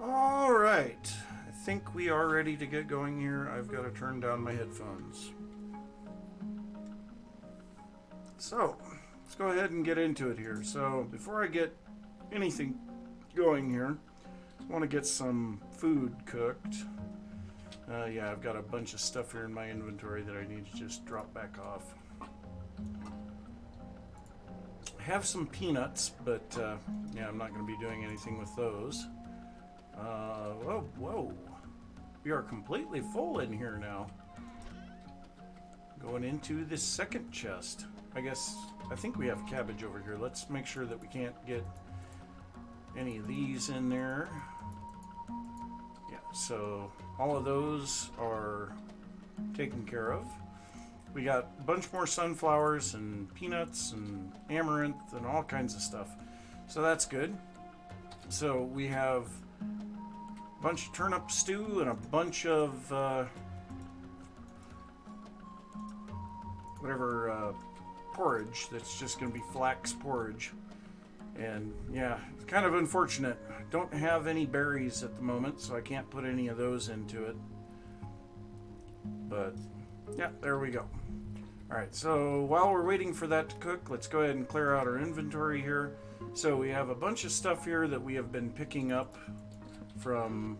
All right, I think we are ready to get going here. I've got to turn down my headphones. So, let's go ahead and get into it here. So, before I get anything going here, I want to get some food cooked. Yeah, I've got a bunch of stuff here in my inventory that I need to just drop back off. I have some peanuts, but yeah, I'm not going to be doing anything with those. Whoa. We are completely full in here now. Going into the second chest. I think we have cabbage over here. Let's make sure that we can't get any of these in there. Yeah, so all of those are taken care of. We got a bunch more sunflowers and peanuts and amaranth and all kinds of stuff. So that's good. So we have a bunch of turnip stew and a bunch of porridge that's just going to be flax porridge. And yeah, it's kind of unfortunate. I don't have any berries at the moment, so I can't put any of those into it. But yeah, there we go. Alright, so while we're waiting for that to cook, let's go ahead and clear out our inventory here. So we have a bunch of stuff here that we have been picking up from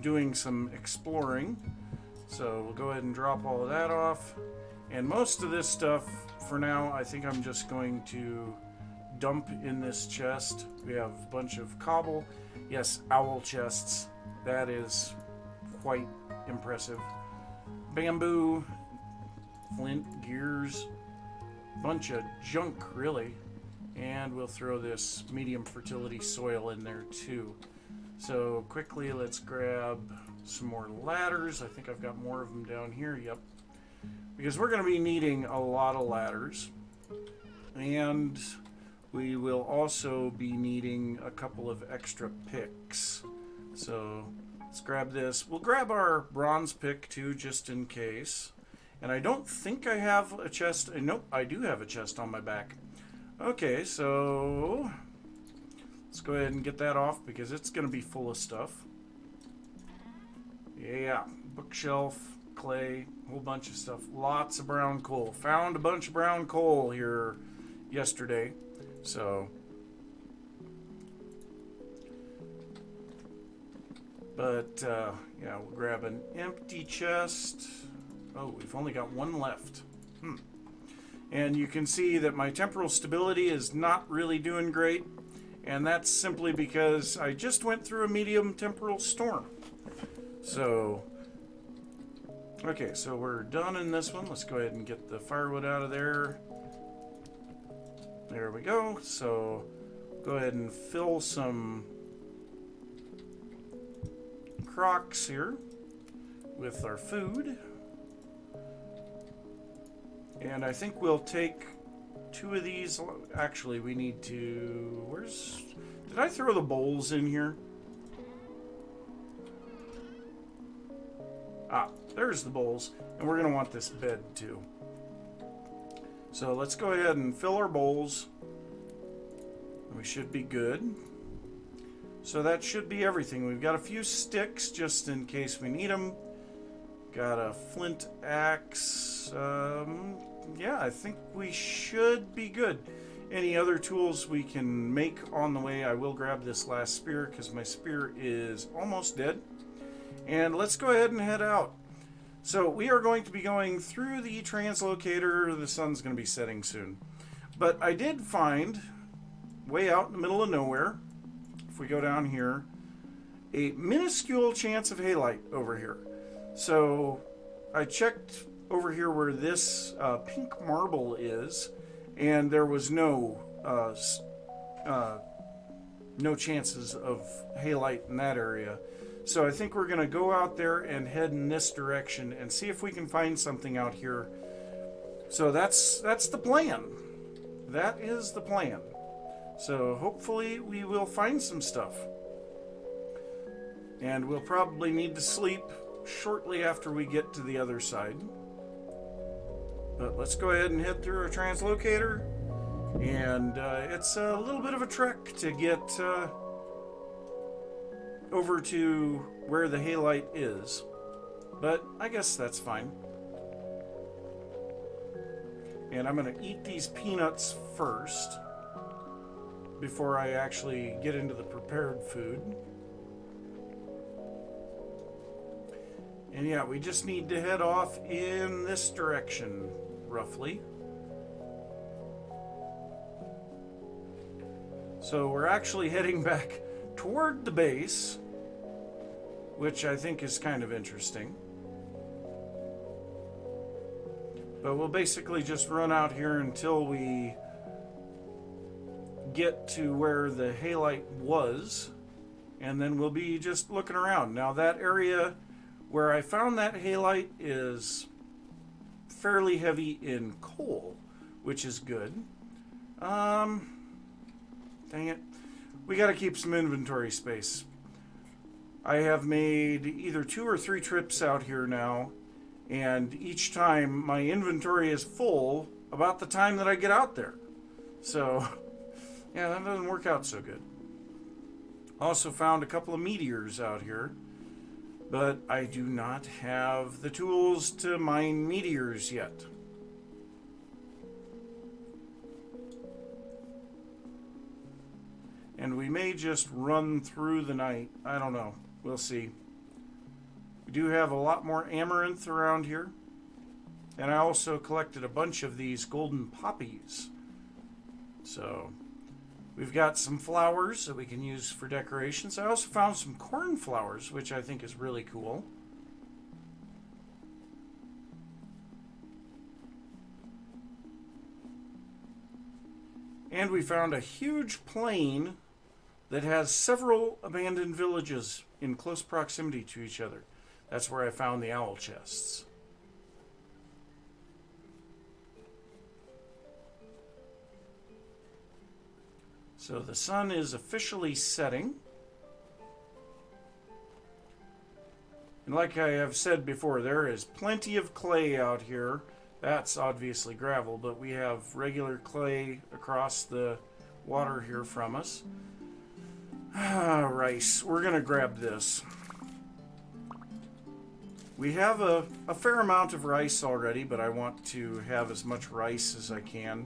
doing some exploring. So we'll go ahead and drop all of that off. And most of this stuff, for now, I think I'm just going to dump in this chest. We have a bunch of cobble. Yes, owl chests. That is quite impressive. Bamboo, flint, gears, bunch of junk, really. And we'll throw this medium fertility soil in there too. So quickly, let's grab some more ladders. I think I've got more of them down here. Yep. Because we're going to be needing a lot of ladders. And we will also be needing a couple of extra picks. So let's grab this. We'll grab our bronze pick too, just in case. And I don't think I have a chest. Nope, I do have a chest on my back. Okay, so let's go ahead and get that off because it's going to be full of stuff. Yeah, bookshelf, clay, whole bunch of stuff. Lots of brown coal. Found a bunch of brown coal here yesterday. So, but yeah, we'll grab an empty chest. Oh, we've only got one left. And you can see that my temporal stability is not really doing great. And that's simply because I just went through a medium temporal storm. So, okay, so we're done in this one. Let's go ahead and get the firewood out of there. There we go. So, go ahead and fill some crocks here with our food. And I think we'll take two of these. Actually, we need to... Did I throw the bowls in here? Ah, there's the bowls. And we're going to want this bed too. So let's go ahead and fill our bowls. We should be good. So that should be everything. We've got a few sticks just in case we need them. Got a flint axe. Yeah, I think we should be good. Any other tools we can make on the way, I will grab this last spear because my spear is almost dead. And let's go ahead and head out. So we are going to be going through the translocator. The sun's going to be setting soon. But I did find, way out in the middle of nowhere, if we go down here, a minuscule chance of halite over here. So I checked over here where this pink marble is, and there was no chances of halite in that area. So I think we're going to go out there and head in this direction and see if we can find something out here. So that's the plan. That is the plan. So hopefully we will find some stuff. And we'll probably need to sleep shortly after we get to the other side. But let's go ahead and head through our translocator. And it's a little bit of a trek to get over to where the halite is, but I guess that's fine. And I'm going to eat these peanuts first before I actually get into the prepared food. And yeah, we just need to head off in this direction, roughly. So we're actually heading back toward the base, which I think is kind of interesting. But we'll basically just run out here until we get to where the halite was, and then we'll be just looking around. Now that area where I found that halite is fairly heavy in coal, which is good. Dang it. We got to keep some inventory space. I have made either 2 or 3 trips out here now, and each time my inventory is full about the time that I get out there. So, yeah, that doesn't work out so good. Also found a couple of meteors out here, but I do not have the tools to mine meteors yet. And we may just run through the night. I don't know. We'll see. We do have a lot more amaranth around here. And I also collected a bunch of these golden poppies. So we've got some flowers that we can use for decorations. I also found some cornflowers, which I think is really cool. And we found a huge plain that has several abandoned villages in close proximity to each other. That's where I found the owl chests. So the sun is officially setting. And like I have said before, there is plenty of clay out here. That's obviously gravel, but we have regular clay across the water here from us. Rice. We're going to grab this. We have a fair amount of rice already, but I want to have as much rice as I can.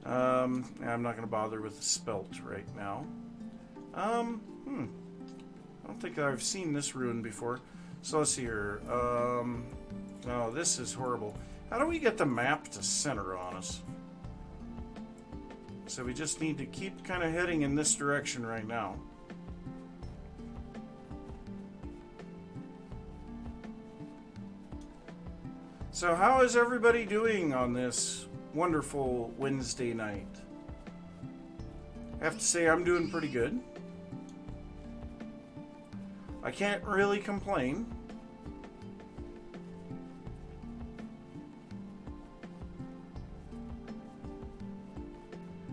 I'm not going to bother with the spelt right now. I don't think I've seen this rune before. So let's see here. Oh, this is horrible. How do we get the map to center on us? So we just need to keep kind of heading in this direction right now. So how is everybody doing on this wonderful Wednesday night? I have to say I'm doing pretty good. I can't really complain.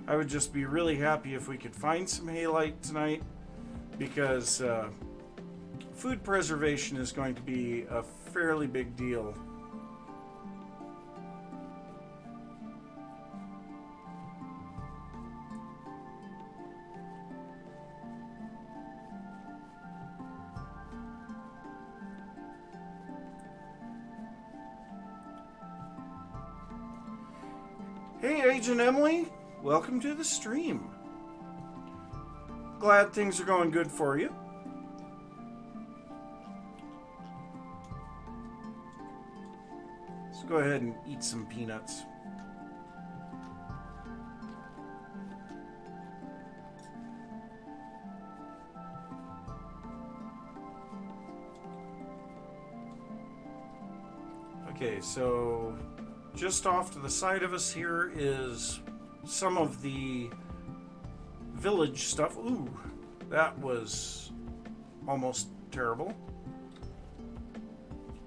I would just be really happy if we could find some halite tonight, because food preservation is going to be a fairly big deal. Hey, Agent Emily. Welcome to the stream. Glad things are going good for you. Let's go ahead and eat some peanuts. Okay, so just off to the side of us here is some of the village stuff. Ooh, that was almost terrible.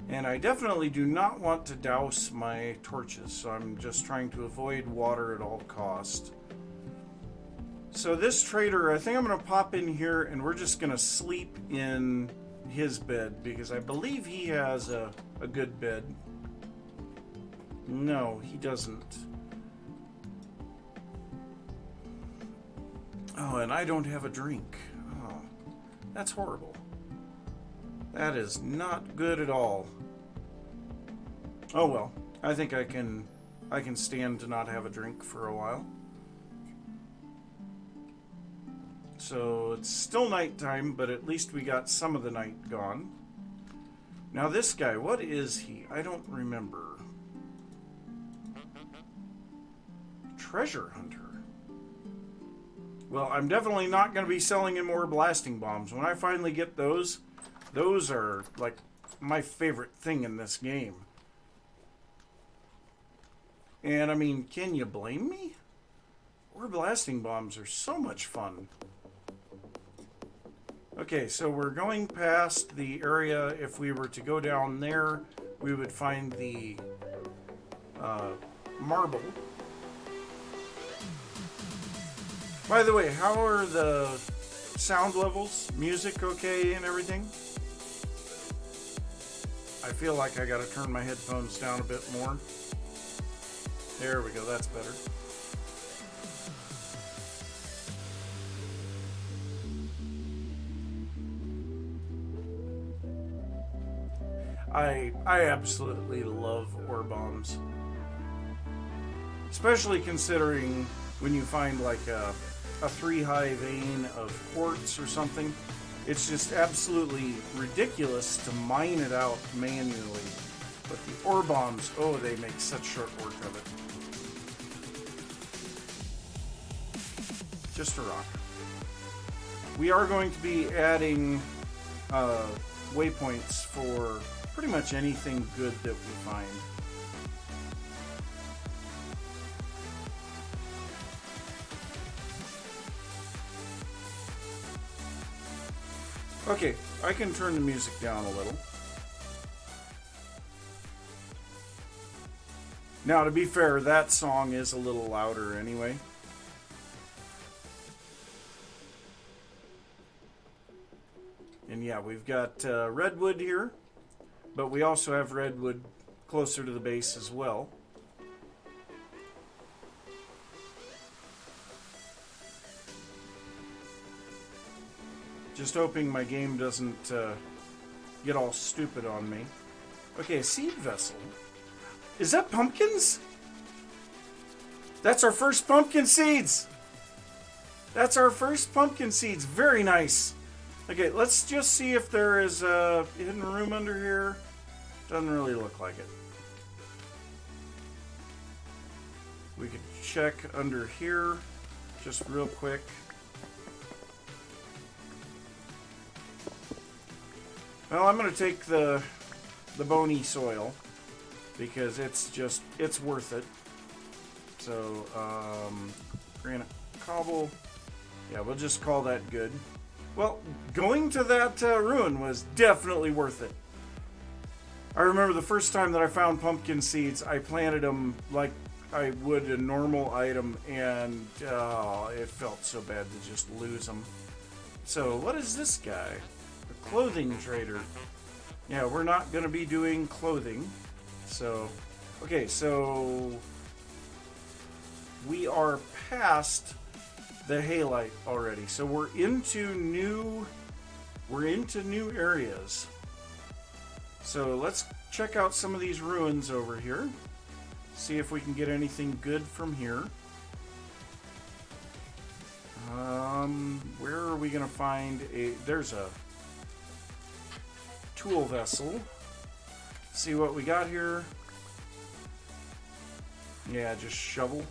And I definitely do not want to douse my torches, so I'm just trying to avoid water at all cost. So this trader, I think I'm going to pop in here and we're just going to sleep in his bed, because I believe he has a good bed. No, he doesn't. Oh, and I don't have a drink. Oh. That's horrible. That is not good at all. Oh well, I think I can stand to not have a drink for a while. So it's still nighttime, but at least we got some of the night gone. Now this guy, what is he? I don't remember. Treasure hunter. Well, I'm definitely not going to be selling him more blasting bombs. When I finally get those are like my favorite thing in this game. And I mean, can you blame me? Ore blasting bombs are so much fun. Okay, so we're going past the area. If we were to go down there, we would find the marble. By the way, how are the sound levels? Music okay and everything? I feel like I gotta turn my headphones down a bit more. There we go, that's better. I absolutely love ore bombs. Especially considering when you find like a 3-high vein of quartz or something. It's just absolutely ridiculous to mine it out manually. But the ore bombs, oh, they make such short work of it. Just a rock. We are going to be adding waypoints for pretty much anything good that we find. Okay, I can turn the music down a little. Now, to be fair, that song is a little louder anyway. And yeah, we've got redwood here, but we also have redwood closer to the base as well. Just hoping my game doesn't get all stupid on me. Okay, seed vessel. Is that pumpkins? That's our first pumpkin seeds! That's our first pumpkin seeds. Very nice. Okay, let's just see if there is a hidden room under here. Doesn't really look like it. We could check under here just real quick. Well, I'm going to take the bony soil because it's worth it. So, granite cobble. Yeah, we'll just call that good. Well, going to that ruin was definitely worth it. I remember the first time that I found pumpkin seeds, I planted them like I would a normal item, and it felt so bad to just lose them. So, what is this guy? A clothing trader. Yeah, we're not going to be doing clothing. So, okay, so we are past the Halite already. So we're into new areas. So let's check out some of these ruins over here. See if we can get anything good from here. Where are we going to find there's a tool vessel. See what we got here. Yeah, just shovel.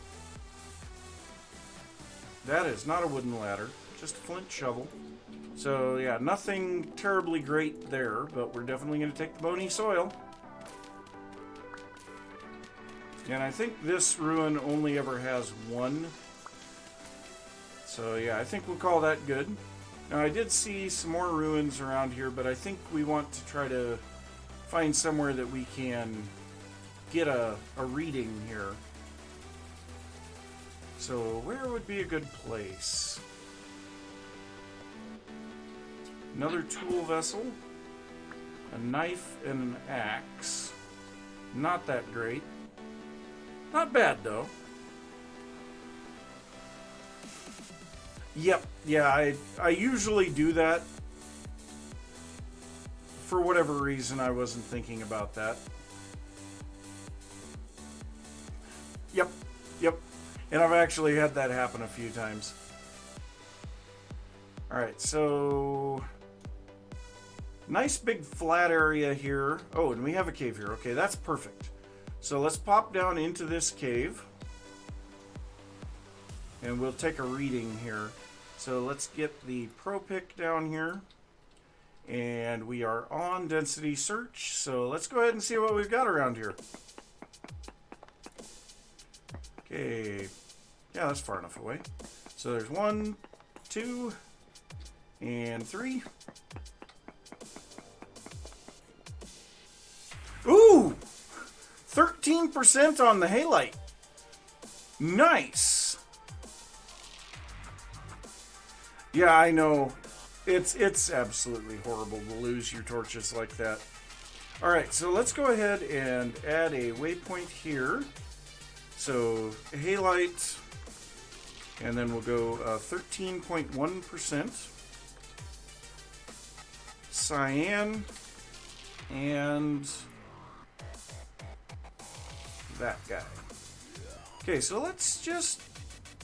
That is not a wooden ladder, just a flint shovel. So yeah, nothing terribly great there, but we're definitely going to take the bony soil. And I think this ruin only ever has one. So yeah, I think we'll call that good. Now I did see some more ruins around here, but I think we want to try to find somewhere that we can get a reading here. So where would be a good place? Another tool vessel, a knife and an axe. Not that great. Not bad though. Yep, yeah, I usually do that for whatever reason, I wasn't thinking about that. Yep, yep. And I've actually had that happen a few times. Alright, so... nice big flat area here. Oh, and we have a cave here. Okay, that's perfect. So let's pop down into this cave. And we'll take a reading here. So let's get the Pro Pick down here. And we are on density search. So let's go ahead and see what we've got around here. Okay. Yeah, that's far enough away. So there's 1, 2, and 3. Ooh! 13% on the Halite. Nice. Yeah, I know. It's absolutely horrible to lose your torches like that. Alright, so let's go ahead and add a waypoint here. So, Halite, and then we'll go 13.1%. Cyan, and that guy. Okay, so let's just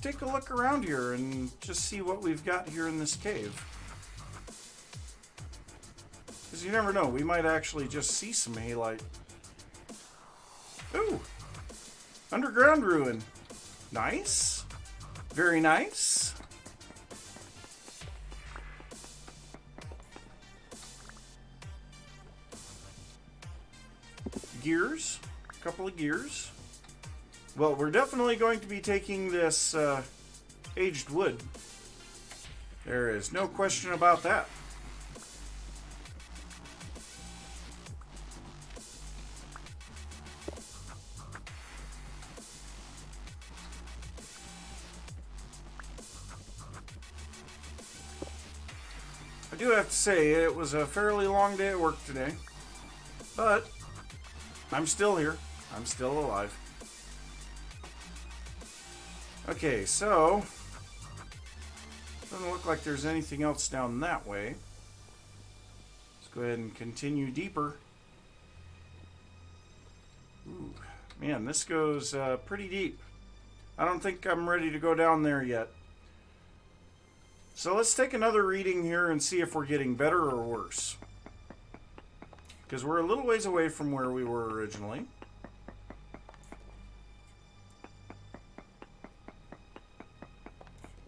take a look around here and just see what we've got here in this cave. Because you never know, we might actually just see some Halite. Ooh! Underground ruin. Nice. Very nice. Gears. A couple of gears. Well, we're definitely going to be taking this aged wood. There is no question about that. I do have to say, it was a fairly long day at work today, but I'm still here. I'm still alive. Okay, so doesn't look like there's anything else down that way. Let's go ahead and continue deeper. Ooh, man, this goes pretty deep. I don't think I'm ready to go down there yet. So let's take another reading here and see if we're getting better or worse. Because we're a little ways away from where we were originally.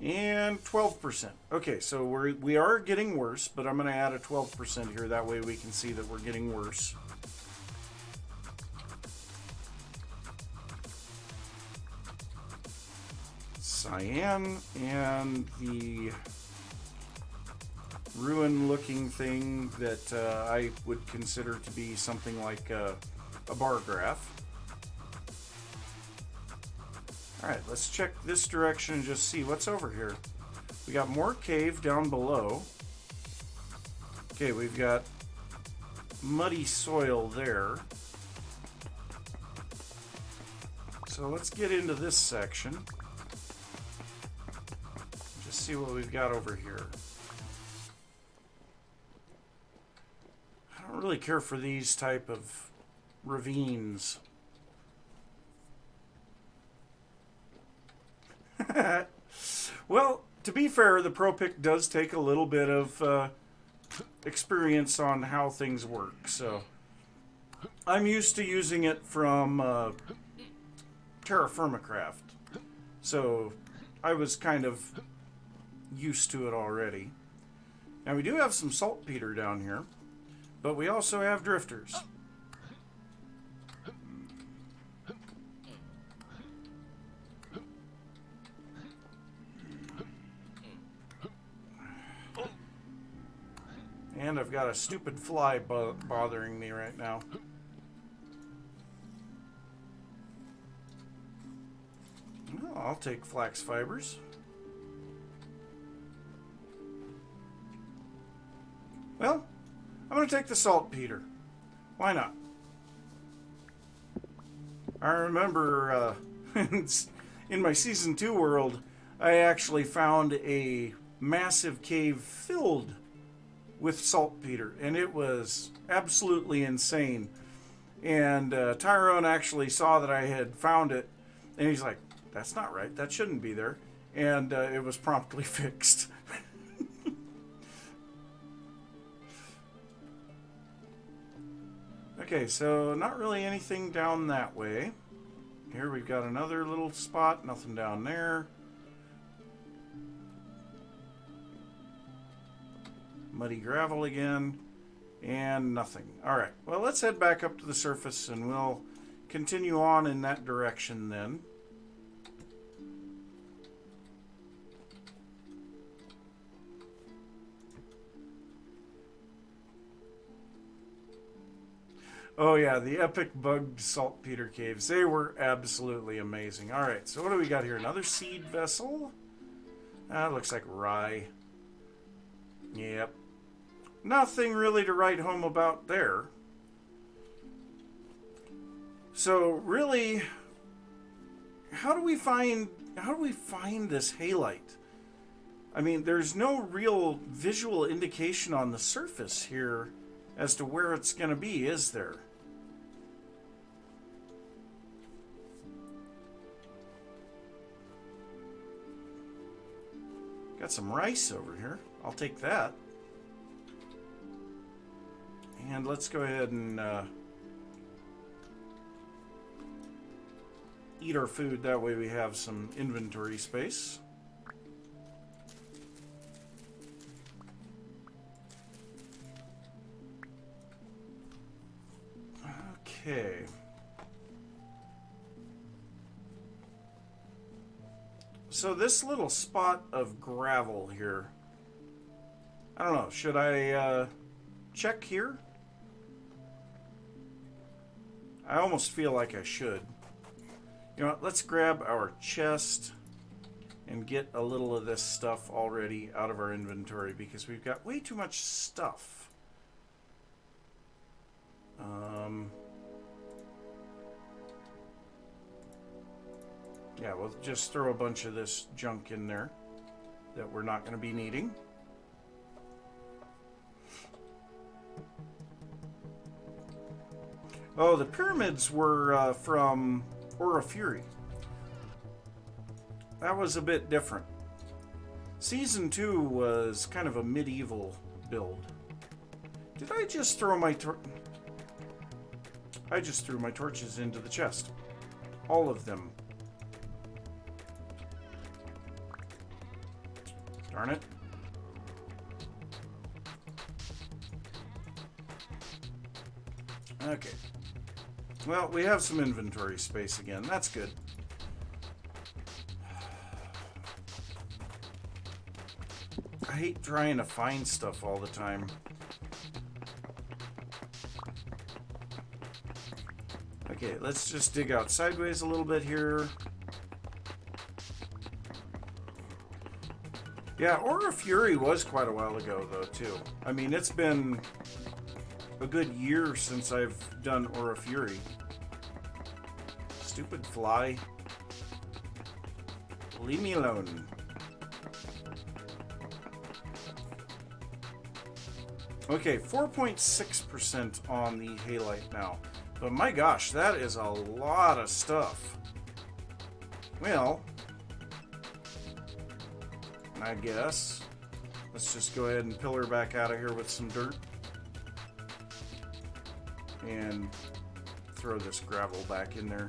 And 12%. Okay, so we are getting worse, but I'm going to add a 12% here. That way we can see that we're getting worse. Cyan and the ruin-looking thing that I would consider to be something like a bar graph. Alright, let's check this direction and just see what's over here. We got more cave down below. Okay, we've got muddy soil there. So let's get into this section. Just see what we've got over here. I don't really care for these type of ravines. Well, to be fair, the Pro Pick does take a little bit of experience on how things work, so I'm used to using it from Terra Firmacraft, so I was kind of used to it already. Now we do have some saltpeter down here, but we also have drifters. And I've got a stupid fly bothering me right now. Well, I'll take flax fibers. Well, I'm going to take the saltpeter. Why not? I remember in my Season 2 world, I actually found a massive cave filled with saltpeter, and it was absolutely insane. And Tyrone actually saw that I had found it, and he's like, that's not right, that shouldn't be there. And it was promptly fixed. Okay, so not really anything down that way. Here we've got another little spot, nothing down there. Muddy gravel again, and nothing. Alright, well, let's head back up to the surface and we'll continue on in that direction then. Oh yeah, the epic bugged saltpeter caves. They were absolutely amazing. Alright, so what do we got here? Another seed vessel? Looks like rye. Yep. Nothing really to write home about there. So really, how do we find this halite? I mean, there's no real visual indication on the surface here as to where it's going to be, is there? Got some rice over here. I'll take that. And let's go ahead and eat our food. That way we have some inventory space. Okay. So this little spot of gravel here, I don't know, should I check here? I almost feel like I should. You know what, let's grab our chest and get a little of this stuff already out of our inventory because we've got way too much stuff. Yeah, we'll just throw a bunch of this junk in there that we're not going to be needing. Oh, the pyramids were from Aura Fury. That was a bit different. Season 2 was kind of a medieval build. Did I just throw my I just threw my torches into the chest. All of them. Darn it. Okay. Well, we have some inventory space again. That's good. I hate trying to find stuff all the time. Okay, let's just dig out sideways a little bit here. Yeah, Aura Fury was quite a while ago, though, too. I mean, it's been a good year since I've done Aura Fury. Stupid fly. Leave me alone. Okay, 4.6% on the halite now. But my gosh, that is a lot of stuff. Well, I guess let's just go ahead and pillar back out of here with some dirt and throw this gravel back in there.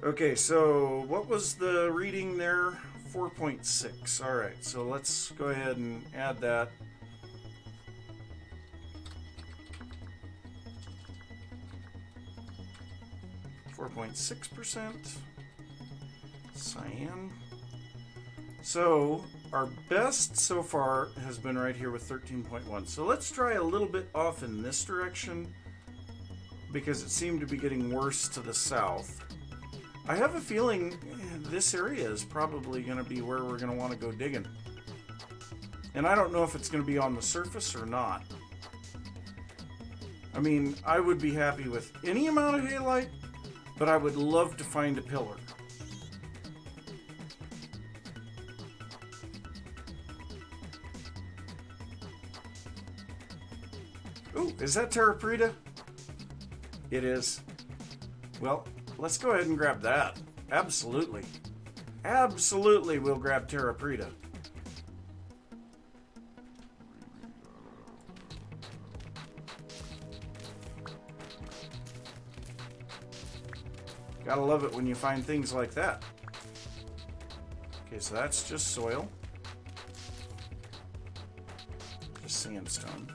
Okay, so what was the reading there? 4.6. All right, so let's go ahead and add that. .6% cyan. So our best so far has been right here with 13.1. So let's try a little bit off in this direction because it seemed to be getting worse to the south. I have a feeling this area is probably going to be where we're going to want to go digging. And I don't know if it's going to be on the surface or not. I mean, I would be happy with any amount of halite, but I would love to find a pillar. Ooh, is that Terrapreta? It is. Well, let's go ahead and grab that. Absolutely. Absolutely, we'll grab Terrapreta. Gotta love it when you find things like that. Okay, so that's just soil. Just sandstone.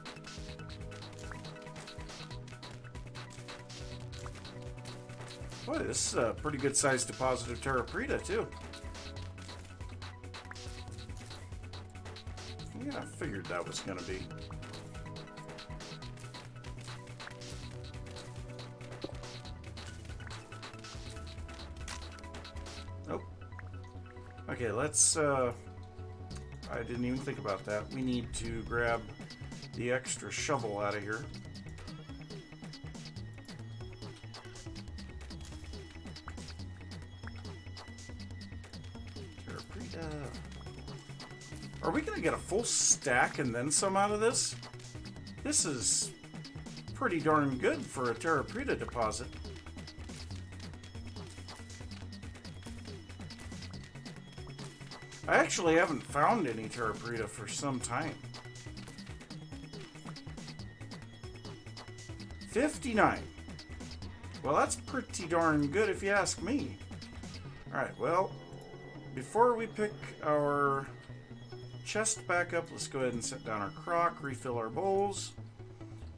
Boy, this is a pretty good sized deposit of Terrapreta, too. Yeah, I figured that was going to be. Oh. Okay, let's, I didn't even think about that. We need to grab the extra shovel out of here. Are we going to get a full stack and then some out of this? This is pretty darn good for a Terrapreta deposit. I actually haven't found any Terrapreta for some time. 59. Well, that's pretty darn good if you ask me. Alright, well, before we pick our chest back up, let's go ahead and set down our crock, refill our bowls.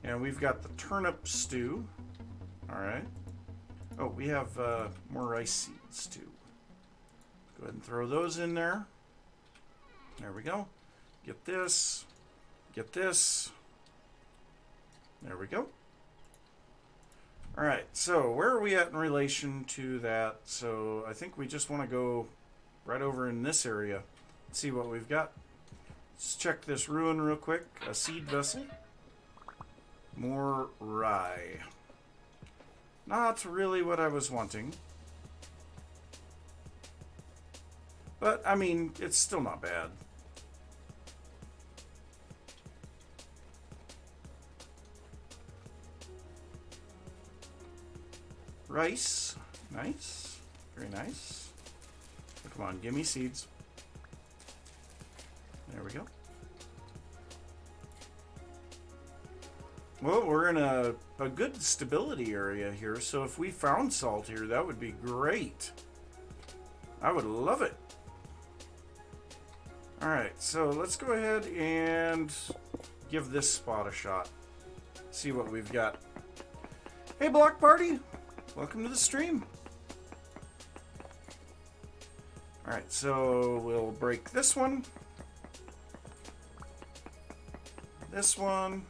And we've got the turnip stew. Alright. Oh, we have more rice seeds too. Go ahead and throw those in there. There we go. Get this. Get this. There we go. Alright, so where are we at in relation to that? So I think we just want to go right over in this area. See what we've got. Let's check this ruin real quick. A seed vessel. More rye. Not really what I was wanting. But, I mean, it's still not bad. Rice. Nice. Very nice. Come on, give me seeds. There we go. Well, we're in a good stability area here, so if we found salt here, that would be great. I would love it. Alright, so let's go ahead and give this spot a shot. See what we've got. Hey, Block Party! Welcome to the stream. Alright, so we'll break this one. This one.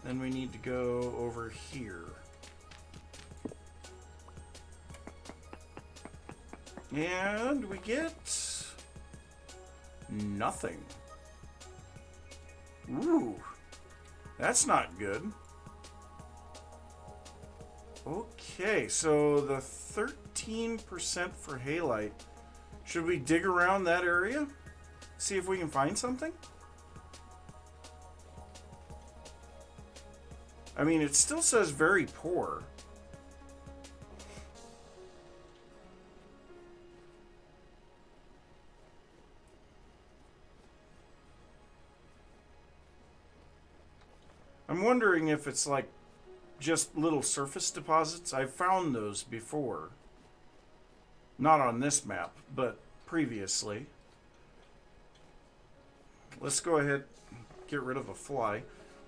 Then we need to go over here. And we get nothing. Ooh, that's not good. Okay, so the 13% for Halite. Should we dig around that area? See if we can find something? I mean, it still says very poor. I'm wondering if it's like just little surface deposits. I've found those before. Not on this map, but previously. Let's go ahead, get rid of a fly.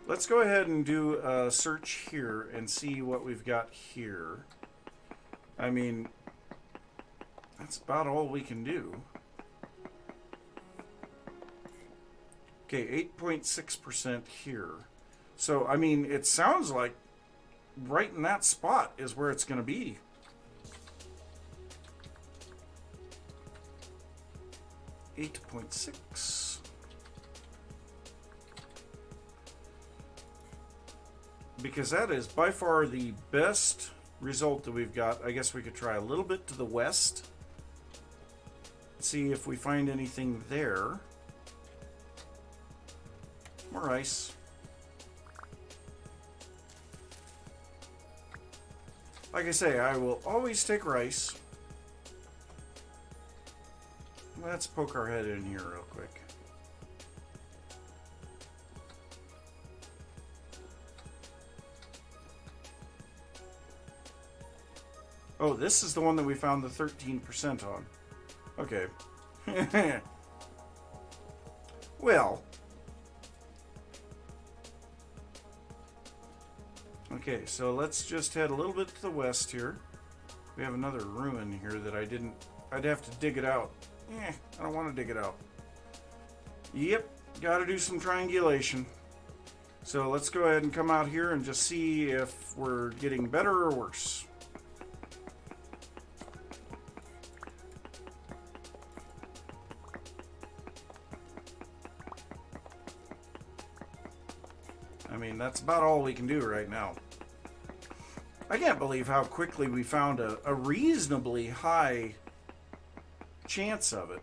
Let's go ahead and do a search here and see what we've got here. I mean, that's about all we can do. Okay, 8.6% here. So, I mean, it sounds like right in that spot is where it's going to be. .6. Because that is by far the best result that we've got. I guess we could try a little bit to the west. See if we find anything there. More ice. Like I say, I will always take rice. Let's poke our head in here real quick. Oh, this is the one that we found the 13% on. Okay. Well. Okay, so let's just head a little bit to the west here. We have another ruin here that I'd have to dig it out. I don't want to dig it out. Yep, gotta do some triangulation. So let's go ahead and come out here and just see if we're getting better or worse. I mean, that's about all we can do right now. I can't believe how quickly we found a reasonably high chance of it.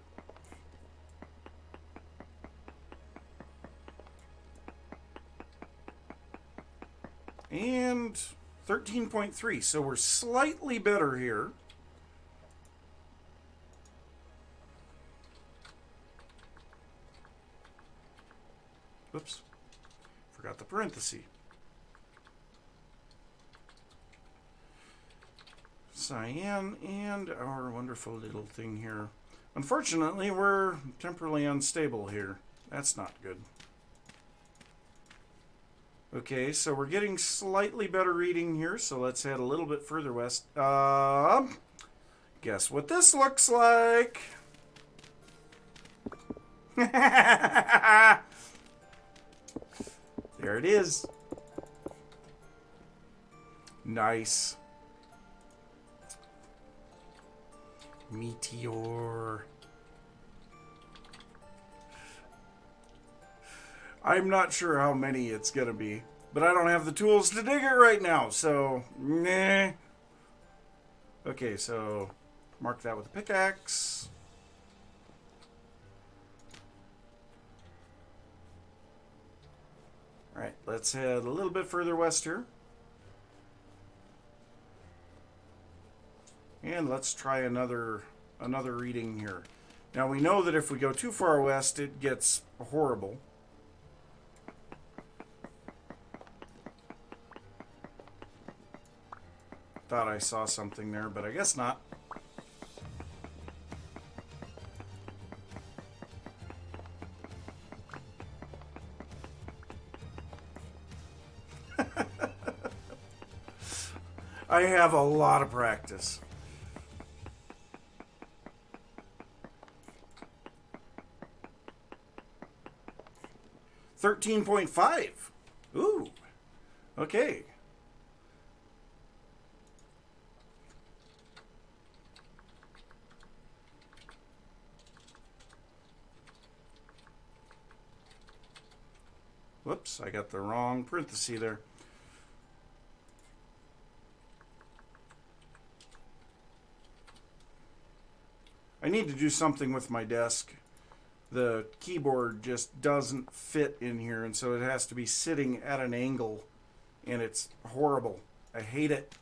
And 13.3, so we're slightly better here. Whoops. Forgot the parenthesis. Cyan and our wonderful little thing here. Unfortunately, we're temporarily unstable here. That's not good. Okay, so we're getting slightly better reading here, so let's head a little bit further west. Guess what this looks like? There it is. Nice. Meteor. I'm not sure how many it's gonna be, but I don't have the tools to dig it right now, so nah. Okay, so mark that with a pickaxe. Alright, let's head a little bit further west here. And let's try another reading here. Now we know that if we go too far west, it gets horrible. Thought I saw something there, but I guess not. I have a lot of practice. $13.5. Ooh. Okay. Whoops, I got the wrong parenthesis there. I need to do something with my desk. The keyboard just doesn't fit in here, and so it has to be sitting at an angle, and it's horrible. I hate it.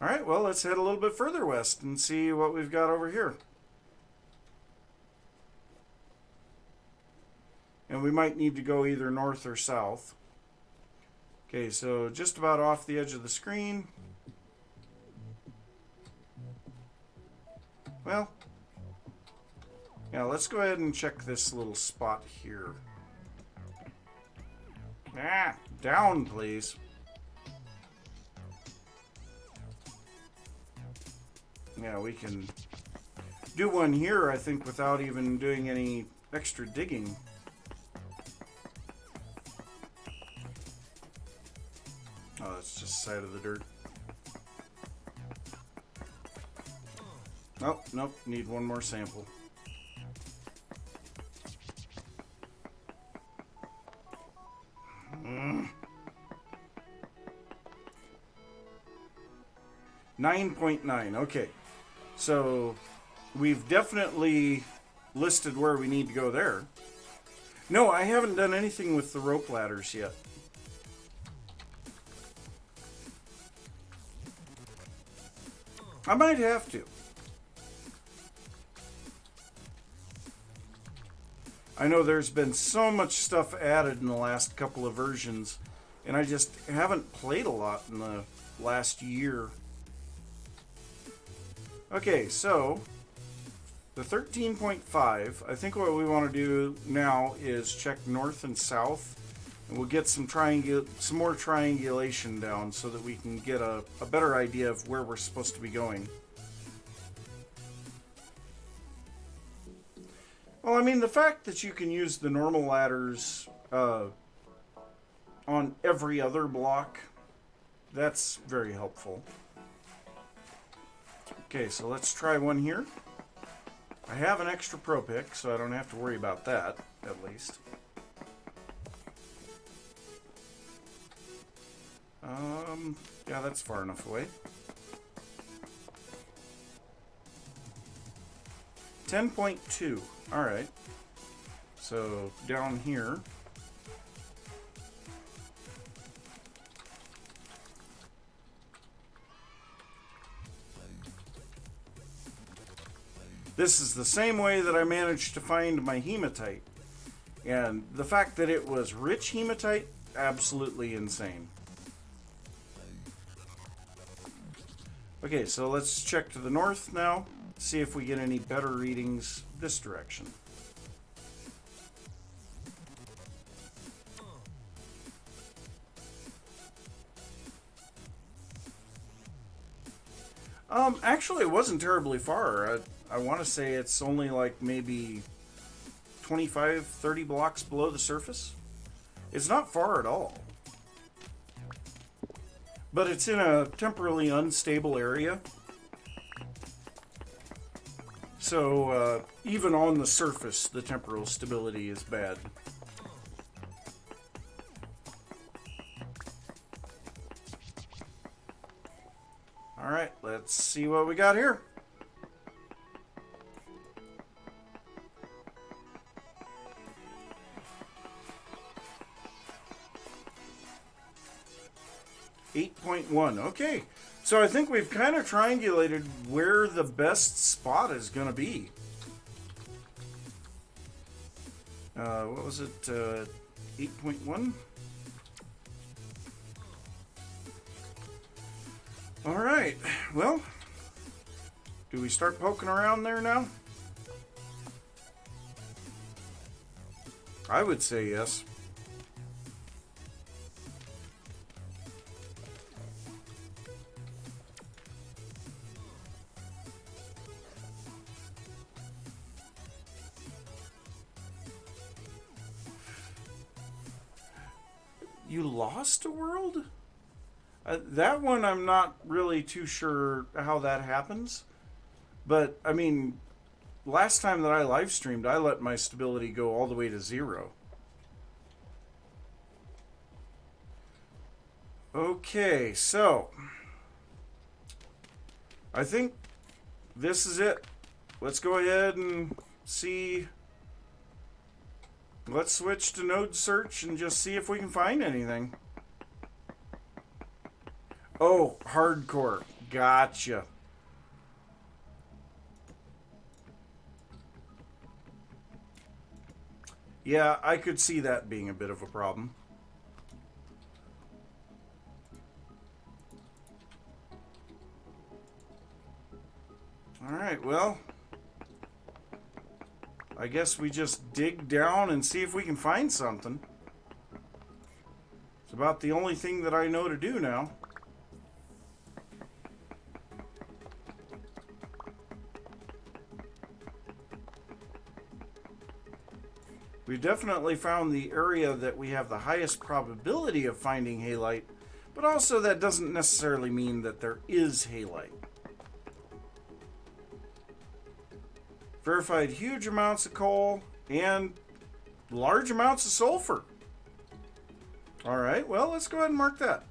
Alright, well, let's head a little bit further west and see what we've got over here. And we might need to go either north or south. Okay, so just about off the edge of the screen. Well, yeah, let's go ahead and check this little spot here. Ah, down, please. Yeah, we can do one here, I think, without even doing any extra digging. Oh, that's just the side of the dirt. Oh, nope, need one more sample. Mm. 9.9, okay. So, we've definitely listed where we need to go there. No, I haven't done anything with the rope ladders yet. I might have to. I know there's been so much stuff added in the last couple of versions, and I just haven't played a lot in the last year. Okay, so the 13.5, I think what we want to do now is check north and south, and we'll get some more triangulation down so that we can get a better idea of where we're supposed to be going. Well, I mean, the fact that you can use the normal ladders on every other block, that's very helpful. Okay, so let's try one here. I have an extra pro pick, so I don't have to worry about that, at least. Yeah, that's far enough away. 10.2. Alright. So, down here. This is the same way that I managed to find my hematite. And the fact that it was rich hematite, absolutely insane. Okay, so let's check to the north now, see if we get any better readings this direction. Actually, it wasn't terribly far. I want to say it's only like maybe 25, 30 blocks below the surface. It's not far at all. But it's in a temporarily unstable area. So, even on the surface, the temporal stability is bad. Alright, let's see what we got here. .1. Okay, so I think we've kind of triangulated where the best spot is going to be. What was it? 8.1? Alright, well, do we start poking around there now? I would say yes. You lost a world? That one I'm not really too sure how that happens. But, I mean, last time that I live streamed, I let my stability go all the way to 0. Okay, so I think this is it. Let's go ahead and see. Let's switch to node search and just see if we can find anything. Oh, hardcore. Gotcha. Yeah, I could see that being a bit of a problem. Alright, well, I guess we just dig down and see if we can find something. It's about the only thing that I know to do now. We've definitely found the area that we have the highest probability of finding halite, but also that doesn't necessarily mean that there is halite. Verified huge amounts of coal and large amounts of sulfur. Alright, well, let's go ahead and mark that.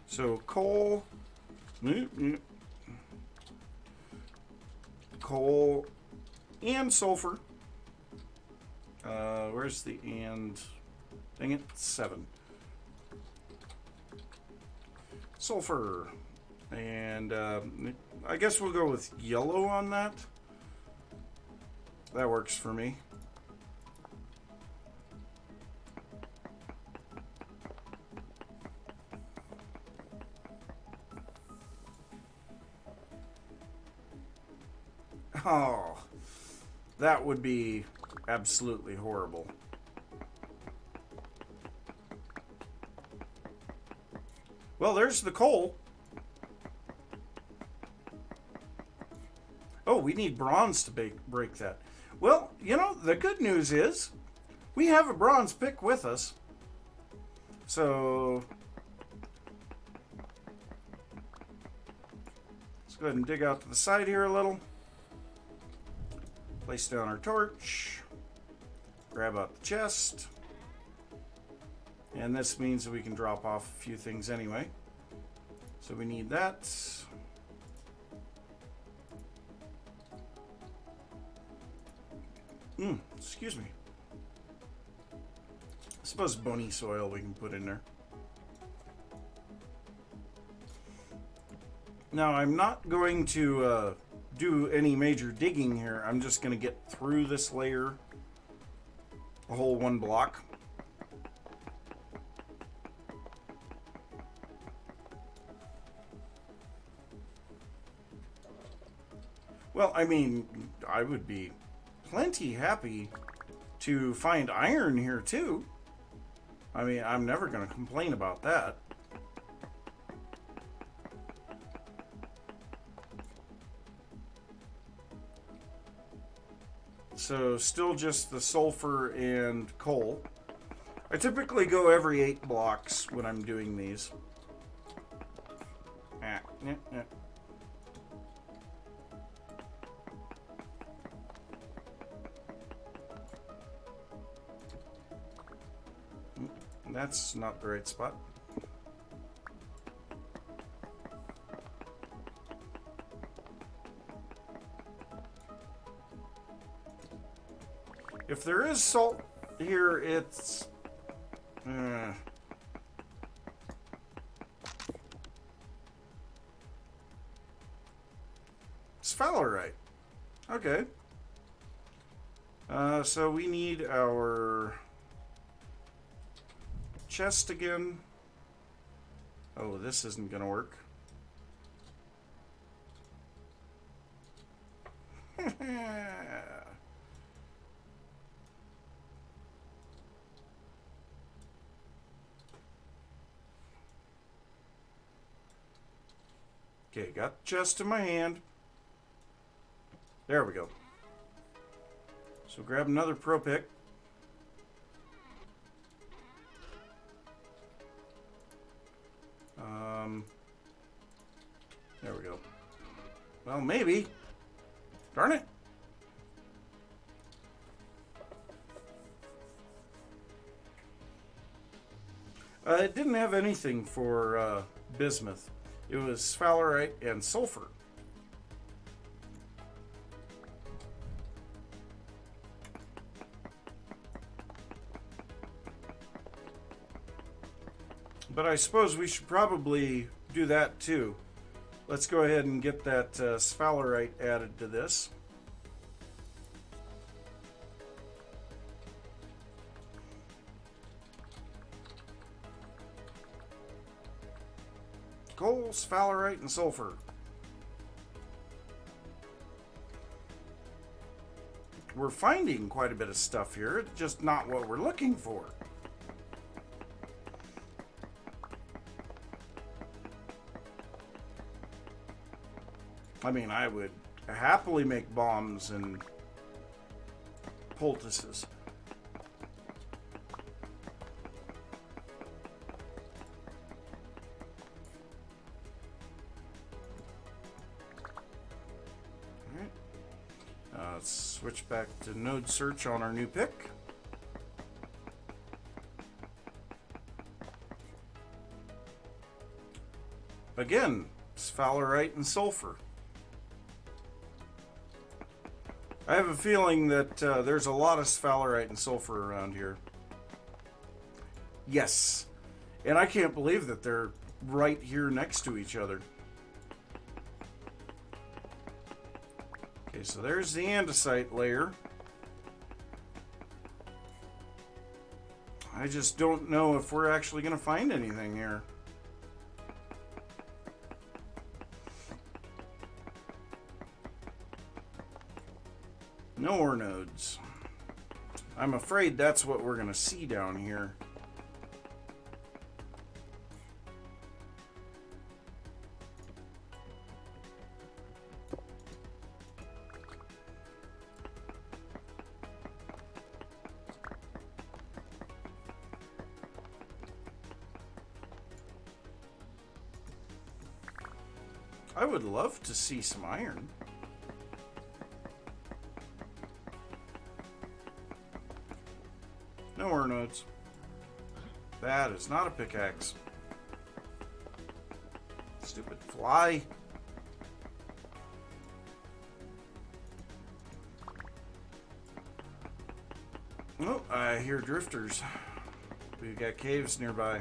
So, coal. Coal and sulfur. Where's the and? Dang it, 7. sulfur. And I guess we'll go with yellow on that. That works for me. Oh, that would be absolutely horrible. Well, there's the coal. Oh, we need bronze to break that. Well, you know, the good news is we have a bronze pick with us. So let's go ahead and dig out to the side here a little. Place down our torch. Grab out the chest. And this means that we can drop off a few things anyway. So we need that. Excuse me. I suppose bony soil we can put in there. Now I'm not going to do any major digging here. I'm just going to get through this layer, a whole one block. Well, I mean, I would be plenty happy to find iron here too. I mean, I'm never going to complain about that. So still just the sulfur and coal. I typically go every 8 blocks when I'm doing these. That's not the right spot. If there is salt here, it's sphalerite. Okay. So we need our chest again. Oh, this isn't gonna work. Okay, got the chest in my hand. There we go. So grab another pro pick. There we go. Well, maybe. Darn it. It didn't have anything for bismuth. It was sphalerite and sulfur. But I suppose we should probably do that too. Let's go ahead and get that sphalerite added to this. Coal, sphalerite, and sulfur. We're finding quite a bit of stuff here. It's just not what we're looking for. I mean, I would happily make bombs and poultices. Let's switch back to node search on our new pick. Again, sphalerite and sulfur. I have a feeling that there's a lot of sphalerite and sulfur around here. Yes. And I can't believe that they're right here next to each other. Okay, so there's the andesite layer. I just don't know if we're actually going to find anything here. No ore nodes. I'm afraid that's what we're going to see down here. I would love to see some iron. No ore nodes. That is not a pickaxe. Stupid fly. Oh, I hear drifters. We've got caves nearby.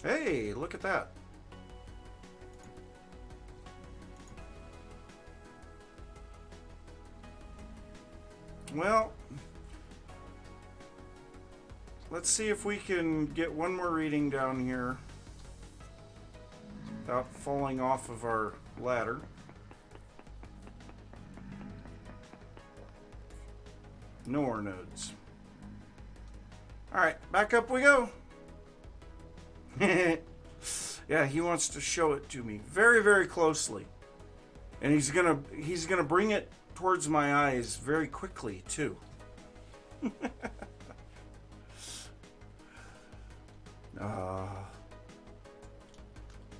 Hey, look at that. Well, let's see if we can get one more reading down here without falling off of our ladder. No ore nodes. Alright, back up we go. Yeah, he wants to show it to me very, very closely. And he's gonna bring it towards my eyes very quickly too.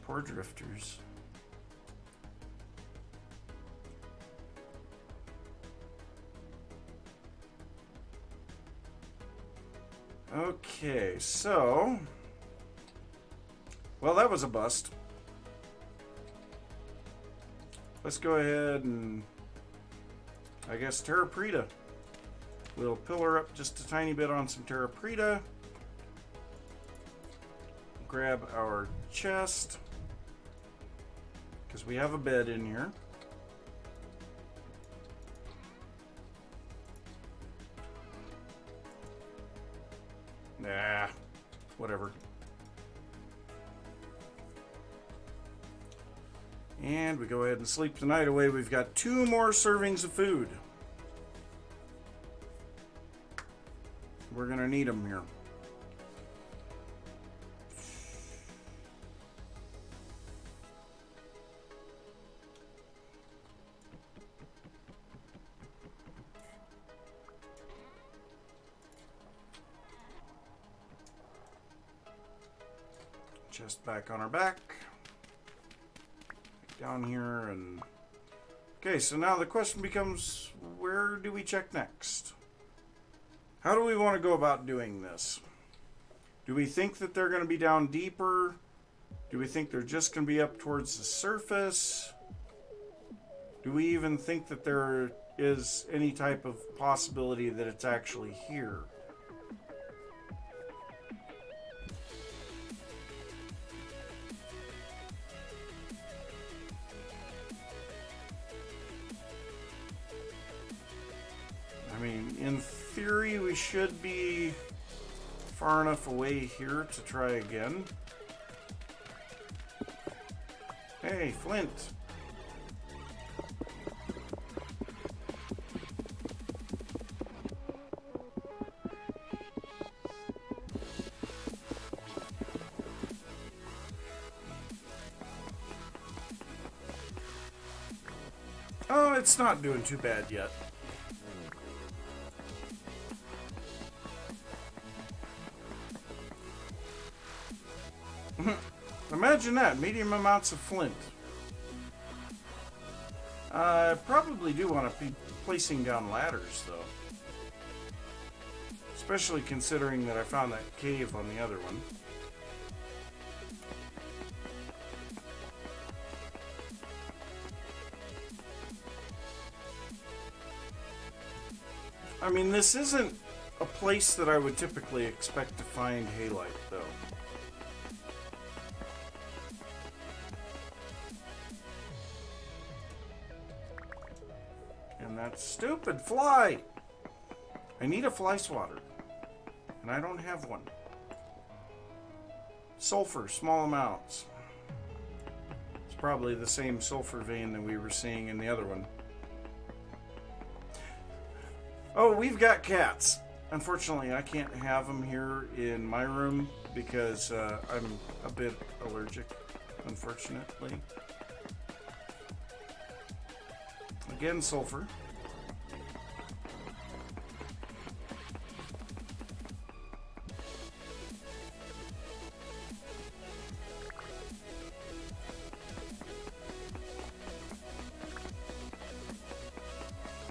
Poor drifters. Okay, so well, that was a bust. Let's go ahead and I guess terra preta. We'll pillar up just a tiny bit on some terra preta. Grab our chest because we have a bed in here. Nah, whatever. And we go ahead and sleep the night away. We've got 2 more servings of food. We're going to need them here. Chest back on our back. Down here and okay, so now the question becomes, where do we check next? How do we want to go about doing this? Do we think that they're going to be down deeper? Do we think they're just going to be up towards the surface? Do we even think that there is any type of possibility that it's actually here? I mean, in theory, we should be far enough away here to try again. Hey, flint. Oh, it's not doing too bad yet. Imagine that, medium amounts of flint. I probably do want to be placing down ladders, though. Especially considering that I found that cave on the other one. I mean, this isn't a place that I would typically expect to find halite, though. that stupid fly. I need a fly swatter, and I don't have one. Sulfur, small amounts. It's probably the same sulfur vein that we were seeing in the other one. Oh, we've got cats. Unfortunately, I can't have them here in my room because I'm a bit allergic, unfortunately. Again, sulfur.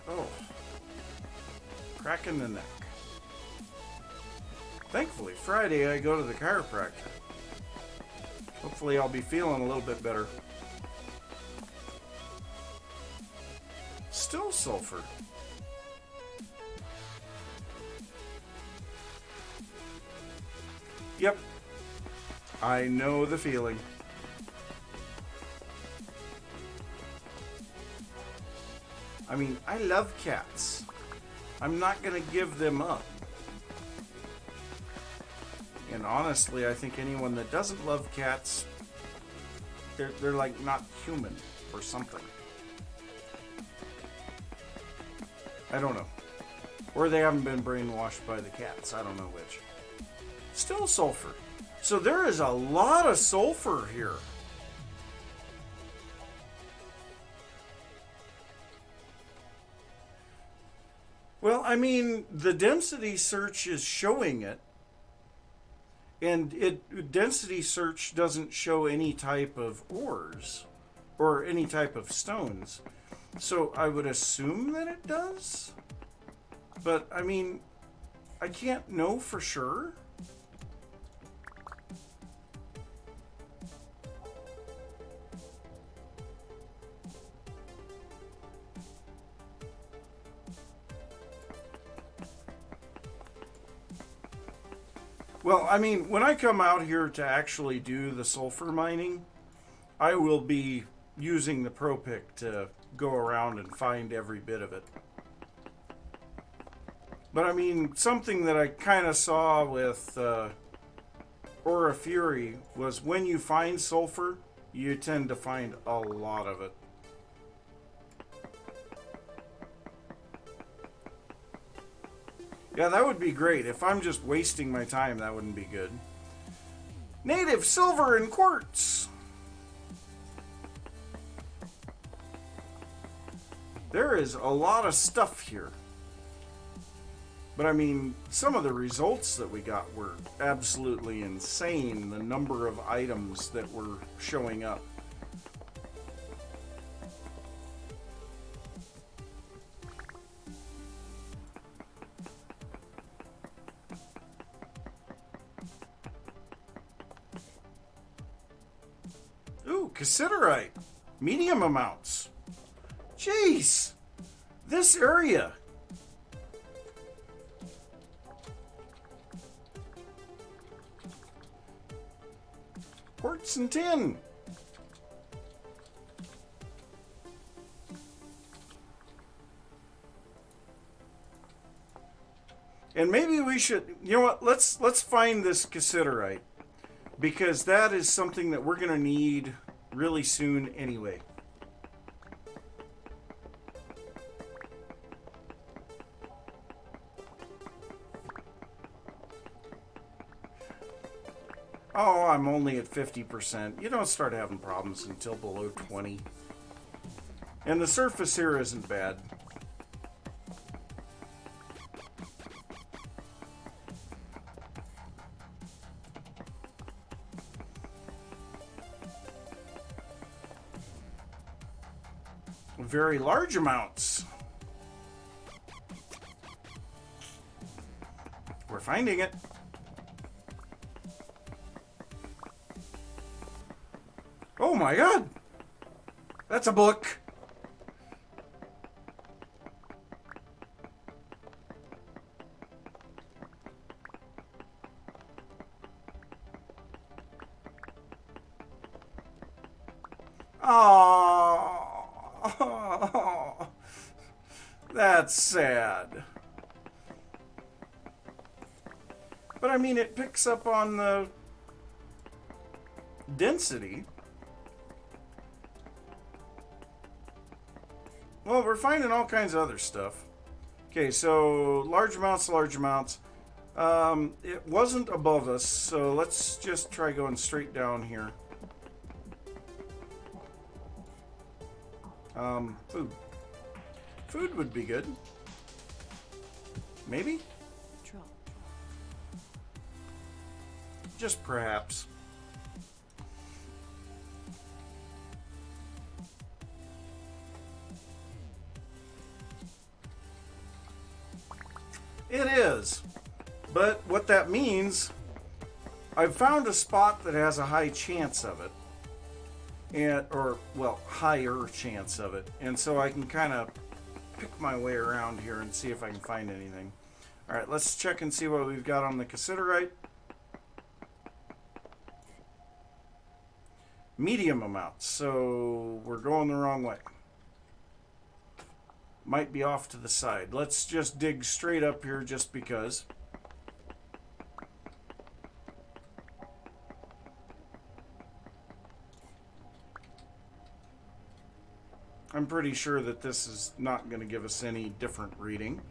Oh. Crack in the neck. Thankfully, Friday I go to the chiropractor. Hopefully I'll be feeling a little bit better. Still sulfur. Yep. I know the feeling. I mean, I love cats. I'm not gonna give them up. And honestly, I think anyone that doesn't love cats, they're like not human or something. I don't know. Or they haven't been brainwashed by the cats. I don't know which. Still sulfur. So there is a lot of sulfur here. Well, I mean, the density search is showing it. And density search doesn't show any type of ores or any type of stones. So I would assume that it does. But, I mean, I can't know for sure. Well, I mean, when I come out here to actually do the sulfur mining, I will be using the Pro Pick to go around and find every bit of it. But I mean, something that I kind of saw with Aura Fury was when you find sulfur, you tend to find a lot of it. Yeah, that would be great. If I'm just wasting my time, that wouldn't be good. Native silver and quartz. There is a lot of stuff here. But I mean, some of the results that we got were absolutely insane. The number of items that were showing up. Ooh, cassiterite. Medium amounts. Jeez. This area. Quartz and tin. And maybe we should, you know what, let's find this cassiterite. Because that is something that we're going to need really soon anyway. Oh, I'm only at 50%. You don't start having problems until below 20. And the surface here isn't bad. Very large amounts. We're finding it. Oh my God! That's a book. Oh, That's sad. But I mean, it picks up on the density. Well, we're finding all kinds of other stuff. Okay, so large amounts, large amounts. It wasn't above us, so let's just try going straight down here. Food. Food would be good. Maybe? Just perhaps. It is. But what that means, I've found a spot that has a high chance of it. Higher chance of it. And so I can kind of pick my way around here and see if I can find anything. Alright, let's check and see what we've got on the cassiterite. Medium amounts, so we're going the wrong way. Might be off to the side. Let's just dig straight up here just because. I'm pretty sure that this is not going to give us any different reading.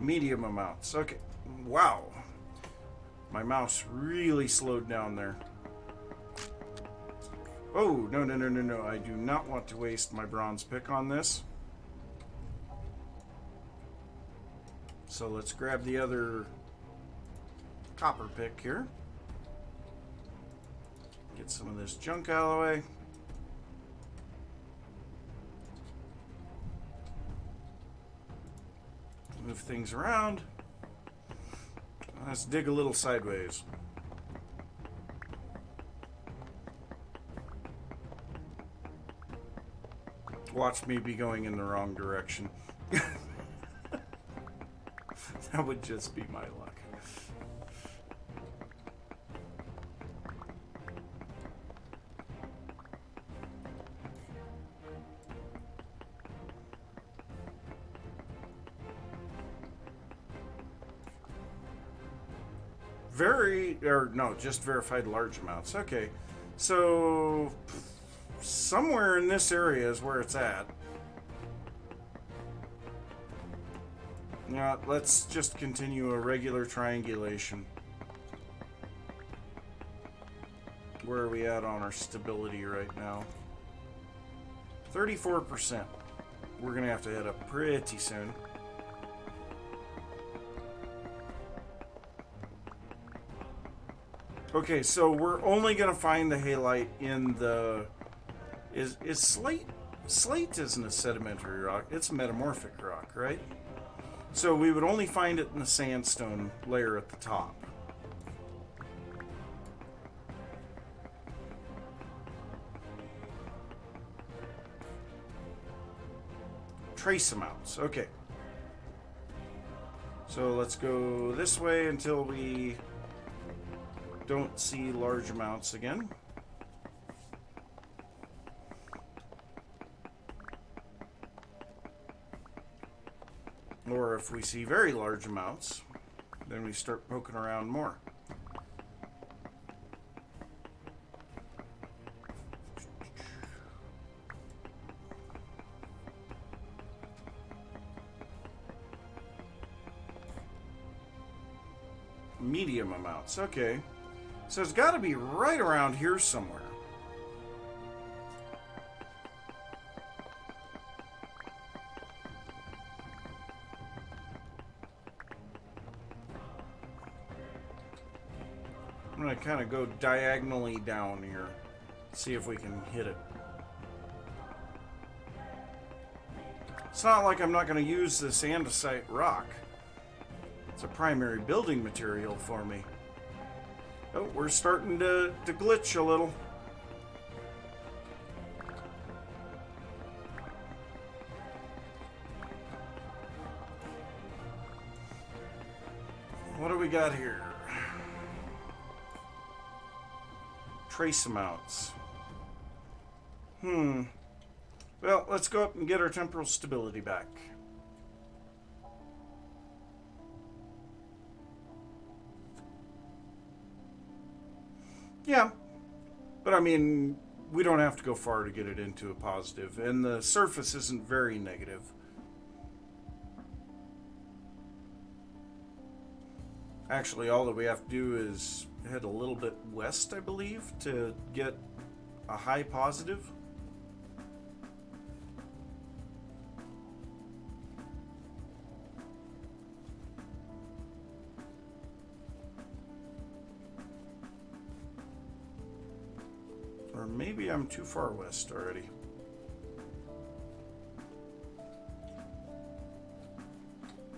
Medium amounts. Okay. Wow. My mouse really slowed down there. Oh, no, no, no, no, no. I do not want to waste my bronze pick on this. So let's grab the other copper pick here. Get some of this junk out of the way. Move things around. Let's dig a little sideways. Watch me be going in the wrong direction. That would just be my luck. Just verified large amounts. Okay, so somewhere in this area is where it's at. Now, let's just continue a regular triangulation. Where are we at on our stability right now? 34%. We're going to have to head up pretty soon. Okay, so we're only going to find the halite in the... Is slate... Slate isn't a sedimentary rock. It's a metamorphic rock, right? So we would only find it in the sandstone layer at the top. Trace amounts. Okay. So let's go this way until we don't see large amounts again. Or if we see very large amounts, then we start poking around more. Medium amounts, okay. So it's got to be right around here somewhere. I'm going to kind of go diagonally down here, see if we can hit it. It's not like I'm not going to use this andesite rock. It's a primary building material for me. Oh, we're starting to glitch a little. What do we got here? Trace amounts. Well, let's go up and get our temporal stability back. Yeah, but I mean, we don't have to go far to get it into a positive, and the surface isn't very negative. Actually, all that we have to do is head a little bit west, I believe, to get a high positive. Or maybe I'm too far west already.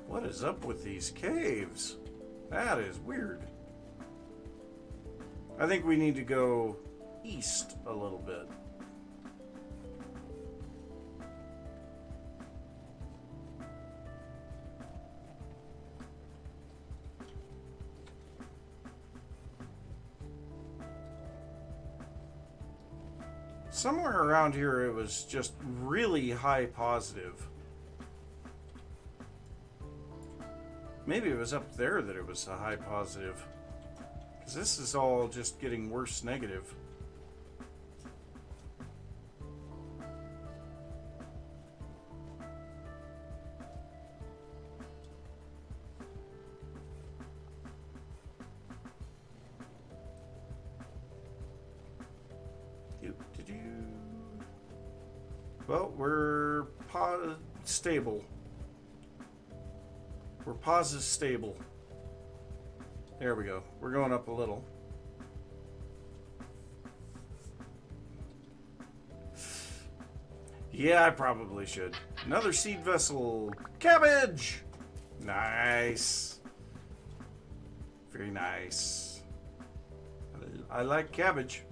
What is up with these caves? That is weird. I think we need to go east a little bit. Somewhere around here it was just really high positive. Maybe it was up there that it was a high positive. Because this is all just getting worse negative. Well, we're stable. We're positive stable. There we go. We're going up a little. Yeah, I probably should. Another seed vessel. Cabbage! Nice. Very nice. I like cabbage.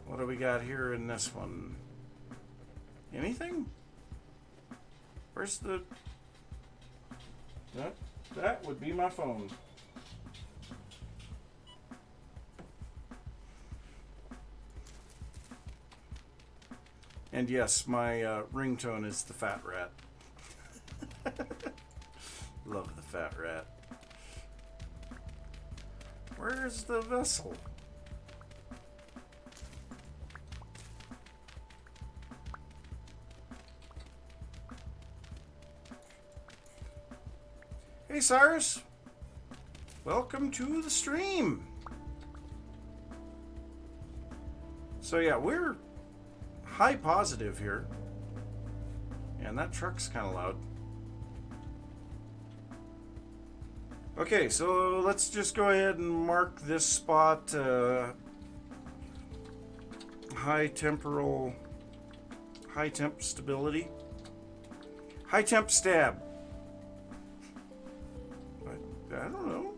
What do we got here in this one? Anything? Where's the... That would be my phone. And yes, my ringtone is the fat rat. Love the fat rat. Where's the vessel? Hey Cyrus, welcome to the stream. So yeah, we're high positive here. And that truck's kind of loud. Okay, so let's just go ahead and mark this spot high temp stability. High temp stab. I don't know.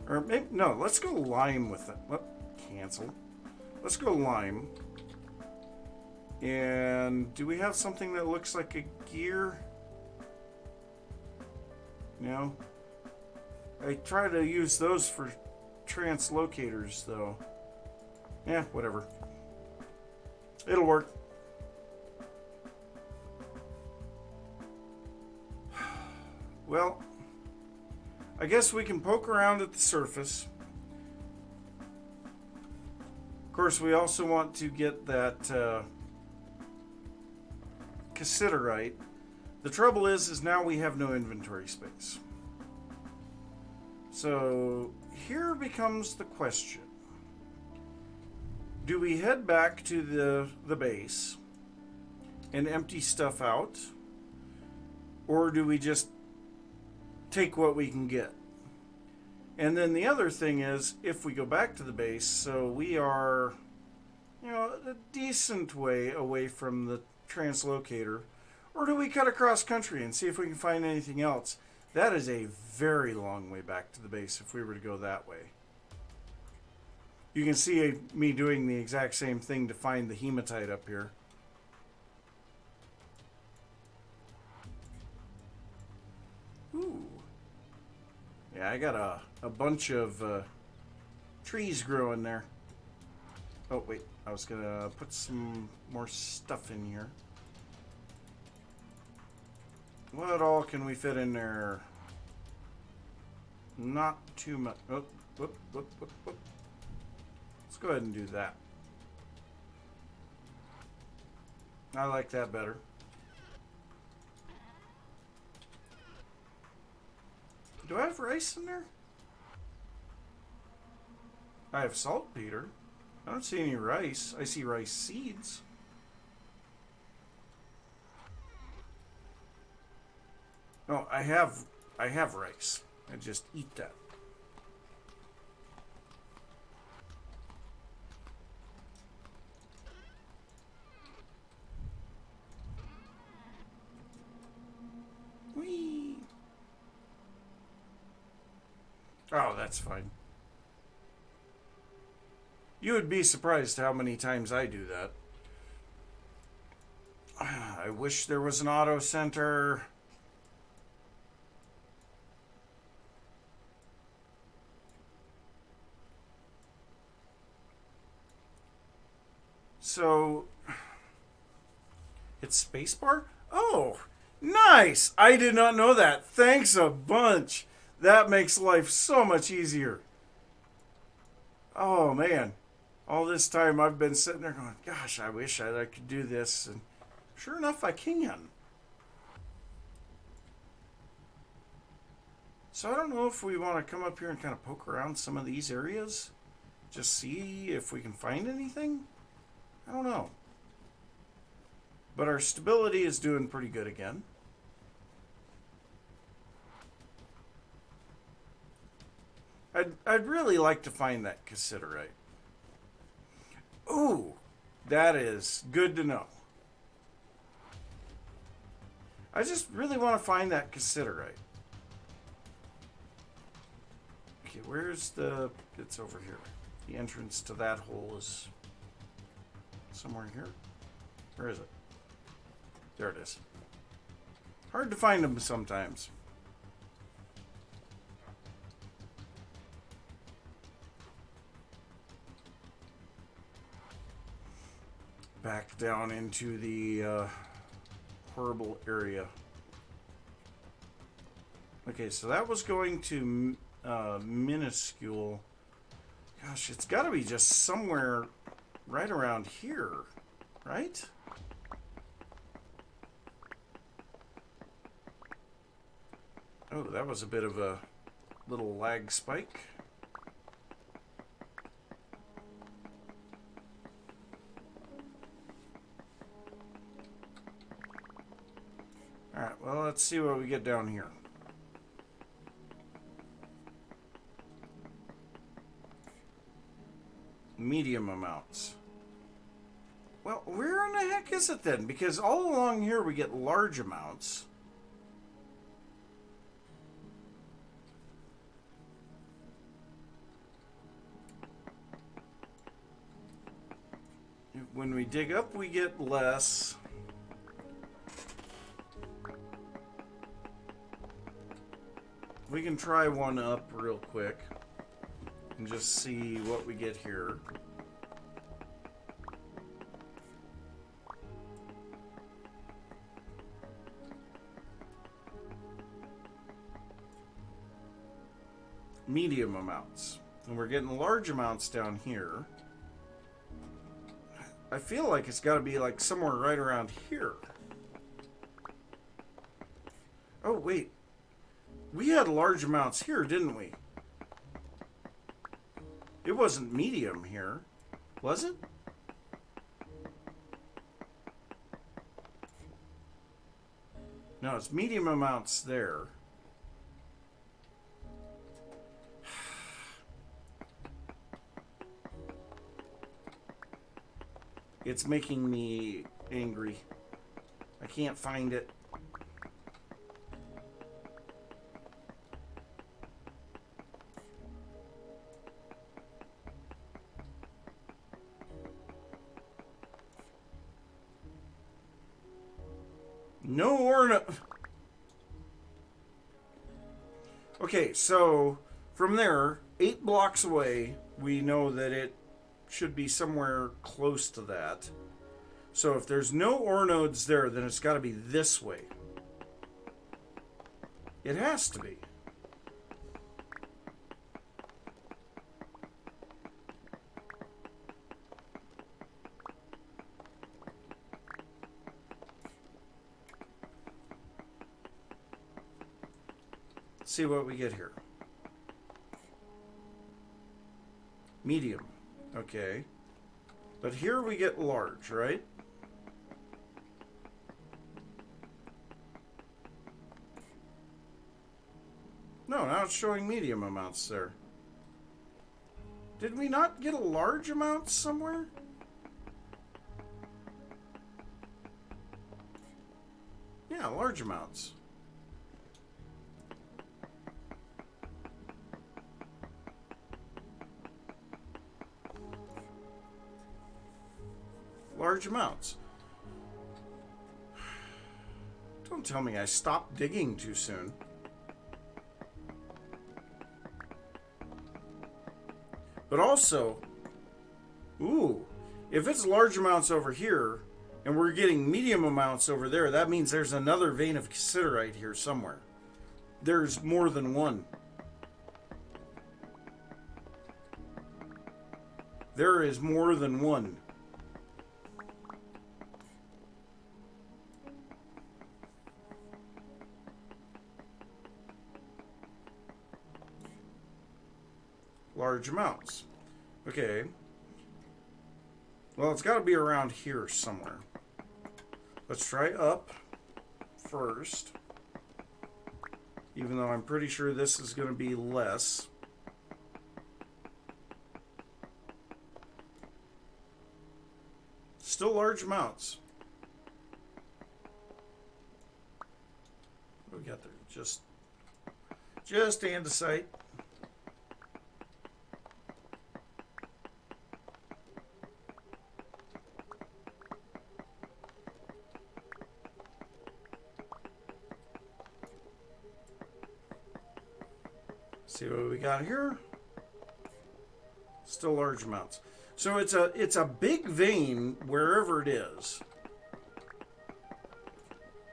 Or maybe, no, let's go lime with it. Cancel. Let's go lime. And do we have something that looks like a gear? No. I try to use those for translocators, though. Yeah, whatever. It'll work. Well, I guess we can poke around at the surface. Of course, we also want to get that cassiterite. The trouble is now we have no inventory space. So here becomes the question. Do we head back to the base and empty stuff out? Or do we just take what we can get? And then the other thing is, if we go back to the base, so we are, a decent way away from the translocator, or do we cut across country and see if we can find anything else? That is a very long way back to the base if we were to go that way. You can see me doing the exact same thing to find the hematite up here. Ooh. Yeah, I got a bunch of trees growing there. Oh, wait. I was going to put some more stuff in here. What all can we fit in there? Not too much. Oh, whoop, whoop, whoop, whoop. Let's go ahead and do that. I like that better. Do I have rice in there? I have saltpeter. I don't see any rice. I see rice seeds. No, I have rice. I just eat that. Whee! Oh, that's fine. You would be surprised how many times I do that. I wish there was an auto center. So, it's spacebar? Oh, nice! I did not know that. Thanks a bunch. That makes life so much easier. Oh, man. All this time I've been sitting there going, gosh, I wish I could do this. And sure enough, I can. So I don't know if we want to come up here and kind of poke around some of these areas. Just see if we can find anything. I don't know. But our stability is doing pretty good again. I'd really like to find that cassiterite. Ooh, that is good to know. I just really want to find that cassiterite. Okay, where's the... It's over here. The entrance to that hole is somewhere here. Where is it? There it is. Hard to find them sometimes. Back down into the horrible area. Okay, so that was going to minuscule. Gosh, it's got to be just somewhere right around here, right? Oh, that was a bit of a little lag spike. Alright, well, let's see what we get down here. Medium amounts. Well, where in the heck is it then? Because all along here we get large amounts. When we dig up, we get less. We can try one up real quick and just see what we get here. Medium amounts. And we're getting large amounts down here. I feel like it's got to be like somewhere right around here. Oh, wait. We had large amounts here, didn't we? It wasn't medium here, was it? No, it's medium amounts there. It's making me angry. I can't find it. No ornament. Okay, so from there, 8 blocks away, we know that it should be somewhere close to that. So if there's no ore nodes there, then it's got to be this way. It has to be. Let's see what we get here. Medium. Okay. But here we get large, right? No, now it's showing medium amounts there. Did we not get a large amount somewhere? Yeah, large amounts. Large amounts. Don't tell me I stopped digging too soon. But also, ooh, if it's large amounts over here, and we're getting medium amounts over there, that means there's another vein of cassiterite here somewhere. There's more than one. There is more than one. Large amounts. Okay. Well, it's got to be around here somewhere. Let's try up first. Even though I'm pretty sure this is going to be less. Still large amounts. What do we got there? Just andesite. See what we got here. Still large amounts. So it's a big vein wherever it is.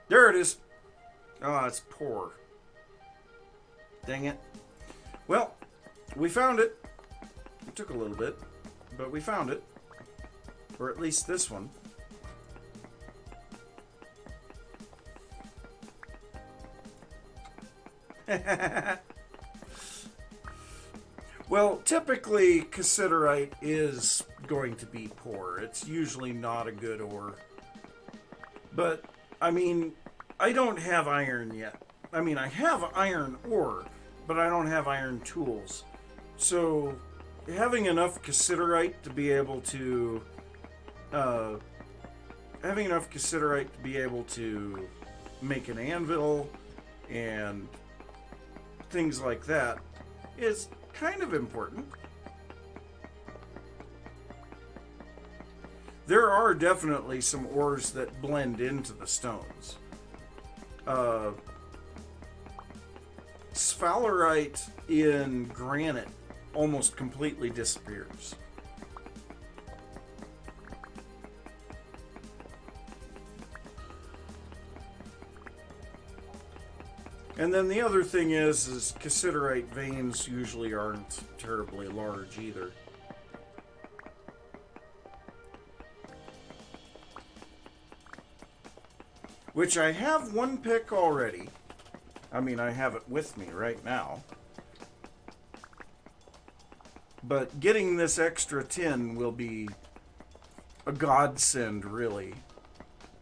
There it is. Oh, it's poor. Dang it. Well, we found it. It took a little bit, but we found it. Or at least this one. Well, typically, cassiterite is going to be poor. It's usually not a good ore. But, I mean, I don't have iron yet. I mean, I have iron ore, but I don't have iron tools. So, having enough cassiterite to be able to... make an anvil and things like that is kind of important. There are definitely some ores that blend into the stones. Sphalerite in granite almost completely disappears. And then the other thing is cassiterite veins usually aren't terribly large either. Which I have one pick already. I mean, I have it with me right now. But getting this extra tin will be a godsend, really.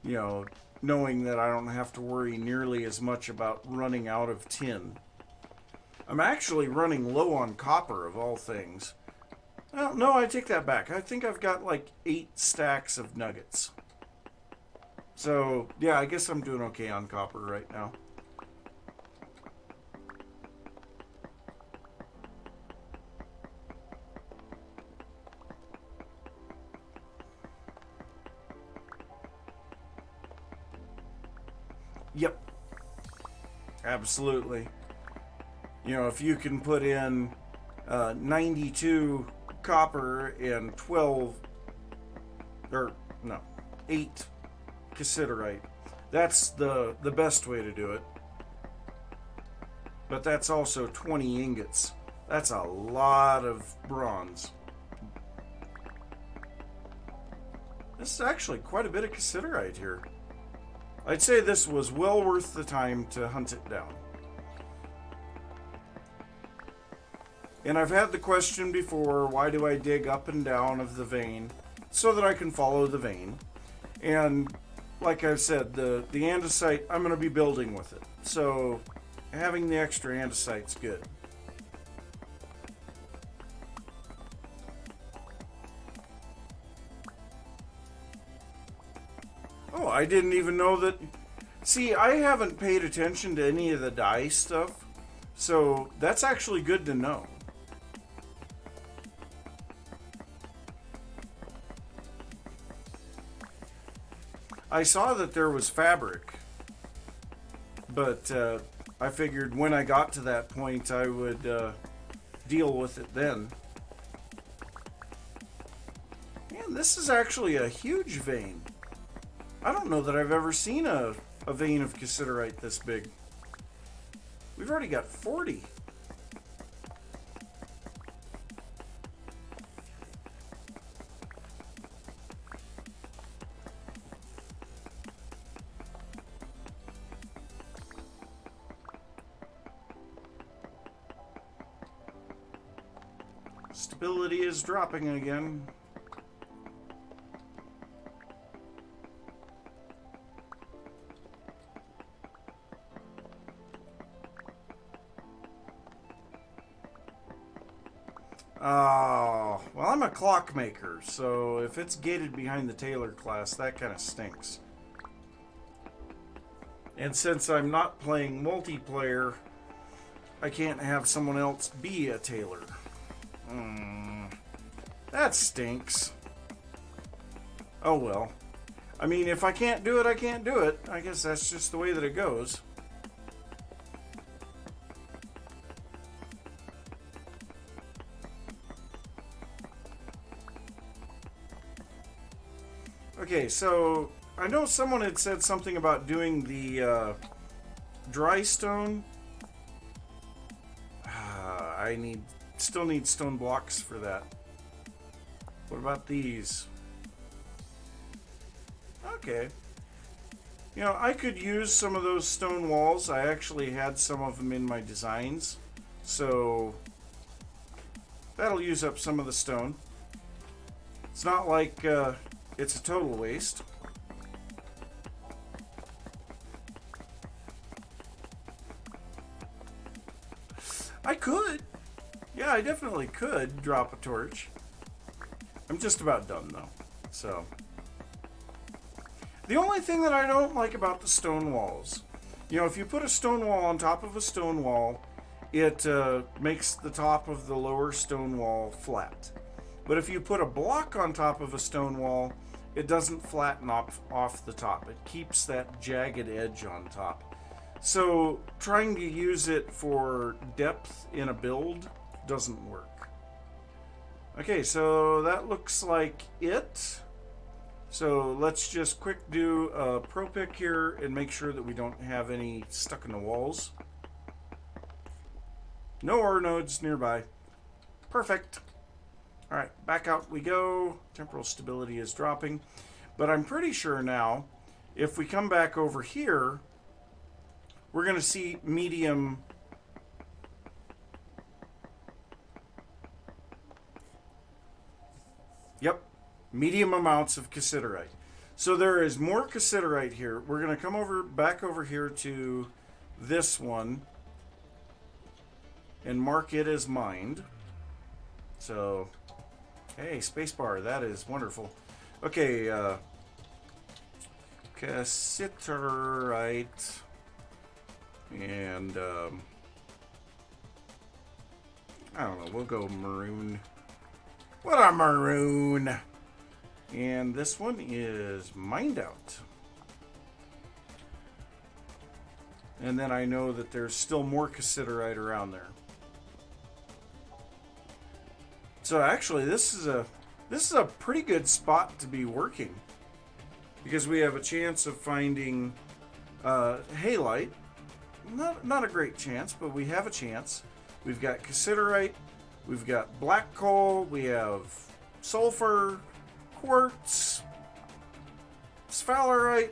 You know, knowing that I don't have to worry nearly as much about running out of tin. I'm actually running low on copper, of all things. Well, no, I take that back. I think I've got like 8 stacks of nuggets. So, yeah, I guess I'm doing okay on copper right now. Yep. Absolutely. You know, if you can put in 92 copper and 12, or no, 8 cassiterite, that's the best way to do it. But that's also 20 ingots. That's a lot of bronze. This is actually quite a bit of cassiterite here. I'd say this was well worth the time to hunt it down. And I've had the question before, why do I dig up and down of the vein? So that I can follow the vein. And like I've said, the andesite, I'm going to be building with it. So having the extra andesite's good. Oh, I didn't even know that. See, I haven't paid attention to any of the dye stuff, so that's actually good to know. I saw that there was fabric, but I figured when I got to that point I would deal with it then. Man, this is actually a huge vein. I don't know that I've ever seen a vein of cassiterite this big. We've already got 40. Stability is dropping again. Oh, well, I'm a clockmaker, so if it's gated behind the Taylor class, that kind of stinks. And since I'm not playing multiplayer, I can't have someone else be a Taylor. That stinks. Oh well. I mean, if I can't do it, I can't do it. I guess that's just the way that it goes. Okay, so I know someone had said something about doing the dry stone. I still need stone blocks for that. What about these? Okay. You know, I could use some of those stone walls. I actually had some of them in my designs. So that'll use up some of the stone. It's not like it's a total waste. I could. Yeah, I definitely could drop a torch. I'm just about done though. So the only thing that I don't like about the stone walls, you know, if you put a stone wall on top of a stone wall, it makes the top of the lower stone wall flat. But if you put a block on top of a stone wall, it doesn't flatten off the top. It keeps that jagged edge on top. So trying to use it for depth in a build doesn't work. Okay, so that looks like it. So let's just quick do a pro pick here and make sure that we don't have any stuck in the walls. No ore nodes nearby. Perfect. All right, back out we go. Temporal stability is dropping. But I'm pretty sure now, if we come back over here, we're going to see medium. Yep, medium amounts of cassiterite. So there is more cassiterite here. We're going to come back over here to this one and mark it as mined. So, hey, spacebar, that is wonderful. Okay, cassiterite, and I don't know, we'll go maroon. What a maroon! And this one is mined out. And then I know that there's still more cassiterite around there. So actually, this is a pretty good spot to be working, because we have a chance of finding halite. Not a great chance, but we have a chance. We've got cassiterite, we've got black coal, we have sulfur, quartz, sphalerite.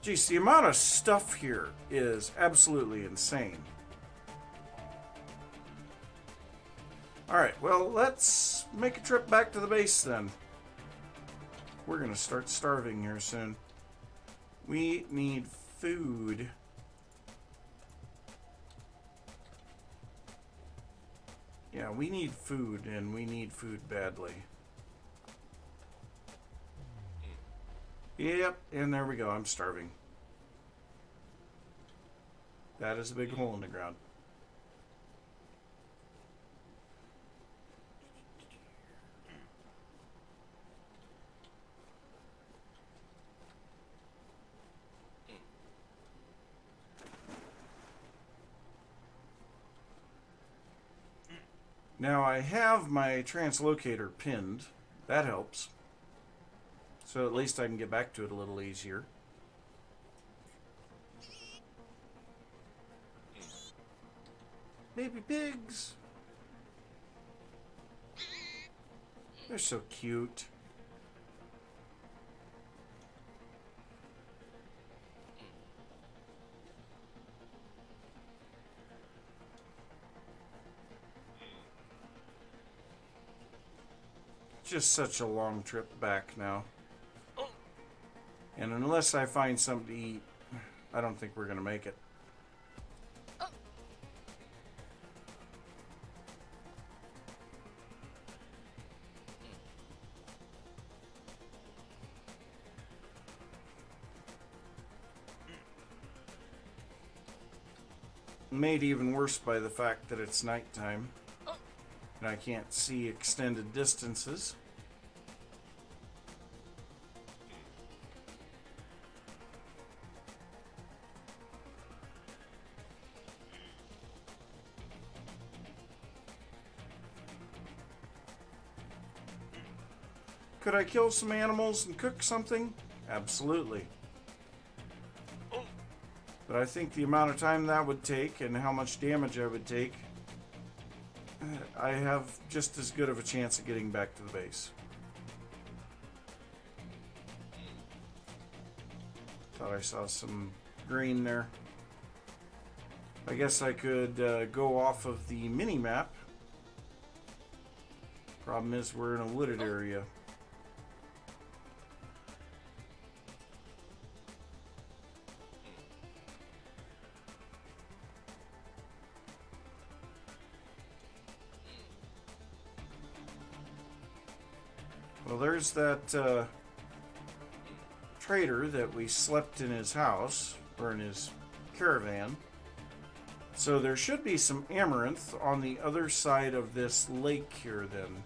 Geez, the amount of stuff here is absolutely insane. Alright, well, let's make a trip back to the base then. We're going to start starving here soon. We need food. Yeah, we need food, and we need food badly. Yep, and there we go. I'm starving. That is a big hole in the ground. Now I have my translocator pinned. That helps. So at least I can get back to it a little easier. Baby pigs. They're so cute. Just such a long trip back now. And unless I find something to eat, I don't think we're going to make it. Made even worse by the fact that it's nighttime and I can't see extended distances. Could I kill some animals and cook something? Absolutely. But I think the amount of time that would take and how much damage I would take, I have just as good of a chance of getting back to the base. Thought I saw some green there. I guess I could go off of the mini-map. Problem is we're in a wooded area. Well, there's that trader that we slept in his house, or in his caravan. So there should be some amaranth on the other side of this lake here then.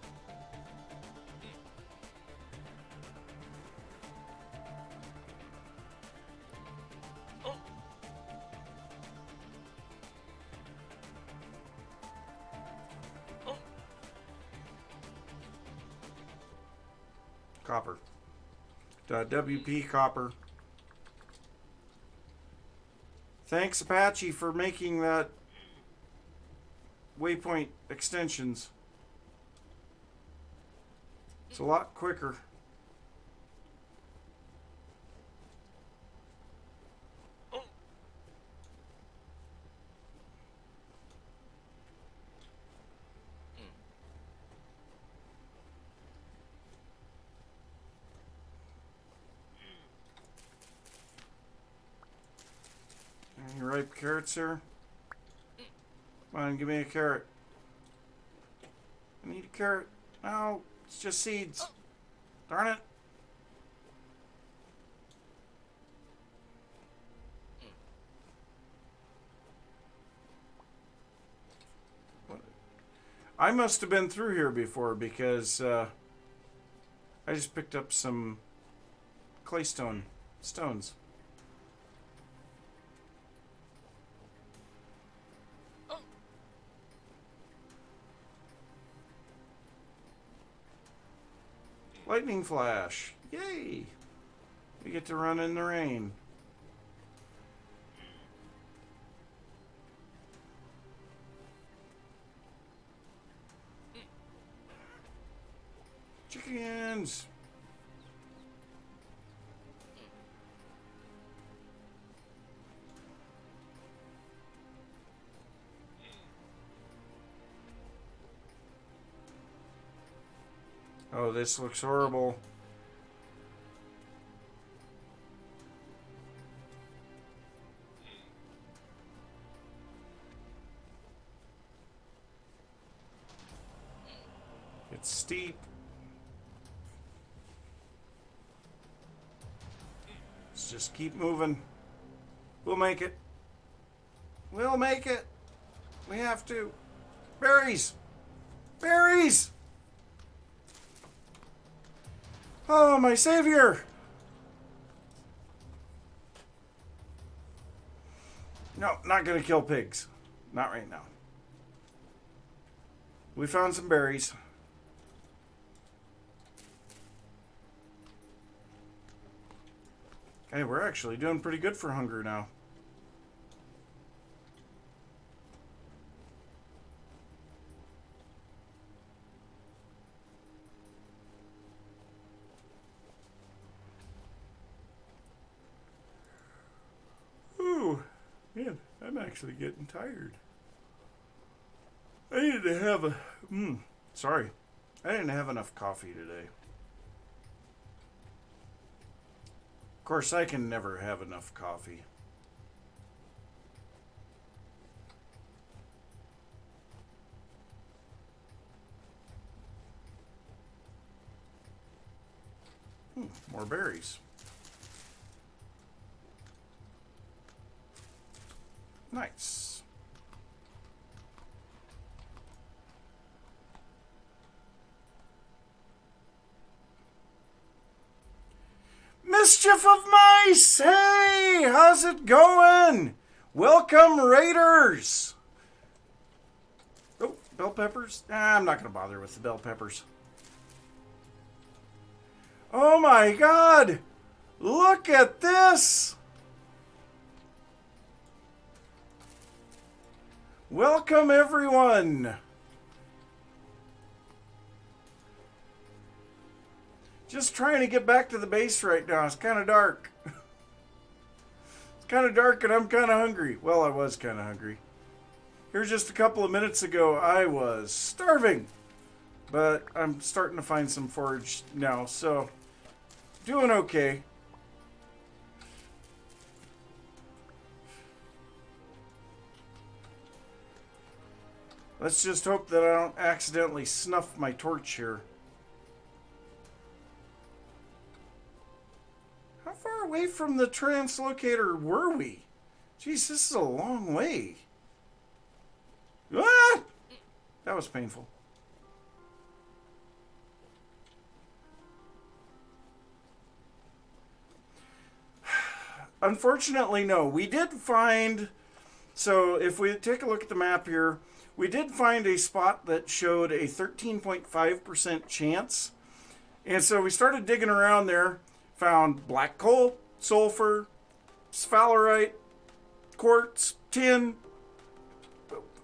Copper. WP copper. Thanks, Apache, for making that Waypoint Extensions. It's a lot quicker. Any ripe carrots here? Come on, give me a carrot. I need a carrot. No, it's just seeds. Darn it. What? I must have been through here before because I just picked up some claystone stones. Lightning flash. Yay! We get to run in the rain. Chickens! Oh, this looks horrible. It's steep. Let's just keep moving. We'll make it. We'll make it. We have to. Berries! Berries! Oh, my savior! No, not gonna kill pigs. Not right now. We found some berries. Hey, we're actually doing pretty good for hunger now. Ooh, man, I'm actually getting tired. I needed to have sorry. I didn't have enough coffee today. Of course, I can never have enough coffee. More berries. Nice. Mischief of Mice! Hey, how's it going? Welcome, Raiders! Oh, bell peppers? I'm not going to bother with the bell peppers. Oh my god! Look at this! Welcome, everyone! Just trying to get back to the base right now. It's kind of dark. It's kind of dark and I'm kind of hungry. Well, I was kind of hungry. Here just a couple of minutes ago, I was starving. But I'm starting to find some forage now, so doing okay. Let's just hope that I don't accidentally snuff my torch here. How far away from the translocator were we? Jeez, this is a long way. Ah! That was painful. Unfortunately, no. We did find... So, if we take a look at the map here, we did find a spot that showed a 13.5% chance. And so we started digging around there. Found black coal, sulfur, sphalerite, quartz, tin,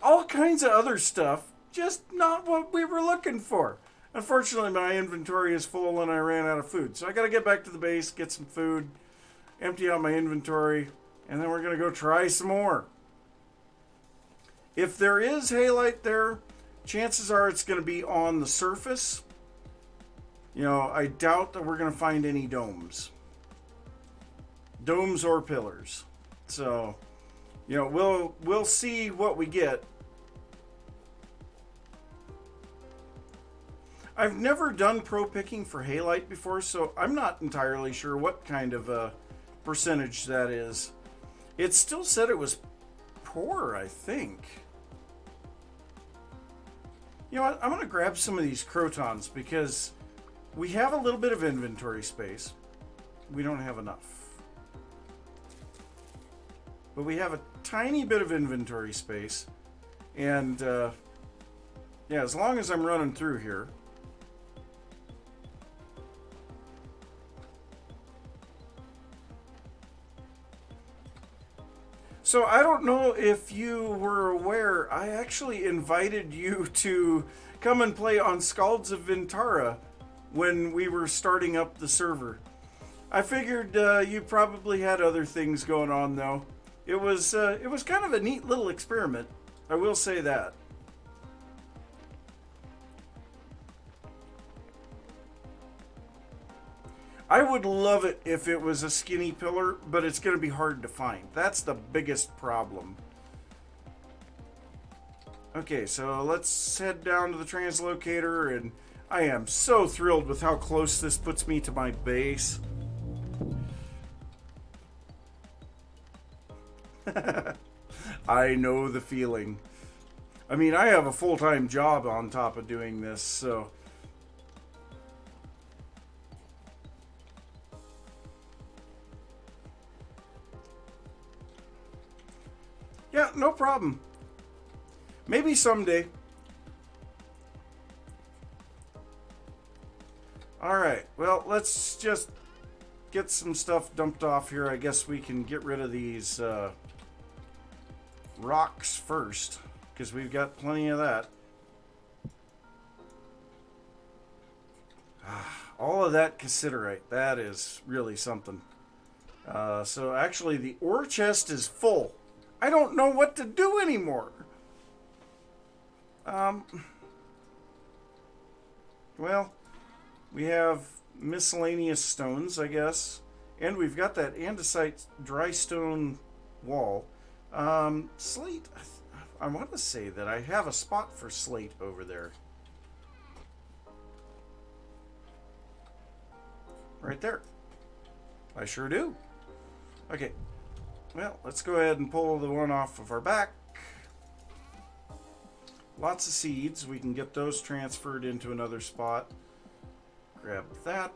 all kinds of other stuff. Just not what we were looking for. Unfortunately, my inventory is full and I ran out of food. So I got to get back to the base, get some food, empty out my inventory, and then we're going to go try some more. If there is halite there, chances are it's going to be on the surface. You know, I doubt that we're going to find any domes. Domes or pillars. So, you know, we'll see what we get. I've never done pro picking for halite before, so I'm not entirely sure what kind of a percentage that is. It still said it was poor, I think. You know what? I'm going to grab some of these crotons because we have a little bit of inventory space. We don't have enough. But we have a tiny bit of inventory space. And, yeah, as long as I'm running through here. So I don't know if you were aware, I actually invited you to come and play on Scalds of Vintara when we were starting up the server. I figured you probably had other things going on though. It was kind of a neat little experiment. I will say that. I would love it if it was a skinny pillar, but it's going to be hard to find. That's the biggest problem. Okay, so let's head down to the translocator, and I am so thrilled with how close this puts me to my base. I know the feeling. I mean, I have a full-time job on top of doing this, so... Yeah, no problem. Maybe someday. Alright, well, let's just get some stuff dumped off here. I guess we can get rid of these rocks first, because we've got plenty of that. All of that cassiterite, that is really something. So actually the ore chest is full. I don't know what to do anymore. Well, we have miscellaneous stones, I guess. And we've got that andesite dry stone wall. Slate, I want to say that I have a spot for slate over there. Right there. I sure do. Okay. Well, let's go ahead and pull the one off of our back. Lots of seeds. We can get those transferred into another spot. Grab that.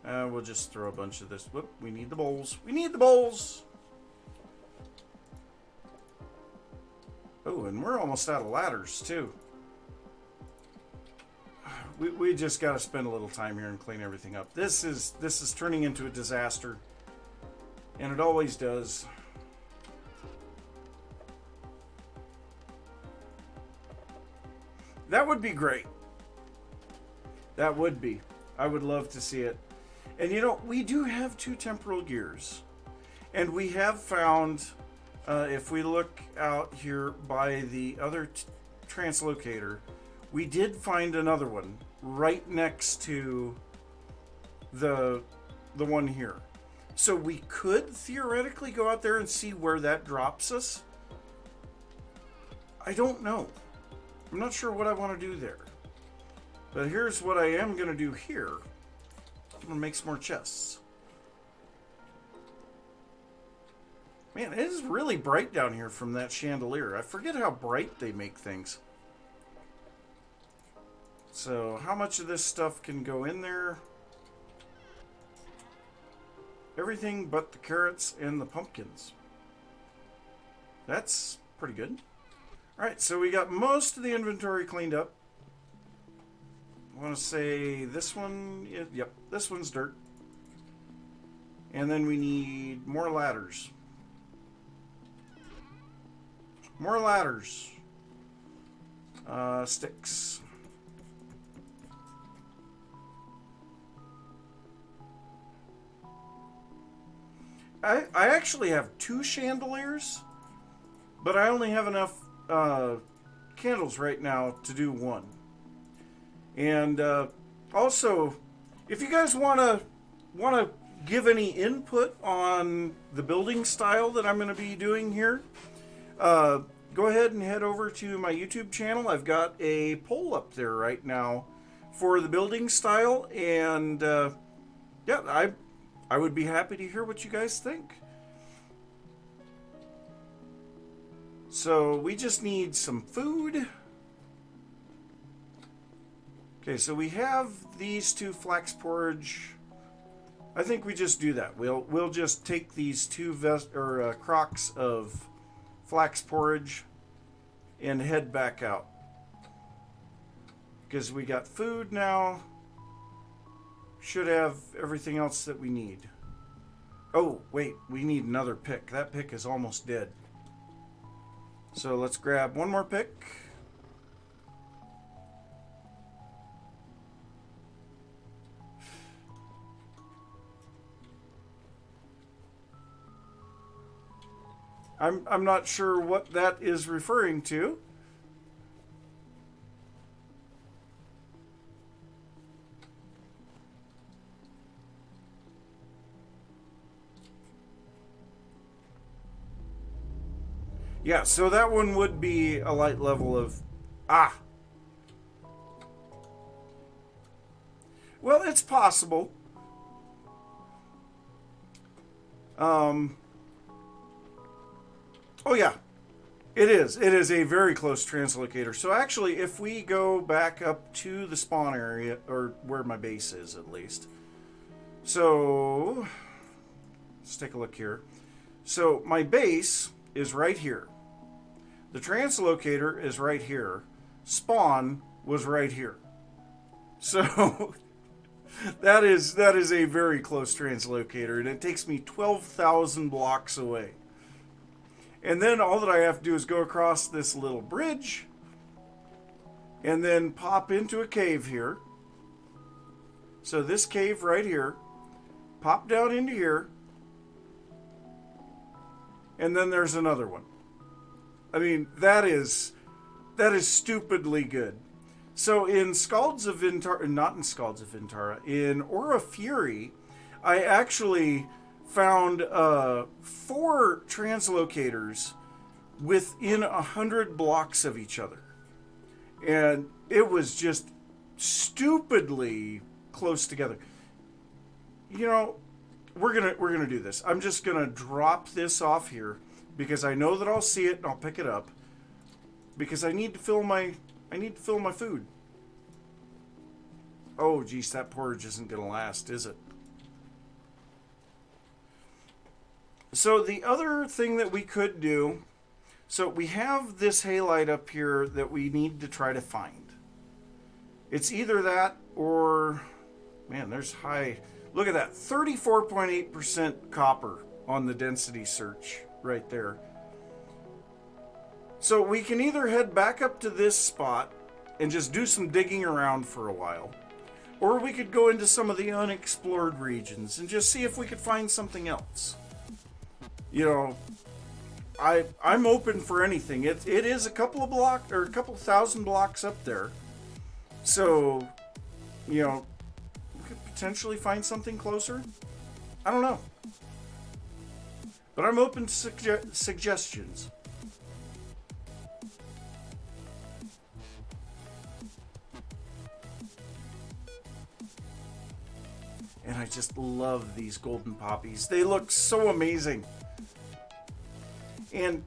We'll just throw a bunch of this. Whoop, we need the bowls. We need the bowls! Oh, and we're almost out of ladders, too. We just got to spend a little time here and clean everything up. This is turning into a disaster. And it always does. That would be great. That would be. I would love to see it. And you know, we do have 2 temporal gears. And we have found, if we look out here by the other translocator, we did find another one right next to the one here. So we could theoretically go out there and see where that drops us. I don't know. I'm not sure what I want to do there. But here's what I am going to do here. I'm going to make some more chests. Man, it is really bright down here from that chandelier. I forget how bright they make things. So how much of this stuff can go in there? Everything but the carrots and the pumpkins. That's pretty good. Alright, so we got most of the inventory cleaned up. I want to say this one, yep, this one's dirt. And then we need more ladders. More ladders. Sticks. I actually have 2 chandeliers, but I only have enough candles right now to do 1. And also, if you guys want to give any input on the building style that I'm going to be doing here, go ahead and head over to my YouTube channel. I've got a poll up there right now for the building style, and yeah, I would be happy to hear what you guys think. So we just need some food. Okay, so we have these 2 flax porridge. I think we just do that. We'll just take these 2 crocks of flax porridge and head back out. Because we got food now. Should have everything else that we need. Oh, wait, we need another pick. That pick is almost dead. So let's grab one more pick. I'm not sure what that is referring to. Yeah, so that one would be a light level of... Ah! Well, it's possible. Oh yeah, it is. It is a very close translocator. So actually, if we go back up to the spawn area, or where my base is at least. So, let's take a look here. So my base is right here. The translocator is right here. Spawn was right here. So that is a very close translocator, and it takes me 12,000 blocks away. And then all that I have to do is go across this little bridge and then pop into a cave here. So this cave right here, pop down into here, and then there's another one. I mean, that is stupidly good. So in Scalds of Vintara, not in Scalds of Vintara, in Aura Fury, I actually found 4 translocators within 100 blocks of each other. And it was just stupidly close together. You know, we're gonna do this. I'm just gonna drop this off here because I know that I'll see it and I'll pick it up because I need to fill my food. Oh geez, that porridge isn't gonna last, is it? So the other thing that we could do, so we have this halite up here that we need to try to find. It's either that or, man, there's high, look at that, 34.8% copper on the density search right there. So we can either head back up to this spot and just do some digging around for a while, or we could go into some of the unexplored regions and just see if we could find something else. You know, I'm open for anything. It is a couple of blocks or a couple thousand blocks up there, so you know, we could potentially find something closer. I don't know, but I'm open to suggestions. And I just love these golden poppies. They look so amazing. And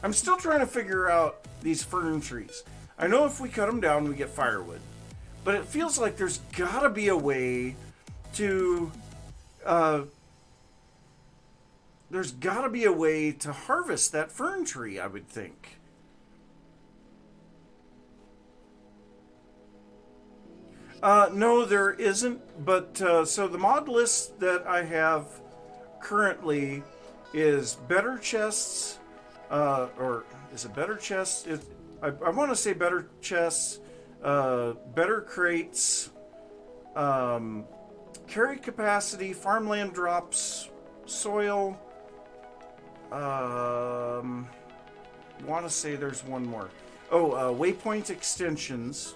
I'm still trying to figure out these fern trees. I know if we cut them down, we get firewood. But it feels like there's gotta be a way to... there's gotta be a way to harvest that fern tree, I would think. No, there isn't. But, so the mod list that I have currently is better chests, or is it better chests? I want to say better chests, better crates, carry capacity, farmland drops, soil. Want to say there's one more. Oh, Waypoint Extensions.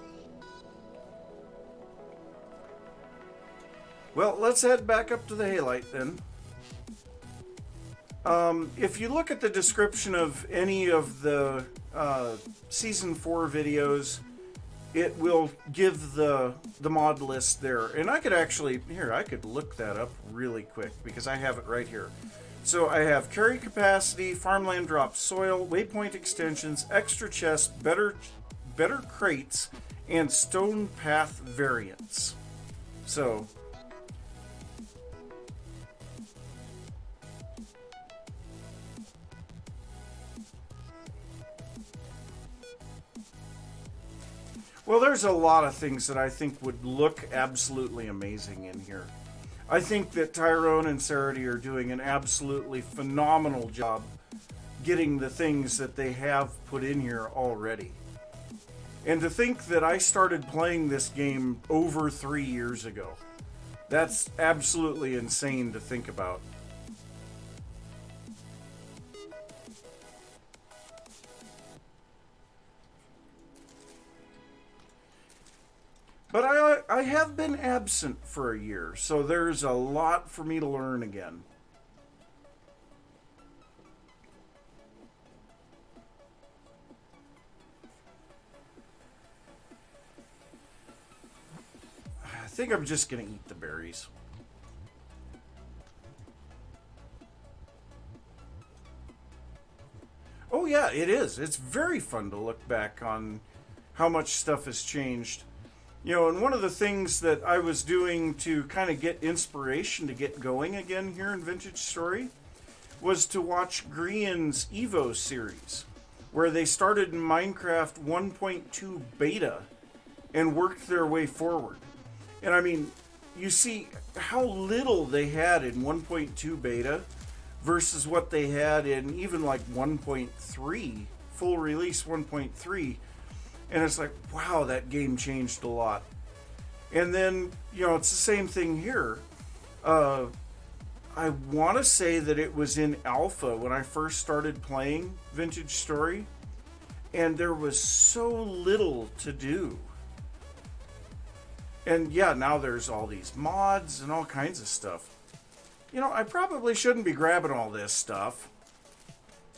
Well, let's head back up to the halite then. If you look at the description of any of the Season 4 videos, it will give the mod list there. And I could actually, here, I could look that up really quick because I have it right here. So I have carry capacity, farmland drops soil, waypoint extensions, extra chests, better crates, and stone path variants. So... well, there's a lot of things that I think would look absolutely amazing in here. I think that Tyrone and Sarity are doing an absolutely phenomenal job getting the things that they have put in here already. And to think that I started playing this game over 3 years ago, that's absolutely insane to think about. But I have been absent for a year, so there's a lot for me to learn again. I think I'm just going to eat the berries. Oh yeah, it is. It's very fun to look back on how much stuff has changed. You know, and one of the things that I was doing to kind of get inspiration to get going again here in Vintage Story was to watch Grian's Evo series, where they started in Minecraft 1.2 beta and worked their way forward. And I mean, you see how little they had in 1.2 beta versus what they had in even like 1.3, full release 1.3. And it's like, wow, that game changed a lot. And then, you know, it's the same thing here. I want to say that it was in alpha when I first started playing Vintage Story. And there was so little to do. And yeah, now there's all these mods and all kinds of stuff. You know, I probably shouldn't be grabbing all this stuff.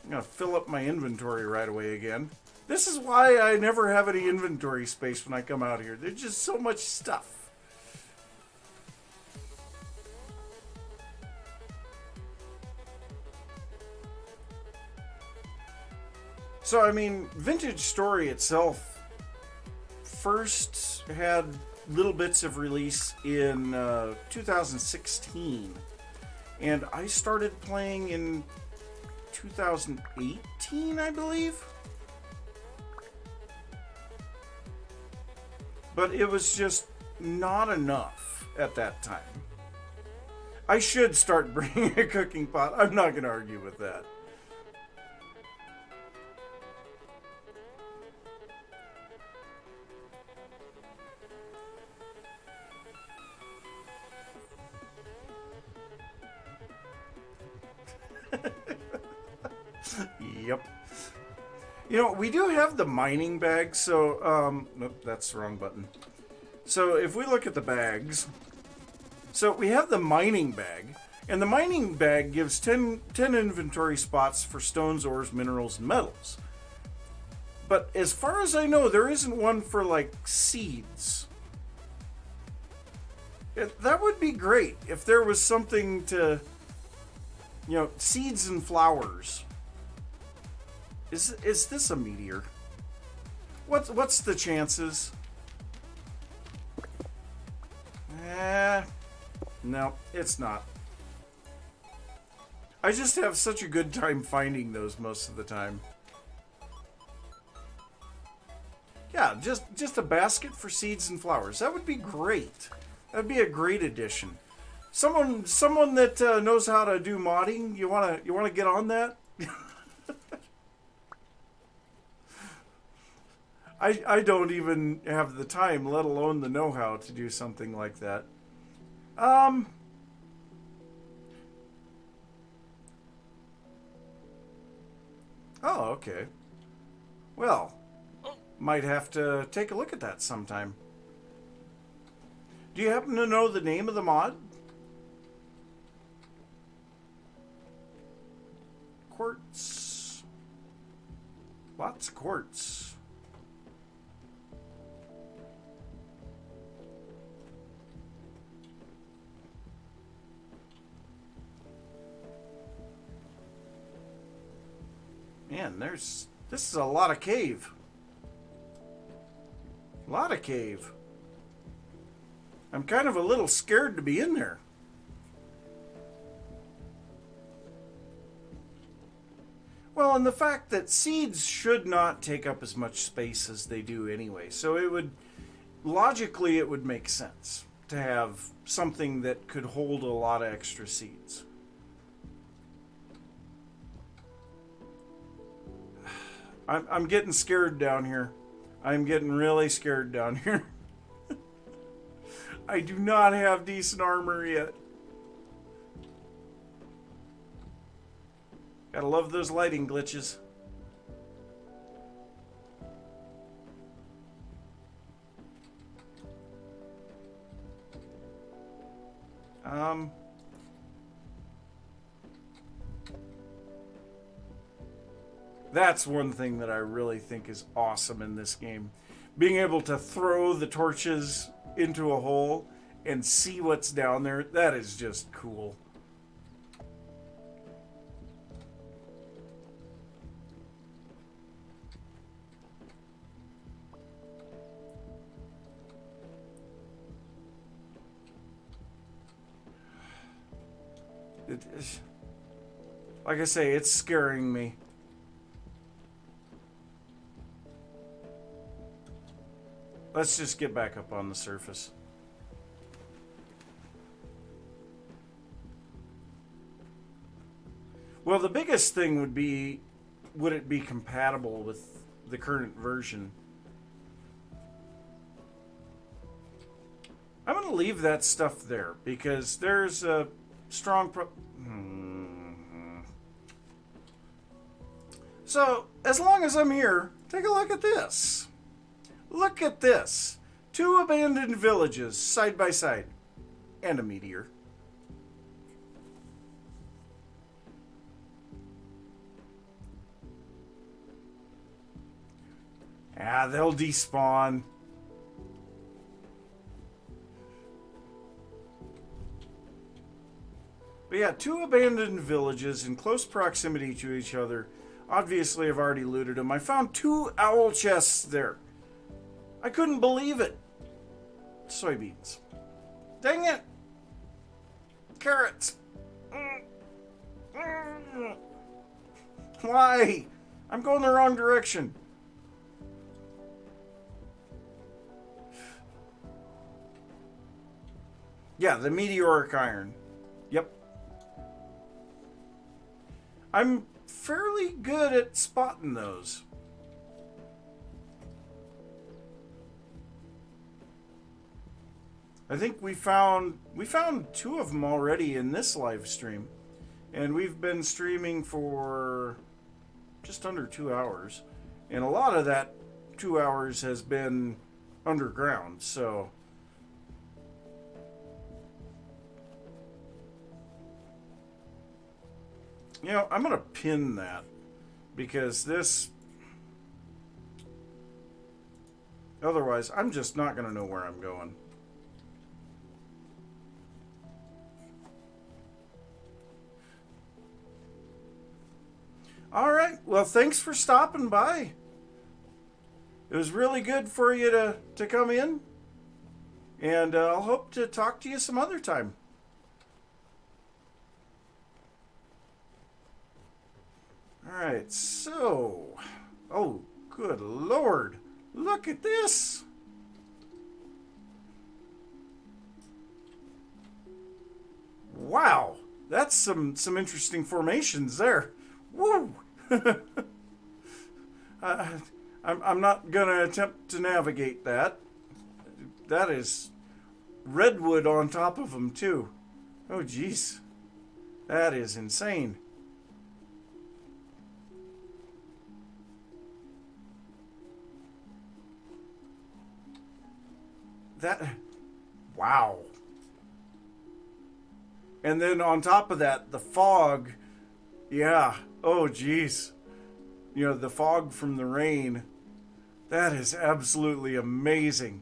I'm going to fill up my inventory right away again. This is why I never have any inventory space when I come out here. There's just so much stuff. So, I mean, Vintage Story itself first had little bits of release in 2016. And I started playing in 2018, I believe. But it was just not enough at that time. I should start bringing a cooking pot. I'm not going to argue with that. Yep. You know, we do have the mining bags, so, nope, that's the wrong button. So, if we look at the bags, so we have the mining bag, and the mining bag gives 10 inventory spots for stones, ores, minerals, and metals. But as far as I know, there isn't one for, like, seeds. That would be great if there was something to, you know, seeds and flowers. Is this a meteor? What's the chances? No, it's not. I just have such a good time finding those most of the time. Yeah, just a basket for seeds and flowers. That would be great. That'd be a great addition. Someone that knows how to do modding, you wanna get on that? I don't even have the time, let alone the know-how to do something like that. Oh, okay. Well, might have to take a look at that sometime. Do you happen to know the name of the mod? Quartz. Lots of quartz. Man, this is a lot of cave. A lot of cave. I'm kind of a little scared to be in there. Well, and the fact that seeds should not take up as much space as they do anyway. So logically it would make sense to have something that could hold a lot of extra seeds. I'm getting scared down here. I'm getting really scared down here. I do not have decent armor yet. Gotta love those lighting glitches. That's one thing that I really think is awesome in this game. Being able to throw the torches into a hole and see what's down there, that is just cool. Like I say, it's scaring me. Let's just get back up on the surface. Well, the biggest thing would be, would it be compatible with the current version? I'm going to leave that stuff there because there's a strong So, as long as I'm here, take a look at this. Look at this. 2 abandoned villages side by side. And a meteor. Ah, they'll despawn. But yeah, 2 abandoned villages in close proximity to each other. Obviously, I've already looted them. I found 2 owl chests there. I couldn't believe it. Soybeans. Dang it. Carrots. Why? I'm going the wrong direction. Yeah, the meteoric iron. Yep. I'm fairly good at spotting those. I think we found 2 of them already in this live stream, and we've been streaming for just under 2 hours, and a lot of that 2 hours has been underground. So you know, I'm gonna pin that because this, otherwise I'm just not gonna know where I'm going. All right. Well, thanks for stopping by. It was really good for you to come in. And I'll hope to talk to you some other time. All right. So, oh, good Lord. Look at this. Wow. That's some interesting formations there. Woo! I'm not going to attempt to navigate that. That is redwood on top of them, too. Oh, jeez. That is insane. Wow. And then on top of that, the fog. Yeah. Oh, geez. You know, the fog from the rain. That is absolutely amazing.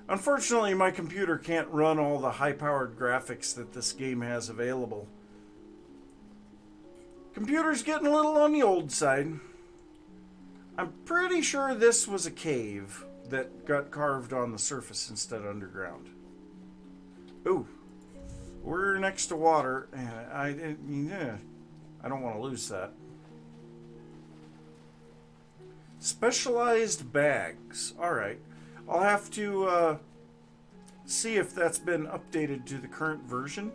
Unfortunately, my computer can't run all the high-powered graphics that this game has available. Computer's getting a little on the old side. I'm pretty sure this was a cave that got carved on the surface instead of underground. Ooh. We're next to water, and I don't want to lose that. Specialized bags. All right. I'll have to see if that's been updated to the current version,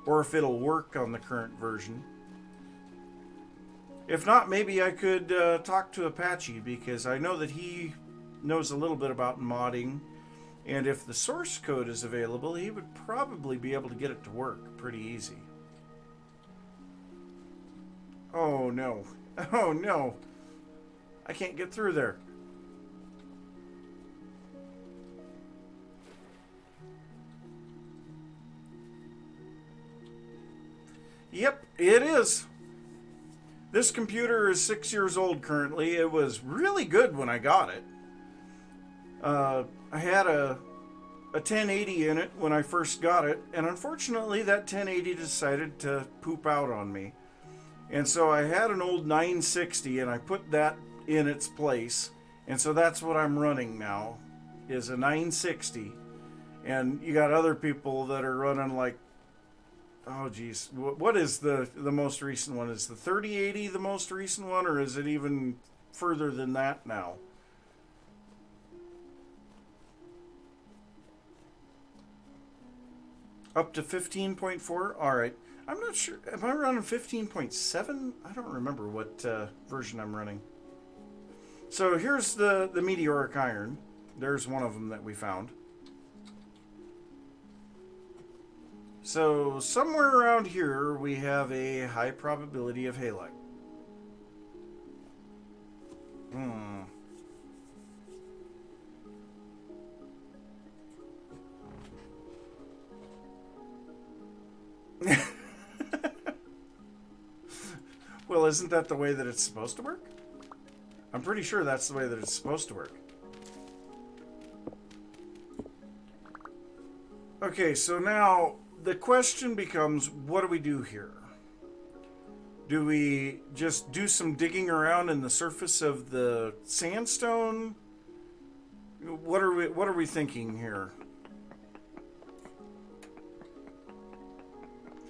or if it'll work on the current version. If not, maybe I could talk to Apache, because I know that he knows a little bit about modding, and if the source code is available, he would probably be able to get it to work pretty easy. Oh no. Oh no. I can't get through there. Yep, it is. This computer is 6 years old currently. It was really good when I got it. I had a 1080 in it when I first got it, and unfortunately that 1080 decided to poop out on me. And so I had an old 960 and I put that in its place, and so that's what I'm running now, is a 960. And you got other people that are running like, oh geez, what is the most recent one? Is the 3080 the most recent one, or is it even further than that now? Up to 15.4? Alright. I'm not sure. Am I running 15.7? I don't remember what version I'm running. So here's the meteoric iron. There's one of them that we found. So somewhere around here we have a high probability of halite. Well, isn't that the way that it's supposed to work? I'm pretty sure that's the way that it's supposed to work. Okay, so now the question becomes, what do we do here? Do we just do some digging around in the surface of the sandstone? What are we thinking here?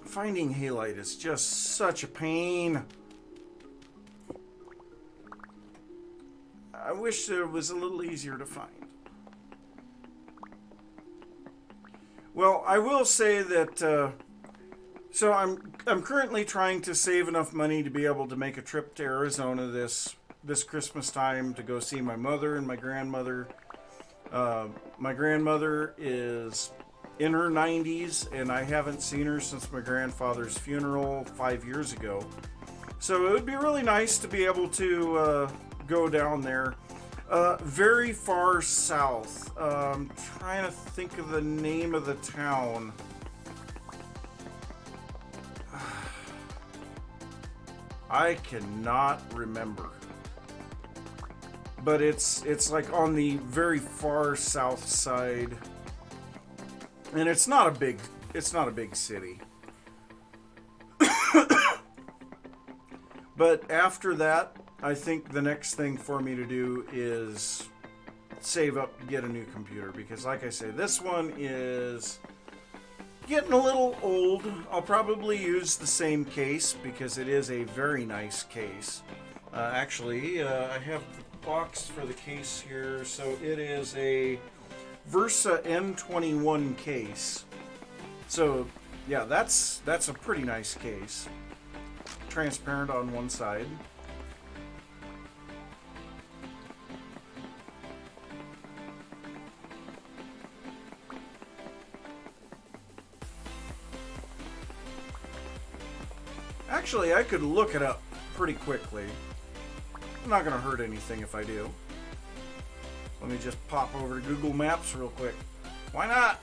Finding halite is just such a pain. I wish it was a little easier to find. Well, I will say that so I'm currently trying to save enough money to be able to make a trip to Arizona this Christmas time to go see my mother and my grandmother. My grandmother is in her 90s, and I haven't seen her since my grandfather's funeral 5 years ago. So it would be really nice to be able to go down there. Very far south. I'm trying to think of the name of the town. I cannot remember. But it's like on the very far south side. And it's not a big city. But after that, I think the next thing for me to do is save up to get a new computer, because like I say, this one is getting a little old. I'll probably use the same case because it is a very nice case. Actually, I have the box for the case here. So it is a Versa N21 case. So yeah, that's a pretty nice case. Transparent on one side. Actually, I could look it up pretty quickly. I'm not going to hurt anything if I do. Let me just pop over to Google Maps real quick. Why not?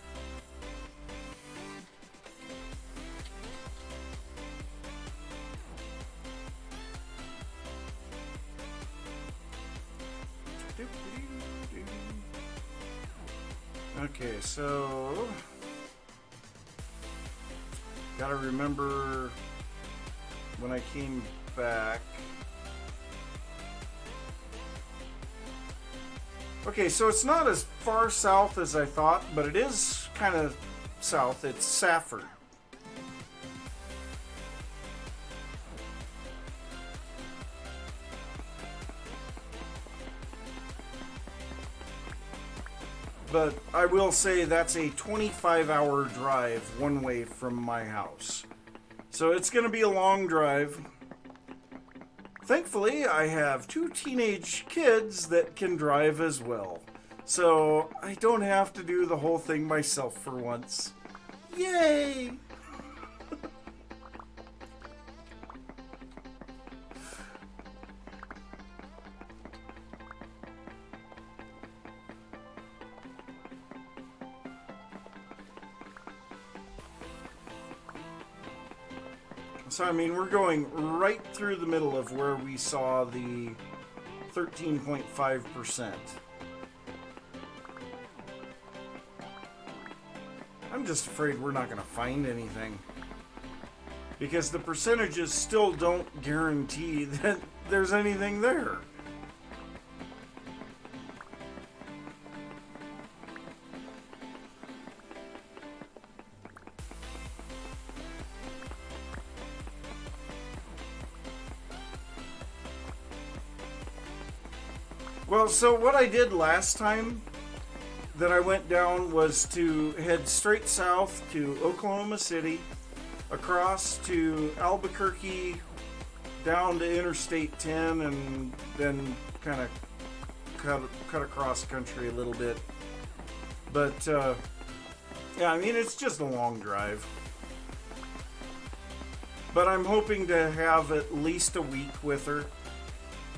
Okay, so gotta remember when I came back. Okay, so it's not as far south as I thought, but it is kind of south. It's Safford. But I will say that's a 25-hour drive one way from my house. So it's going to be a long drive. Thankfully, I have 2 teenage kids that can drive as well. So I don't have to do the whole thing myself for once. Yay! So, I mean, we're going right through the middle of where we saw the 13.5%. I'm just afraid we're not going to find anything. Because the percentages still don't guarantee that there's anything there. Well, so what I did last time that I went down was to head straight south to Oklahoma City, across to Albuquerque, down to Interstate 10, and then kind of cut across country a little bit. But, yeah, I mean, it's just a long drive. But I'm hoping to have at least a week with her.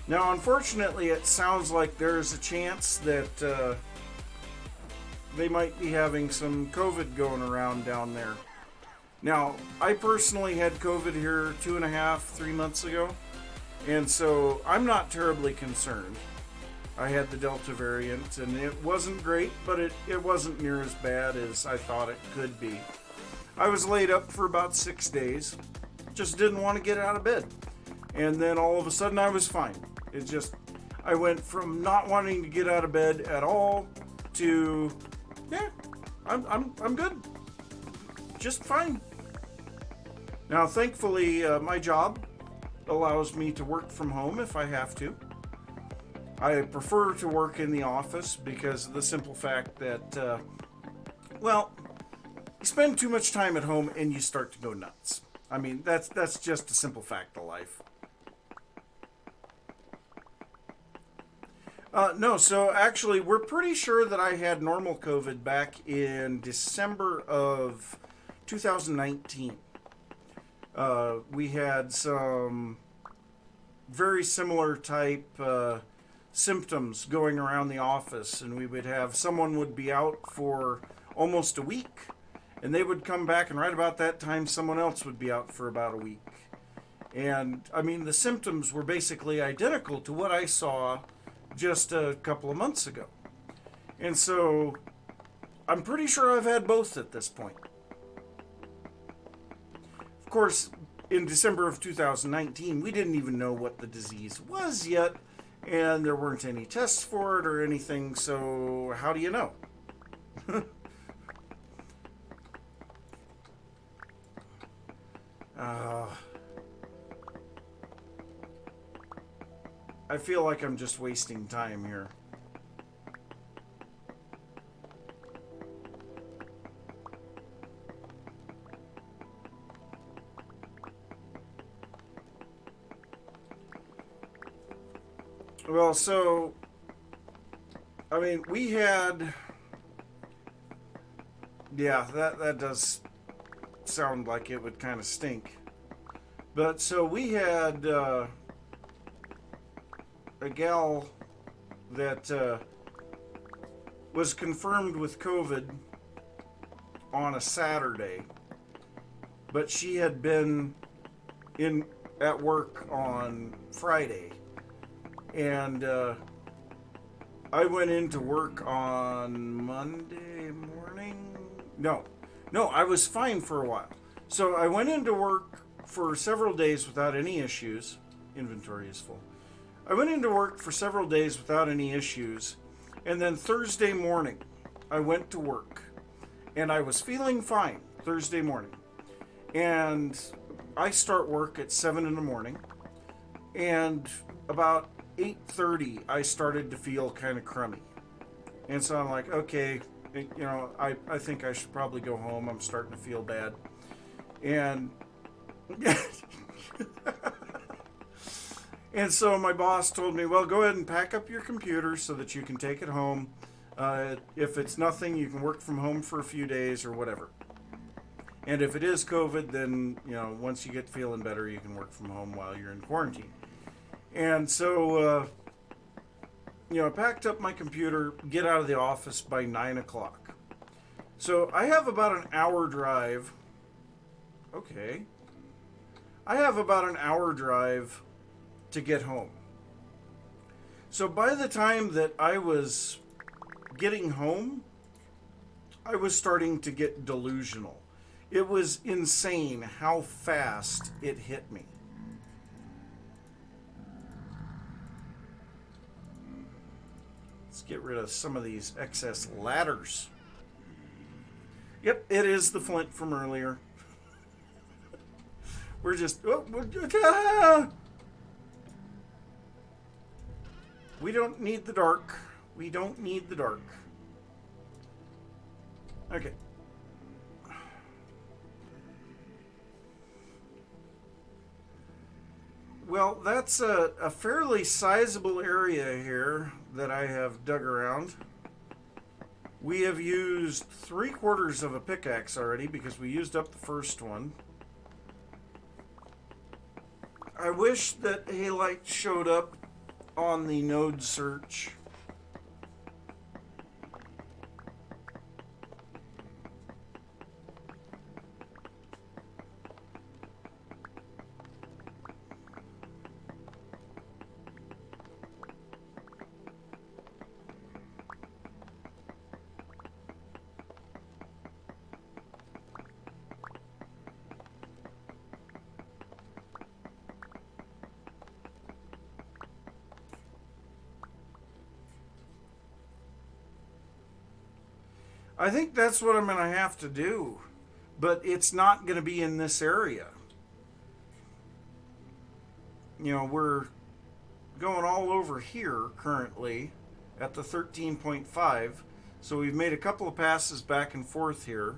Now, unfortunately, it sounds like there's a chance that they might be having some COVID going around down there. Now, I personally had COVID here 2.5, 3 months ago, and so I'm not terribly concerned. I had the Delta variant, and it wasn't great, but it wasn't near as bad as I thought it could be. I was laid up for about 6 days, just didn't want to get out of bed, and then all of a sudden I was fine. It just, I went from not wanting to get out of bed at all to, yeah, I'm good, just fine. Now, thankfully, my job allows me to work from home if I have to. I prefer to work in the office because of the simple fact that, well, you spend too much time at home and you start to go nuts. I mean, that's just a simple fact of life. No, so actually, we're pretty sure that I had normal COVID back in December of 2019. We had some very similar type symptoms going around the office, and we would have someone would be out for almost a week, and they would come back, and right about that time, someone else would be out for about a week. And, I mean, the symptoms were basically identical to what I saw just a couple of months ago. And so I'm pretty sure I've had both at this point. Of course, in December of 2019, we didn't even know what the disease was yet, and there weren't any tests for it or anything, so how do you know? I feel like I'm just wasting time here. Well, so, I mean, we had, yeah, that does sound like it would kind of stink. But, so we had a gal that was confirmed with COVID on a Saturday, but she had been at work on Friday. And I went into work on Monday morning. No, I was fine for a while. So I went into work for several days without any issues. Inventory is full. I went into work for several days without any issues. And then Thursday morning, I went to work. And I was feeling fine Thursday morning. And I start work at 7 in the morning. And about 8:30, I started to feel kind of crummy. And so I'm like, okay, I think I should probably go home. I'm starting to feel bad. And and so my boss told me, well, go ahead and pack up your computer so that you can take it home. If it's nothing, you can work from home for a few days or whatever. And if it is COVID, then, once you get feeling better, you can work from home while you're in quarantine. And so, I packed up my computer, get out of the office by 9 o'clock. So I have about an hour drive. Okay. I have about an hour drive to get home. So by the time that I was getting home, I was starting to get delusional. It was insane how fast it hit me. Let's get rid of some of these excess ladders. Yep, it is the flint from earlier. We're just... We don't need the dark. We don't need the dark. Okay. Well, that's a fairly sizable area here that I have dug around. We have used 3/4 of a pickaxe already because we used up the first one. I wish that Halite showed up on the node search. I think that's what I'm going to have to do, but it's not going to be in this area. We're going all over here currently at the 13.5, so we've made a couple of passes back and forth here.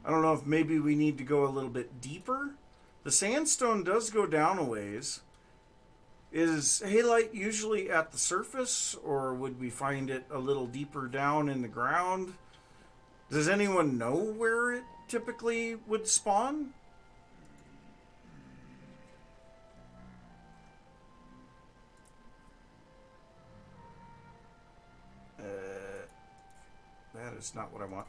I don't know if maybe we need to go a little bit deeper. The sandstone does go down a ways. Is halite usually at the surface, or would we find it a little deeper down in the ground? Does anyone know where it typically would spawn? That is not what I want.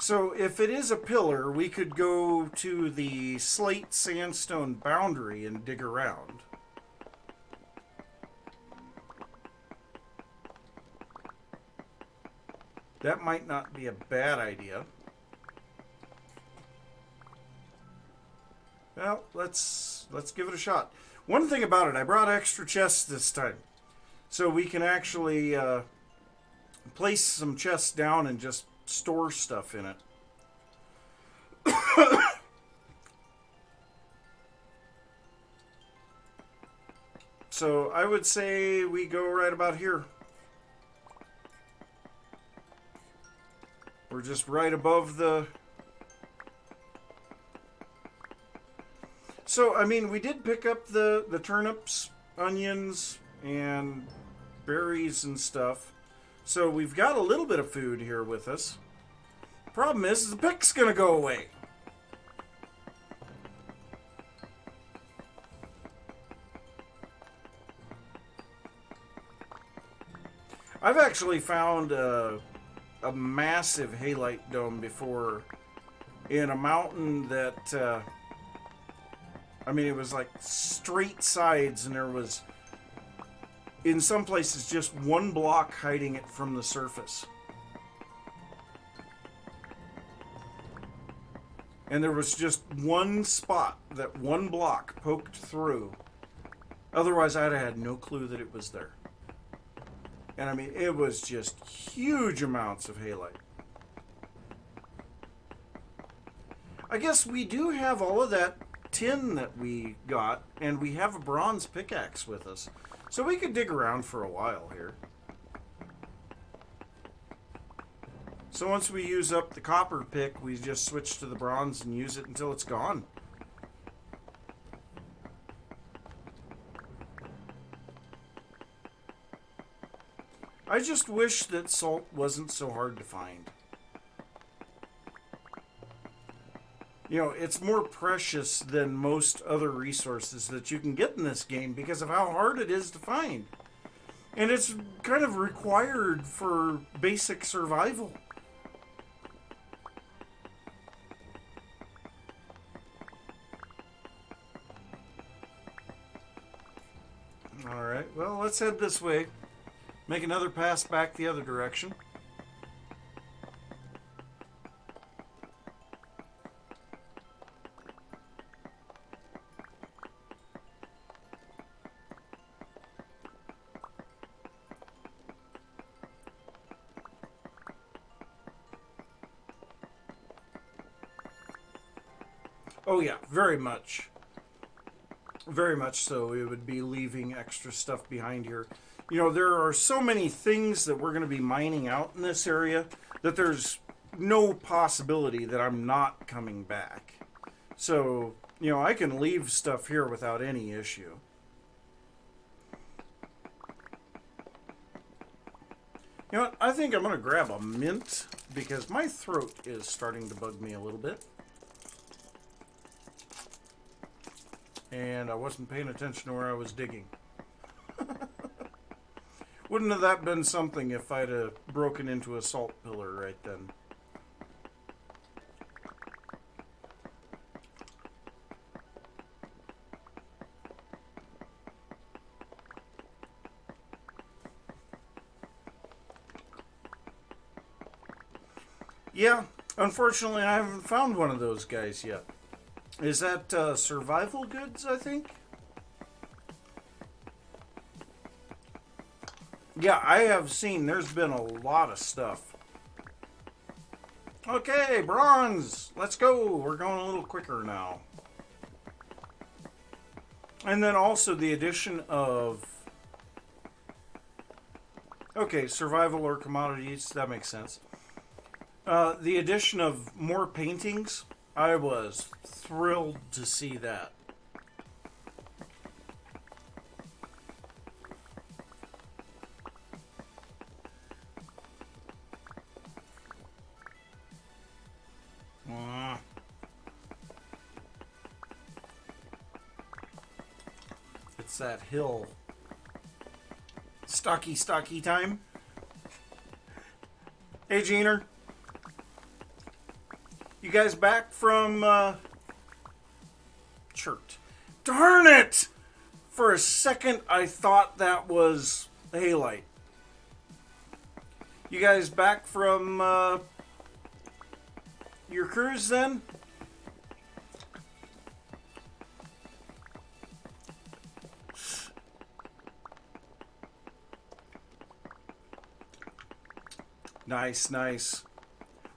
So if it is a pillar, we could go to the slate sandstone boundary and dig around. That might not be a bad idea. Well, let's give it a shot. One thing about it, I brought extra chests this time. So we can actually place some chests down and just store stuff in it. So I would say we go right about here. We're just right above the... So, I mean, we did pick up the turnips, onions, and berries and stuff. So we've got a little bit of food here with us. Problem is the pick's gonna go away. I've actually found a massive halite dome before in a mountain that, I mean, it was like straight sides, and there was, in some places, just one block hiding it from the surface. And there was just one spot that one block poked through. Otherwise, I'd have had no clue that it was there. And I mean, it was just huge amounts of halite. I guess we do have all of that tin that we got, and we have a bronze pickaxe with us. So we could dig around for a while here. So once we use up the copper pick, we just switch to the bronze and use it until it's gone. I just wish that salt wasn't so hard to find. You know, it's more precious than most other resources that you can get in this game because of how hard it is to find. And it's kind of required for basic survival. Alright, well, let's head this way. Make another pass back the other direction. Oh yeah, very much. Very much so. We would be leaving extra stuff behind here. You know, there are so many things that we're going to be mining out in this area that there's no possibility that I'm not coming back. So, you know, I can leave stuff here without any issue. You know what? I think I'm going to grab a mint because my throat is starting to bug me a little bit. And I wasn't paying attention to where I was digging. Wouldn't have that been something if I'd have broken into a salt pillar right then? Yeah, unfortunately I haven't found one of those guys yet. Is that survival goods, I think? Yeah, I have seen there's been a lot of stuff. Okay, bronze. Let's go. We're going a little quicker now. And then also the addition of... Okay, survival or commodities. That makes sense. The addition of more paintings. I was thrilled to see that. It's that hill. Stocky time. Hey, Jeaner. You guys back from, church? Darn it! For a second, I thought that was Halite. You guys back from, your cruise then? Nice, nice.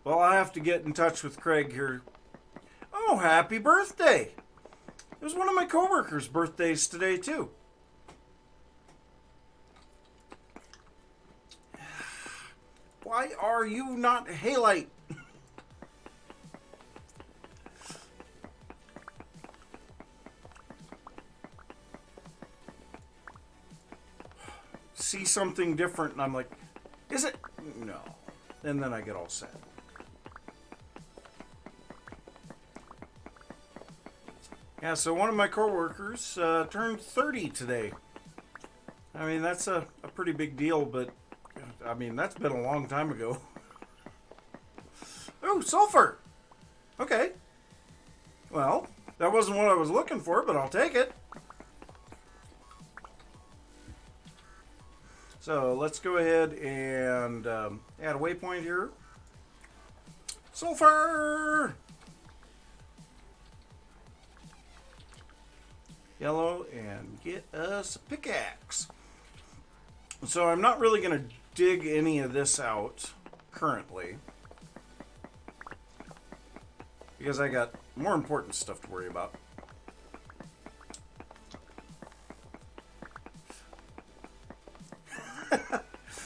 Well, I have to get in touch with Craig here. Oh, happy birthday! It was one of my coworkers' birthdays today, too. Why are you not Halite? See something different, and I'm like, is it? No. And then I get all sad. Yeah, so one of my coworkers turned 30 today. I mean, that's a pretty big deal, but I mean, that's been a long time ago. Ooh, sulfur! Okay. Well, that wasn't what I was looking for, but I'll take it. So let's go ahead and add a waypoint here. Sulfur! Yellow, and get us a pickaxe. So I'm not really going to dig any of this out currently. because I got more important stuff to worry about.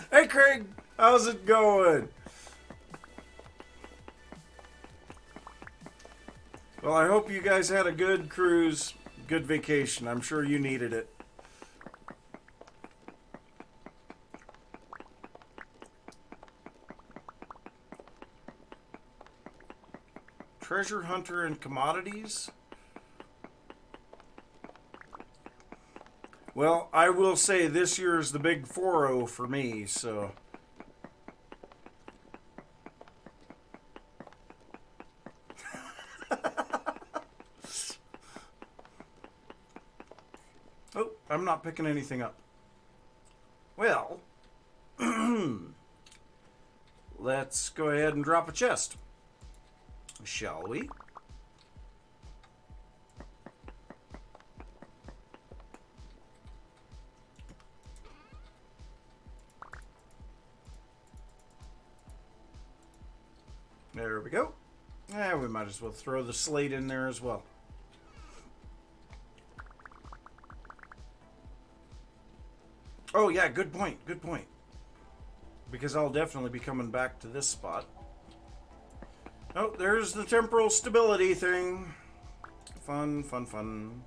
Hey Craig, how's it going? Well, I hope you guys had a good cruise, good vacation. I'm sure you needed it. Treasure hunter and commodities? Well, I will say this year is the big 4-0 for me, so... Oh, I'm not picking anything up. Well, let's go ahead and drop a chest, shall we? There we go. Yeah, we might as well throw the slate in there as well. Oh yeah, good point, good point. Because I'll definitely be coming back to this spot. Oh, there's the temporal stability thing. Fun, fun, fun.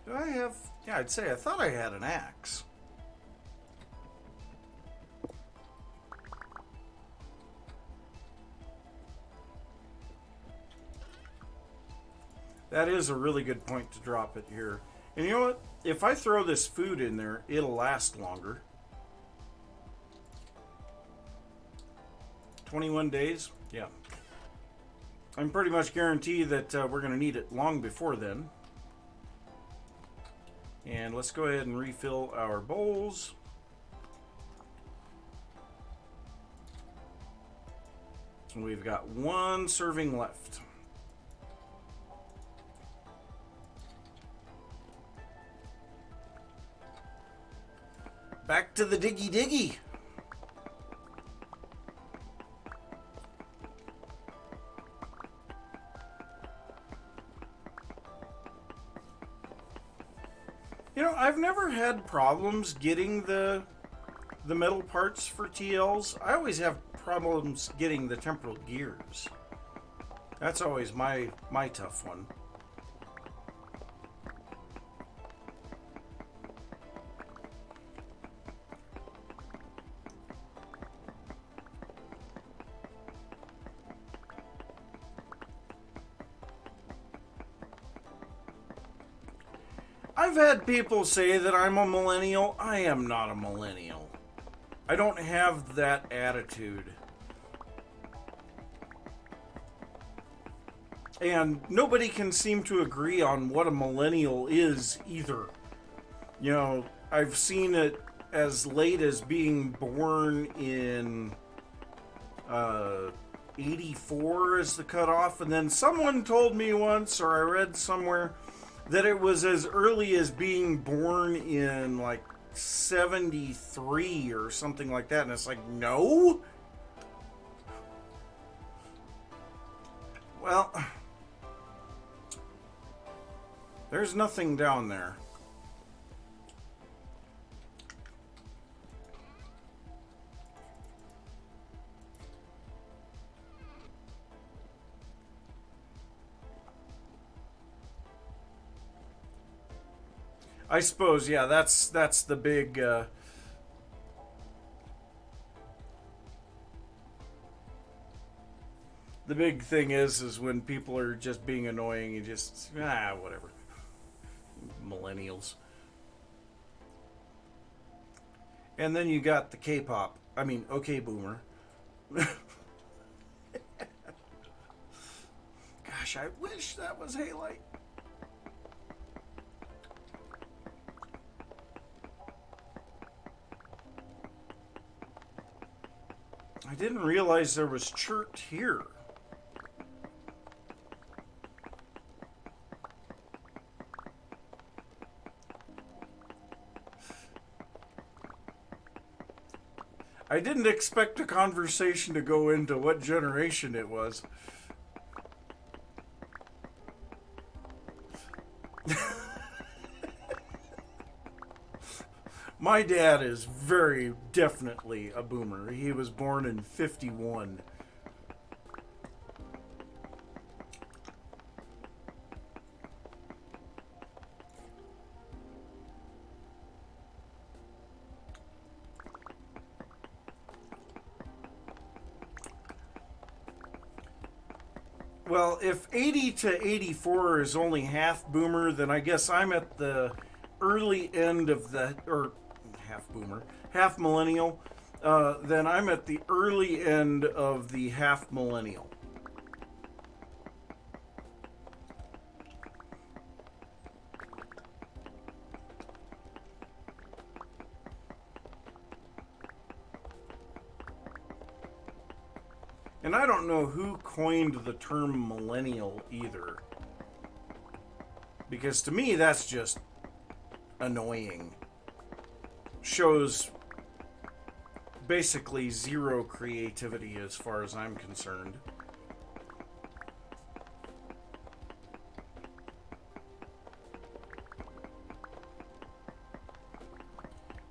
Do I have... Yeah, I'd say I thought I had an axe. That is a really good point to drop it here. And you know what? If I throw this food in there, it'll last longer. 21 days? Yeah. I'm pretty much guaranteed that we're going to need it long before then. And let's go ahead and refill our bowls. And we've got one serving left. Back to the diggy diggy. You know, I've never had problems getting the metal parts for TLs. I always have problems getting the temporal gears. That's always my tough one. I've had people say that I'm a millennial. I am not a millennial. I don't have that attitude. And nobody can seem to agree on what a millennial is either. You know, I've seen it as late as being born in 84 as the cutoff. And then someone told me once, or I read somewhere, that it was as early as being born in like 73 or something like that. And it's like, no. Well, there's nothing down there. I suppose, yeah, that's the big the big thing is when people are just being annoying and just whatever. Millennials. And then you got the K-pop. I mean, okay, boomer. Gosh, I wish that was Halite. I didn't realize there was chert here. I didn't expect a conversation to go into what generation it was. My dad is very definitely a boomer. He was born in 51. Well, if 80 to 84 is only half boomer, then I guess I'm at the early end of the, or half boomer, half millennial. Then I'm at the early end of the half millennial. And I don't know who coined the term millennial either. Because to me, that's just annoying. Shows basically zero creativity as far as I'm concerned.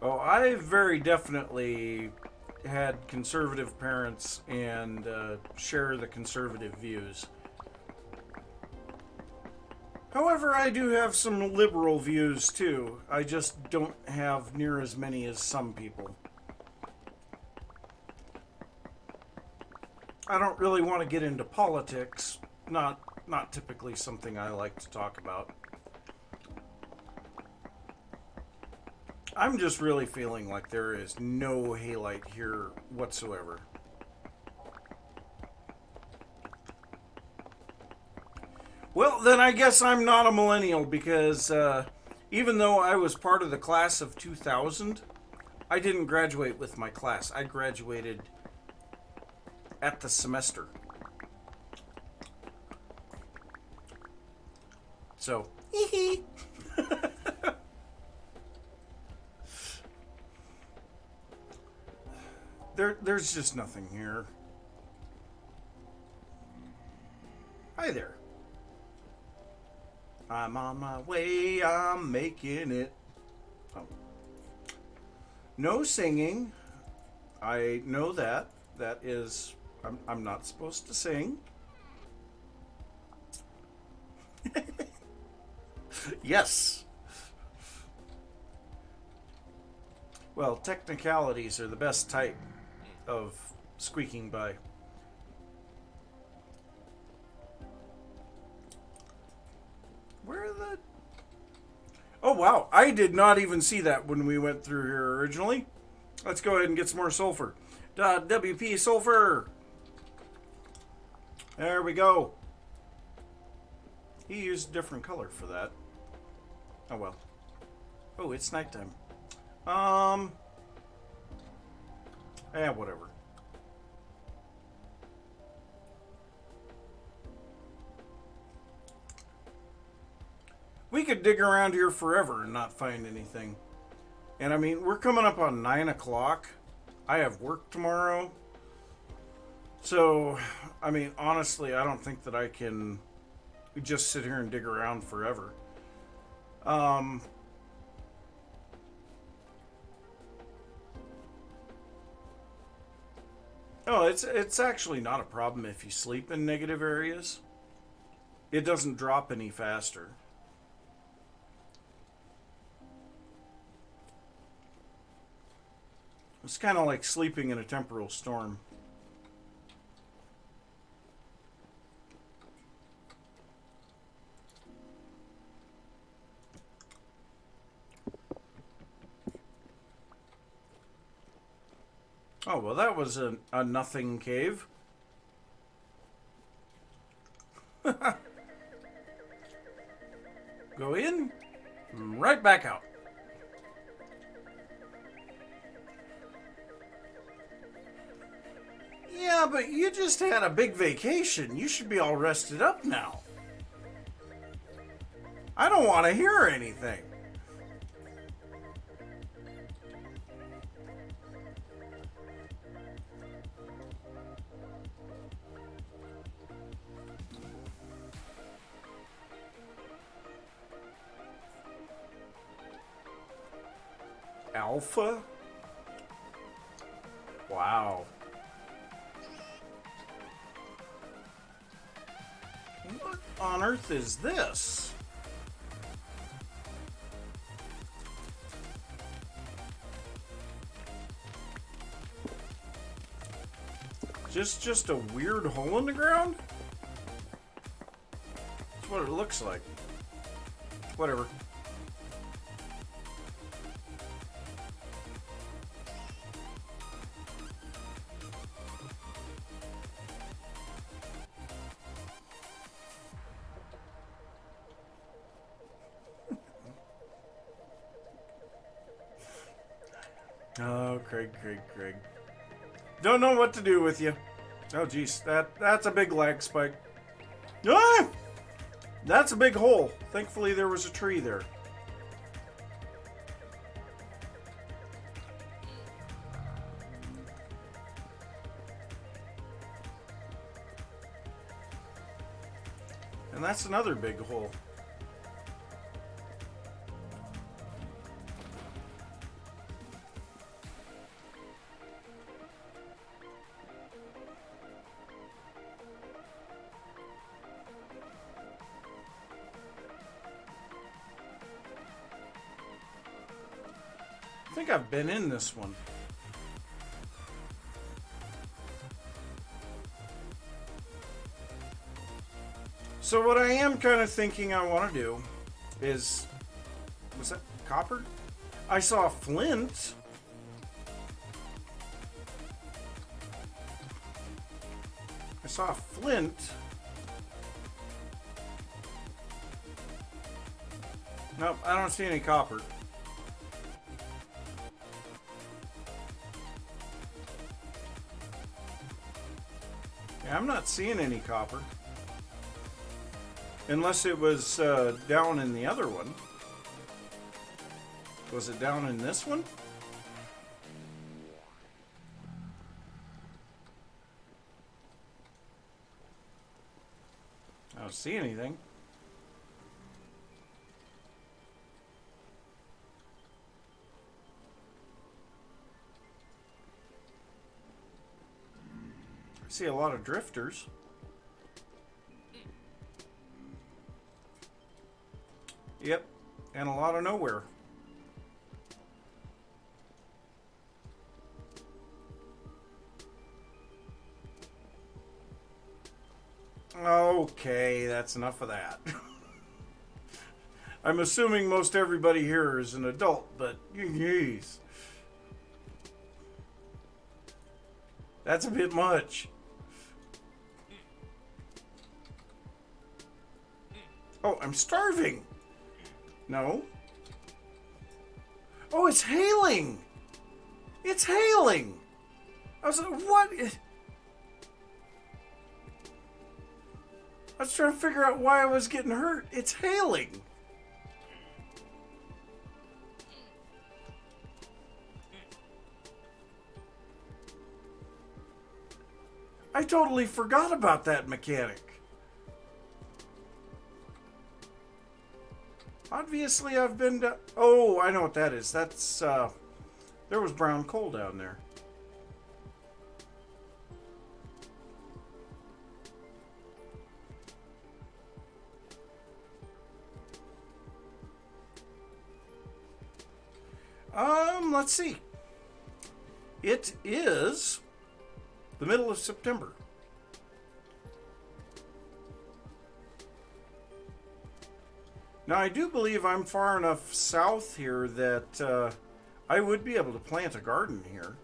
Oh, I very definitely had conservative parents and share the conservative views. However, I do have some liberal views too. I just don't have near as many as some people. I don't really want to get into politics. Not typically something I like to talk about. I'm just really feeling like there is no halite here whatsoever. Well, then I guess I'm not a millennial because even though I was part of the class of 2000, I didn't graduate with my class. I graduated at the semester. So, hee hee. There's just nothing here. Hi there. I'm on my way, I'm making it. Oh. No singing. I know that. That is, I'm not supposed to sing. Yes. Well, technicalities are the best type of squeaking by. Where are the... Oh, wow. I did not even see that when we went through here originally. Let's go ahead and get some more sulfur. WP sulfur. There we go. He used a different color for that. Oh, well. Oh, it's nighttime. Whatever. We could dig around here forever and not find anything. And I mean, we're coming up on 9 o'clock. I have work tomorrow. So, I mean, honestly, I don't think that I can just sit here and dig around forever. Oh, it's actually not a problem if you sleep in negative areas. It doesn't drop any faster. It's kind of like sleeping in a temporal storm. Oh, well, that was a nothing cave. Go in, right back out. Yeah, but you just had a big vacation. You should be all rested up now. I don't want to hear anything. Alpha? Wow. What on earth is this? Just a weird hole in the ground? That's what it looks like. Whatever. Oh, Craig. Don't know what to do with you. Oh, geez. That's a big lag spike. Ah! That's a big hole. Thankfully, there was a tree there. And that's another big hole. I think I've been in this one. So what I am kind of thinking I want to do is... Was that copper? I saw flint. I saw flint. Nope, I don't see any copper. Yeah, I'm not seeing any copper. Unless it was down in the other one. Was it down in this one? I don't see anything. I see a lot of drifters. Yep, and a lot of nowhere. Okay, that's enough of that. I'm assuming most everybody here is an adult, but jeez. That's a bit much. Oh, I'm starving. No. Oh, it's hailing. It's hailing. I was like, what? I was trying to figure out why I was getting hurt. It's hailing. I totally forgot about that mechanic. Obviously, I've been to... Oh, I know what that is. That's, there was brown coal down there. Let's see. It is the middle of September. Now, I do believe I'm far enough south here that I would be able to plant a garden here.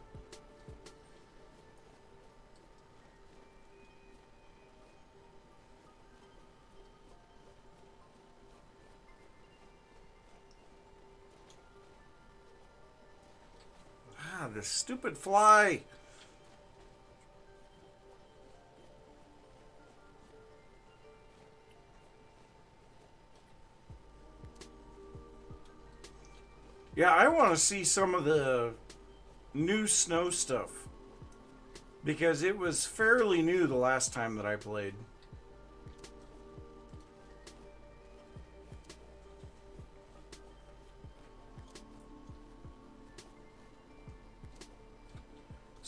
Ah, this stupid fly. Yeah, I want to see some of the new snow stuff. Because it was fairly new the last time that I played.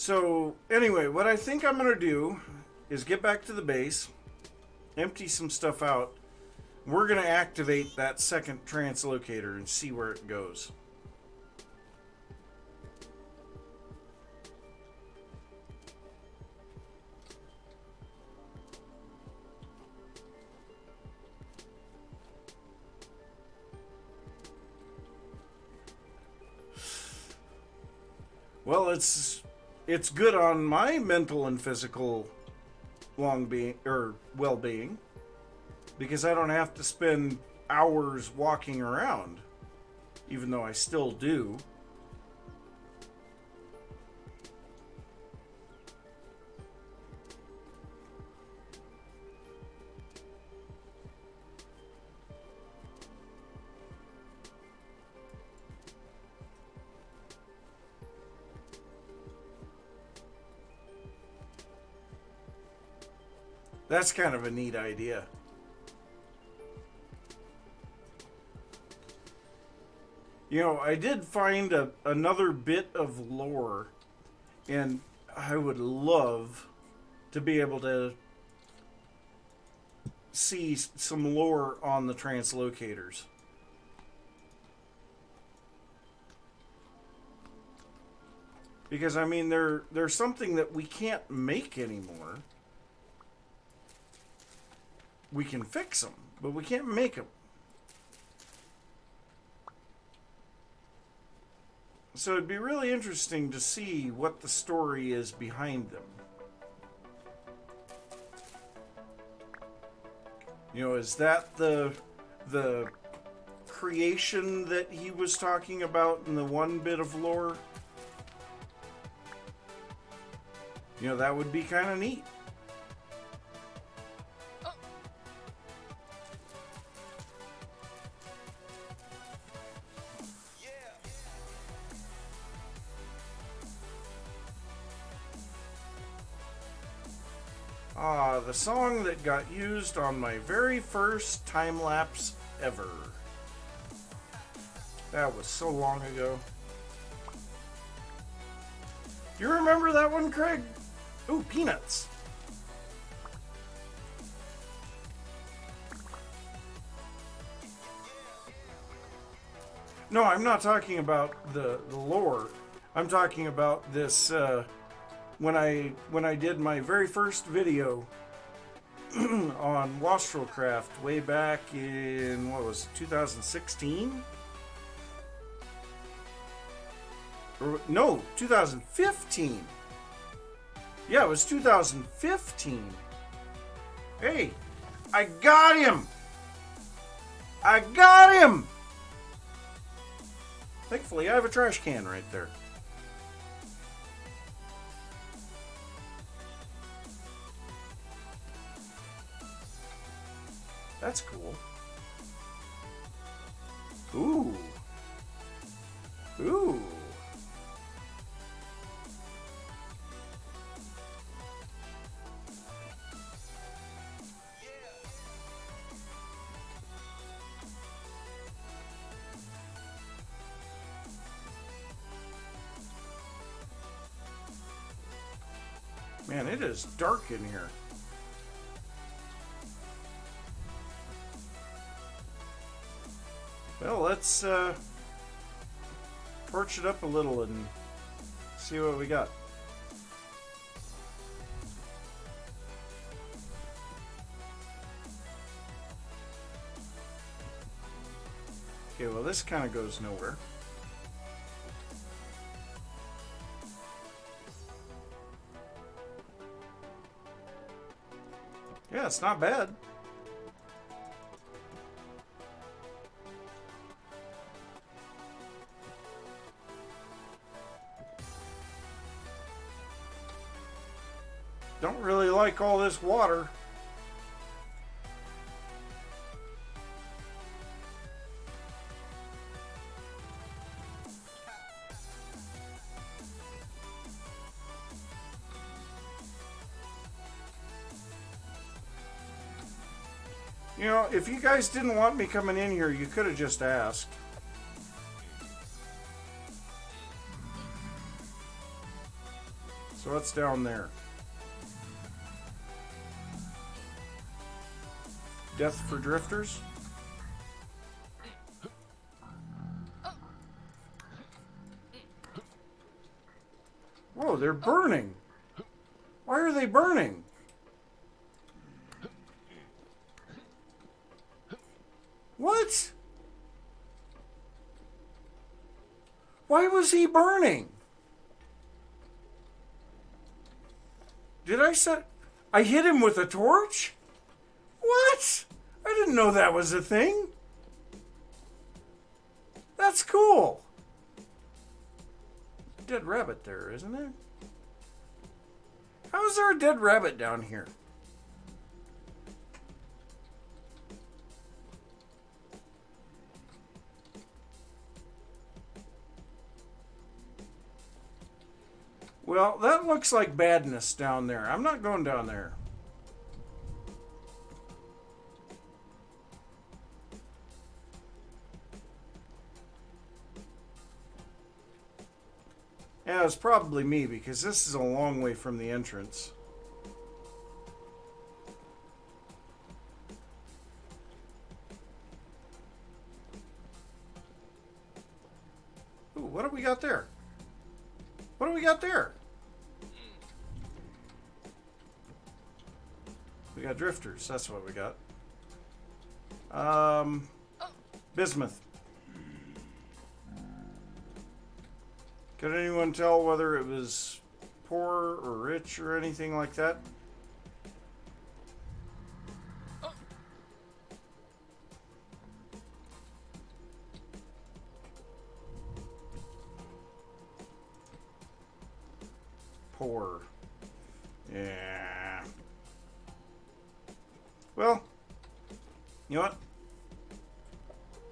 So anyway, what I think I'm going to do is get back to the base, empty some stuff out. We're going to activate that second translocator and see where it goes. Well, it's good on my mental and physical well-being, because I don't have to spend hours walking around, even though I still do. That's kind of a neat idea. You know, I did find another bit of lore, and I would love to be able to see some lore on the translocators. Because, I mean, they're something that we can't make anymore. We can fix them, but we can't make them. So it'd be really interesting to see what the story is behind them. You know, is that the creation that he was talking about in the one bit of lore? You know, that would be kind of neat. The song that got used on my very first time-lapse ever. That was so long ago. Do you remember that one, Craig? Ooh, peanuts. No, I'm not talking about the lore. I'm talking about this, when I did my very first video on Wastrelcraft way back in, what was it, 2016? No, 2015. Yeah, it was 2015. Hey, I got him! I got him! Thankfully, I have a trash can right there. That's cool. Ooh. Ooh. Man, it is dark in here. Well, let's torch it up a little and see what we got. Okay, well, this kind of goes nowhere. Yeah, it's not bad. Don't really like all this water. You know, if you guys didn't want me coming in here, you could have just asked. So what's down there? Death for drifters? Whoa, they're burning. Why are they burning? What? Why was he burning? Did I set... I hit him with a torch? What? I didn't know that was a thing. That's cool. Dead rabbit there, isn't there? How is there a dead rabbit down here? Well, that looks like badness down there. I'm not going down there. Yeah, it's probably me because this is a long way from the entrance. Ooh, what do we got there? What do we got there? We got drifters. That's what we got. Bismuth. Could anyone tell whether it was poor or rich or anything like that? Poor. Yeah. Well, you know what?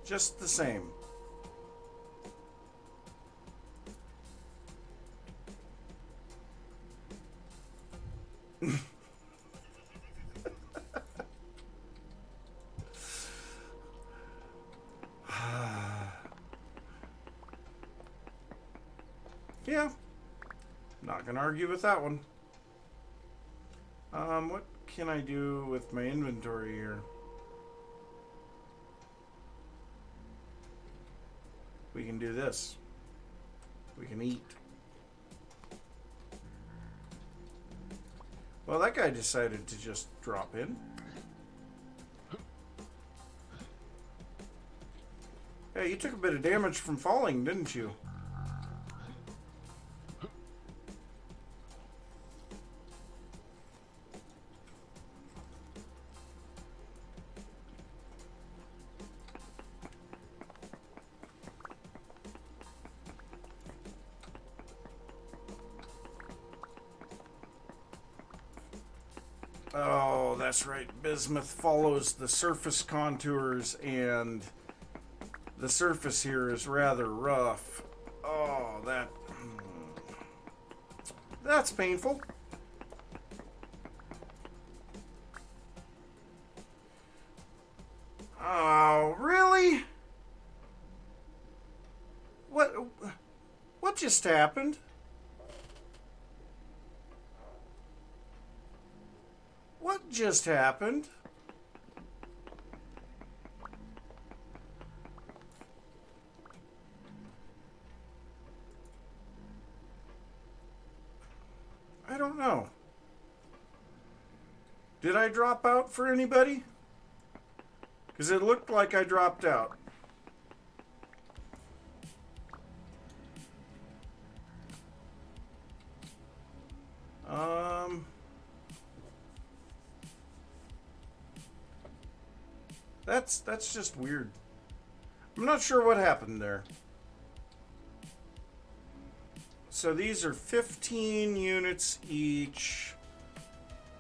Just the same. Yeah. Not gonna argue with that one. What can I do with my inventory here? We can do this. We can eat. Well, that guy decided to just drop in. Hey, you took a bit of damage from falling, didn't you? Oh, that's right. Bismuth follows the surface contours, and the surface here is rather rough. Oh, that's painful. Oh, really? What just happened? What just happened? I don't know. Did I drop out for anybody? Because it looked like I dropped out. That's just weird. I'm not sure what happened there. So these are 15 units each.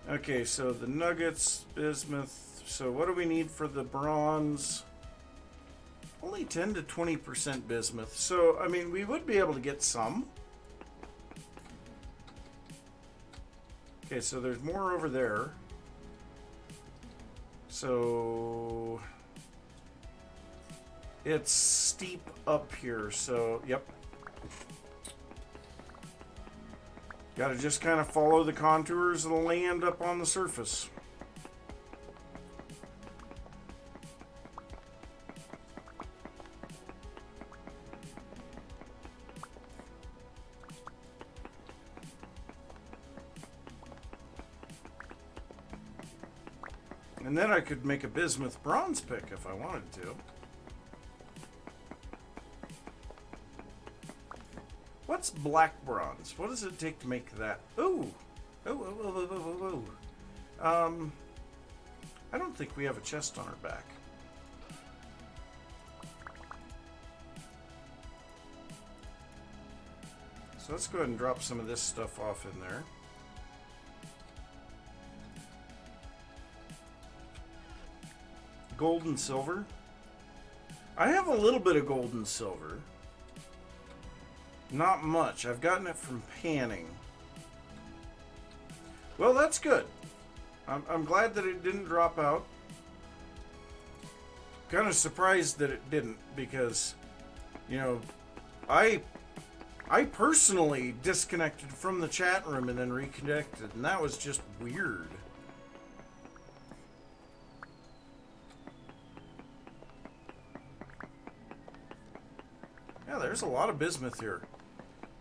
Okay, so the nuggets, bismuth. So what do we need for the bronze? Only 10 to 20% bismuth. So, I mean, we would be able to get some. Okay, so there's more over there. So it's steep up here, so yep. Gotta just kind of follow the contours of the land up on the surface. And then I could make a bismuth bronze pick if I wanted to. What's black bronze? What does it take to make that? Ooh! Oh. I don't think we have a chest on our back. So let's go ahead and drop some of this stuff off in there. Gold and silver. I have a little bit of gold and silver. Not much. I've gotten it from panning. Well, that's good. I'm glad that it didn't drop out. Kind of surprised that it didn't, because, you know, I personally disconnected from the chat room and then reconnected, and that was just weird. Yeah, there's a lot of bismuth here.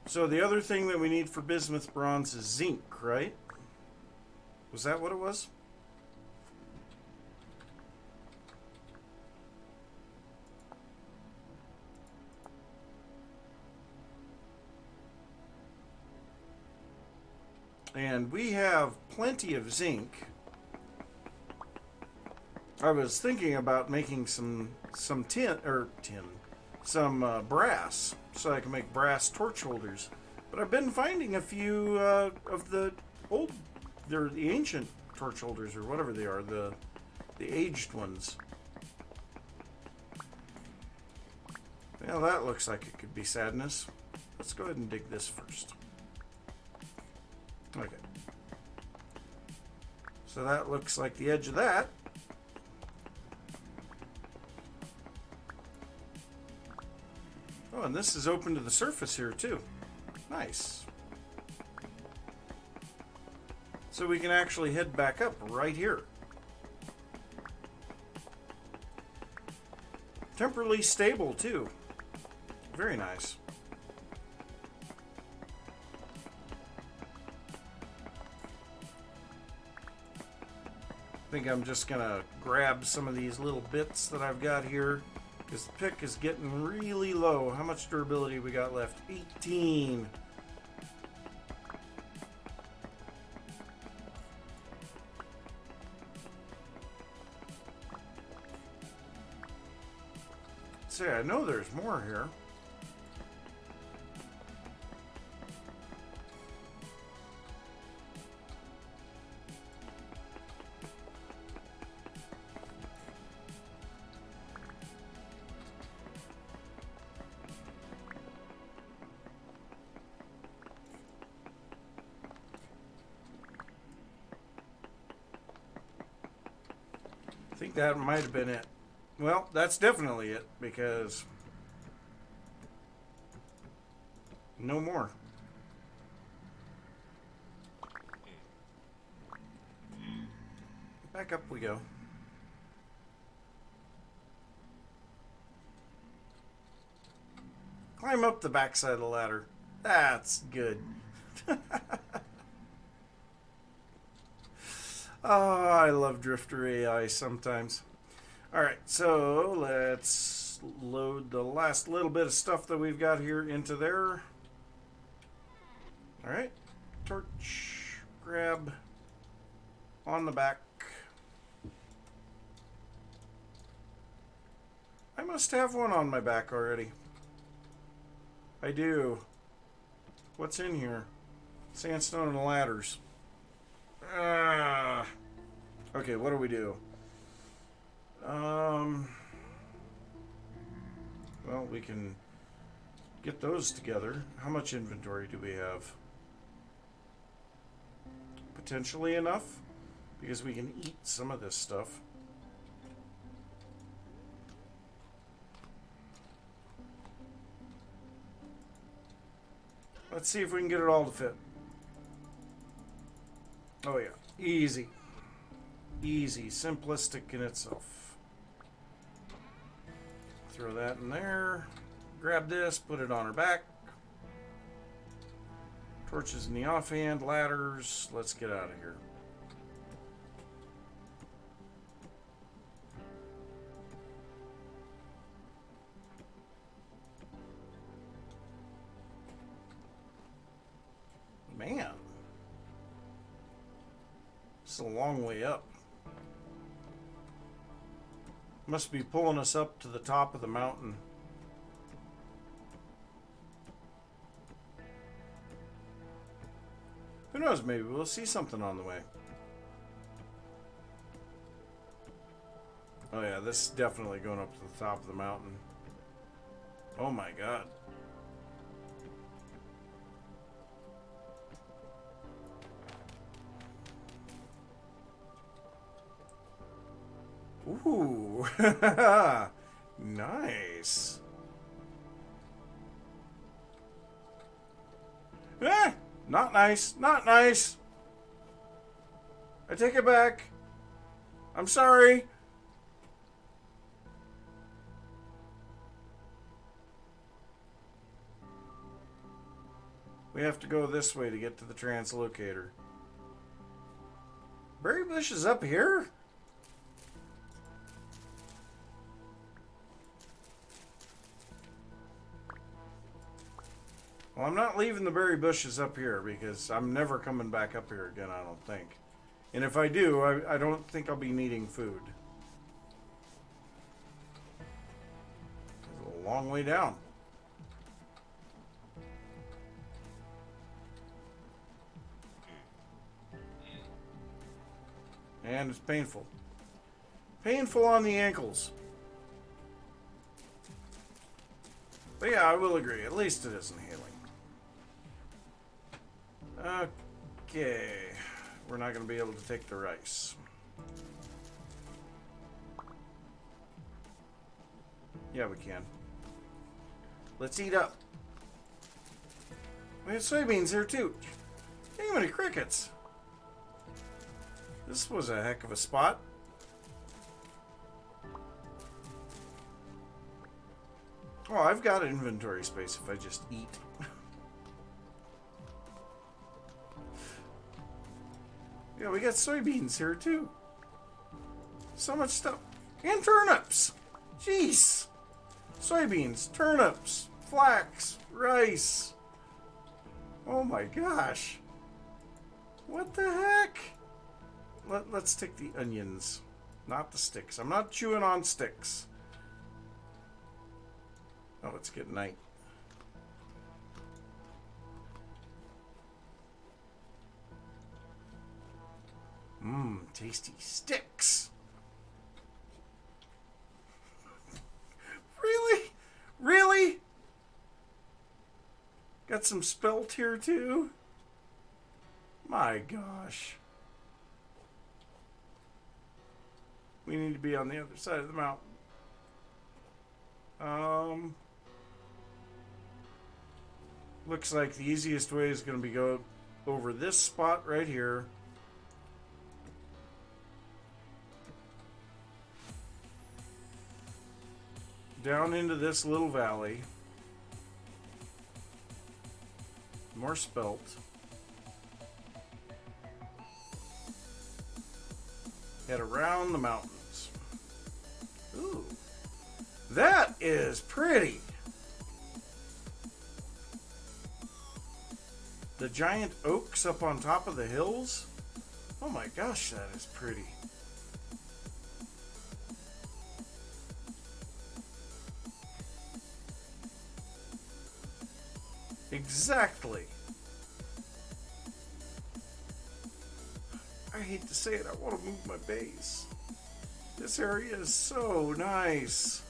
So the other thing that we need for bismuth bronze is zinc, right? Was that what it was? And we have plenty of zinc. I was thinking about making some brass, so I can make brass torch holders. But I've been finding a few of the the ancient torch holders, or whatever they are, the aged ones. Well, that looks like it could be sadness. Let's go ahead and dig this first. Okay. So that looks like the edge of that. Oh, and this is open to the surface here too. Nice. So we can actually head back up right here. Temporally stable too. Very nice. I think I'm just gonna grab some of these little bits that I've got here, because the pick is getting really low. How much durability we got left? 18. See, I know there's more here. I think that might have been it. Well, that's definitely it, because no more. Back up we go. Climb up the backside of the ladder. That's good. Oh, I love Drifter AI sometimes. Alright, so let's load the last little bit of stuff that we've got here into there. Alright, torch, grab on the back. I must have one on my back already. I do. What's in here? Sandstone and ladders. Okay, what do we do? Well, we can get those together. How much inventory do we have? Potentially enough, because we can eat some of this stuff. Let's see if we can get it all to fit. Oh yeah, easy. Easy, simplistic in itself. Throw that in there. Grab this, put it on her back. Torches in the offhand, ladders. Let's get out of here. Man. It's a long way up. Must be pulling us up to the top of the mountain. Who knows, maybe we'll see something on the way. Oh yeah, this is definitely going up to the top of the mountain. Oh my god. Ooh. Nice. Eh, not nice. Not nice. I take it back. I'm sorry. We have to go this way to get to the translocator. Berry bush is up here? Well, I'm not leaving the berry bushes up here because I'm never coming back up here again, I don't think. And if I do, I don't think I'll be needing food. It's a long way down. And it's painful. Painful on the ankles. But yeah, I will agree. At least it isn't healing. Okay. We're not going to be able to take the rice. Yeah, we can. Let's eat up. We have soybeans here too. Dang, many crickets. This was a heck of a spot. Oh, I've got inventory space if I just eat. Yeah, we got soybeans here too. So much stuff. And turnips. Jeez. Soybeans, turnips, flax, rice. Oh my gosh. What the heck? Let's take the onions, not the sticks. I'm not chewing on sticks. Oh, it's getting night. Mmm, tasty sticks. Really? Really? Got some spelt here too? My gosh. We need to be on the other side of the mountain. Looks like the easiest way is going to be go over this spot right here. Down into this little valley. More spelt. Head around the mountains. Ooh. That is pretty. The giant oaks up on top of the hills. Oh my gosh, that is pretty. Exactly. I hate to say it, I want to move my base. This area is so nice.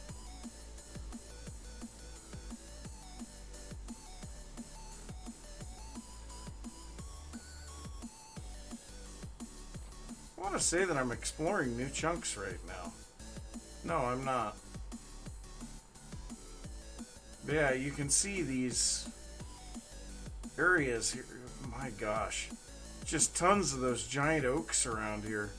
I want to say that I'm exploring new chunks right now. No, I'm not. But yeah, you can see these areas here. My gosh. just tons of those giant oaks around here.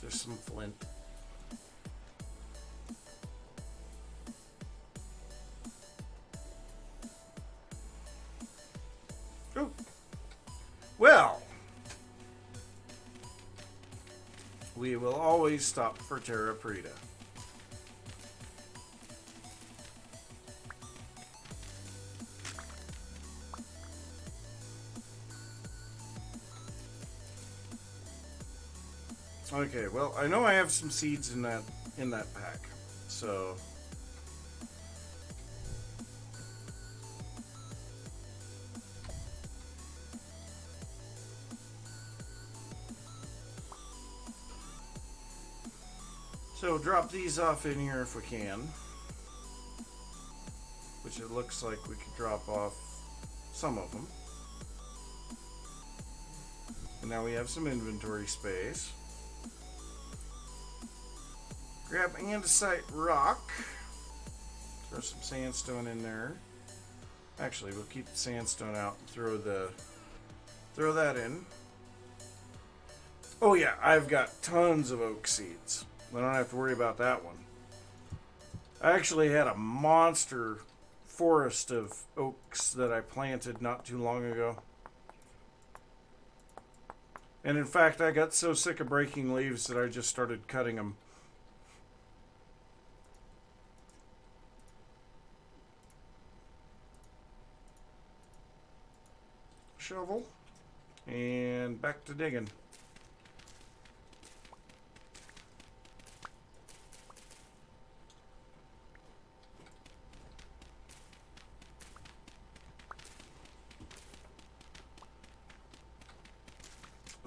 Just some flint. Oh. Well, we will always stop for Terra Preta. Okay, well, I know I have some seeds in that pack, so drop these off in here if we can, which it looks like we could drop off some of them. And now we have some inventory space. Grab andesite rock. Throw some sandstone in there. Actually, we'll keep the sandstone out and throw that in. Oh yeah, I've got tons of oak seeds. I don't have to worry about that one. I actually had a monster forest of oaks that I planted not too long ago. And in fact, I got so sick of breaking leaves that I just started cutting them. Shovel. And back to digging.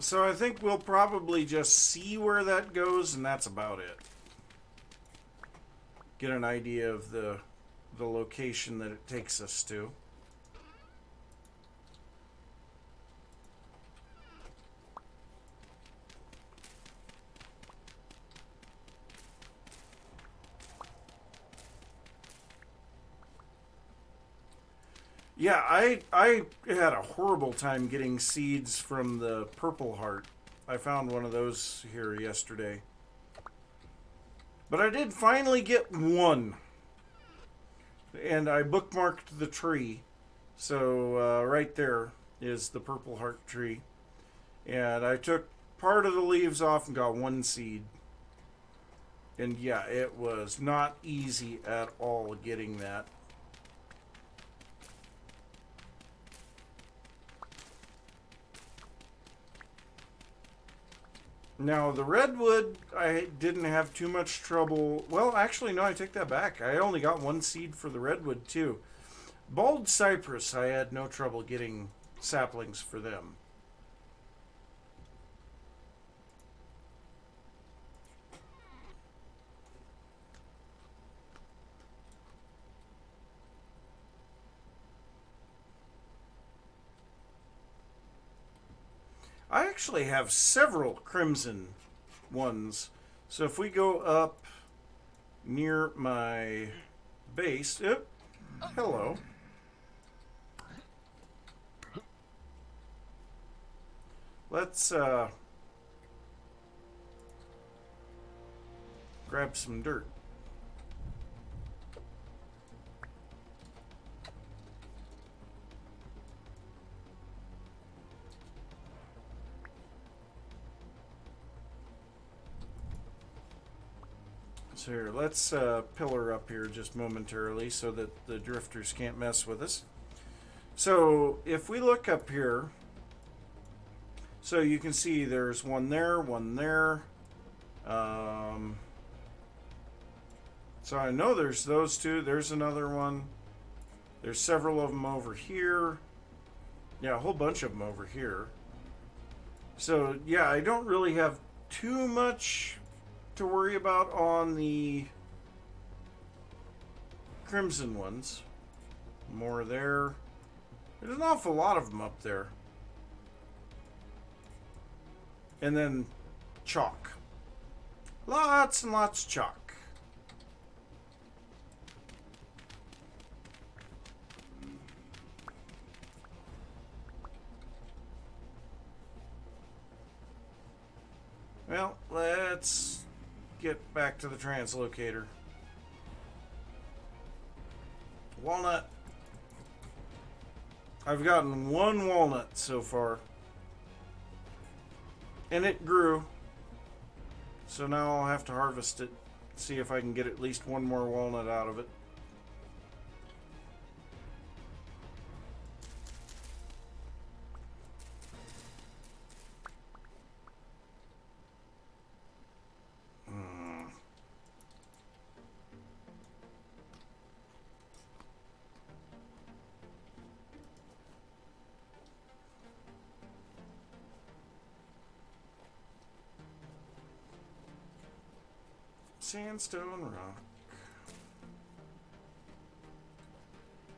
So I think we'll probably just see where that goes, and that's about it. Get an idea of the location that it takes us to. Yeah, I had a horrible time getting seeds from the purple heart. I found one of those here yesterday. But I did finally get one. And I bookmarked the tree. So right there is the purple heart tree. And I took part of the leaves off and got one seed. And yeah, it was not easy at all getting that. Now, the redwood, I didn't have too much trouble. Well, actually, no, I take that back. I only got one seed for the redwood, too. Bald cypress, I had no trouble getting saplings for them. I actually have several crimson ones. So if we go up near my base, hello. Let's grab some dirt. So here, let's pillar up here just momentarily so that the drifters can't mess with us. So if we look up here, so you can see there's one there, one there. So I know there's those two. There's another one. There's several of them over here. Yeah, a whole bunch of them over here. So yeah, I don't really have too much to worry about on the crimson ones. More there. There's an awful lot of them up there. And then chalk. Lots and lots of chalk. Well, let's get back to the translocator. Walnut. I've gotten one walnut so far. And it grew. So now I'll have to harvest it. See if I can get at least one more walnut out of it. Sandstone rock.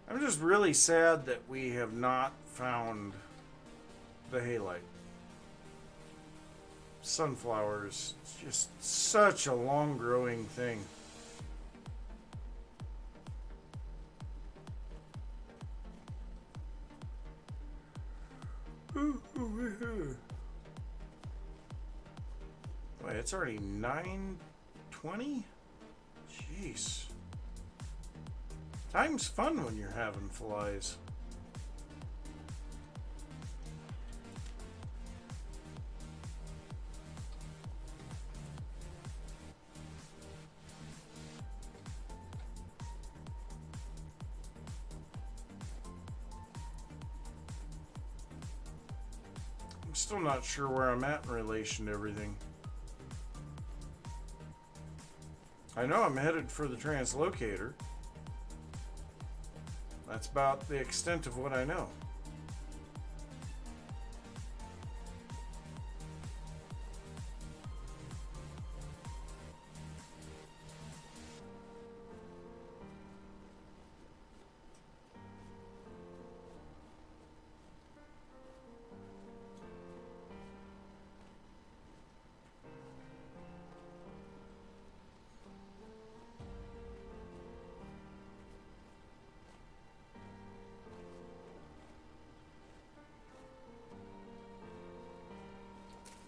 I'm just really sad that we have not found the halite. Sunflowers, just such a long growing thing. Wait, it's already 9:20? Jeez. Time's fun when you're having flies. I'm still not sure where I'm at in relation to everything. I know I'm headed for the translocator. That's about the extent of what I know.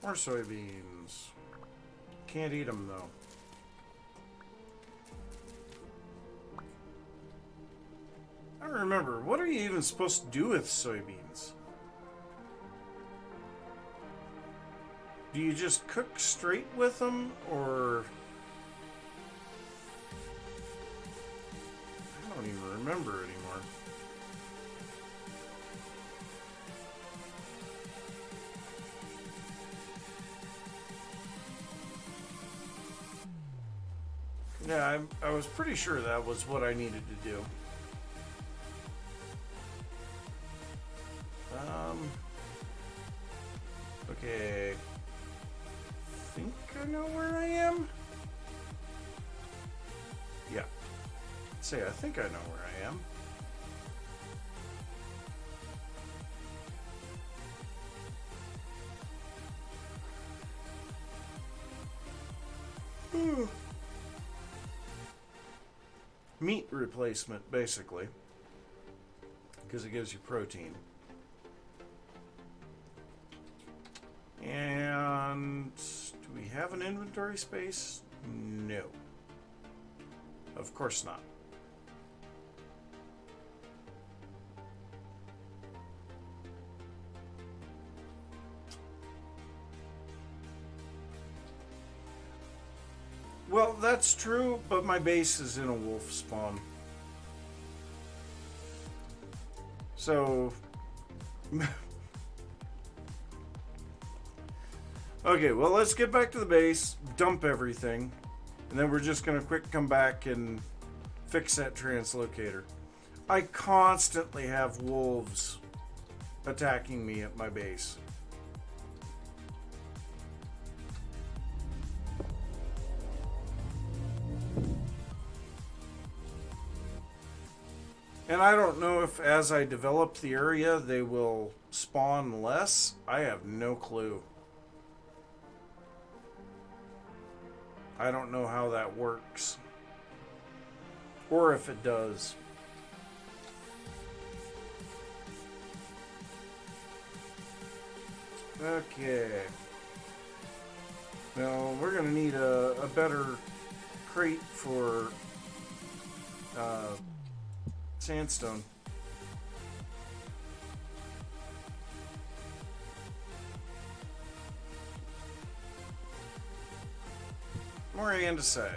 More soybeans. Can't eat them though. I don't remember. What are you even supposed to do with soybeans? Do you just cook straight with them, or... I don't even remember anymore. Yeah, I was pretty sure that was what I needed to do. Okay. I think I know where I am. Yeah. Say, I think I know where I am. Meat replacement, basically, because it gives you protein. And do we have an inventory space? No. Of course not. Well, that's true, but my base is in a wolf spawn. So... okay, well, let's get back to the base, dump everything, and then we're just going to quick come back and fix that translocator. I constantly have wolves attacking me at my base. And I don't know if as I develop the area they will spawn less. I have no clue. I don't know how that works. Or if it does. Okay. Well, we're going to need a better crate for sandstone. More andesite.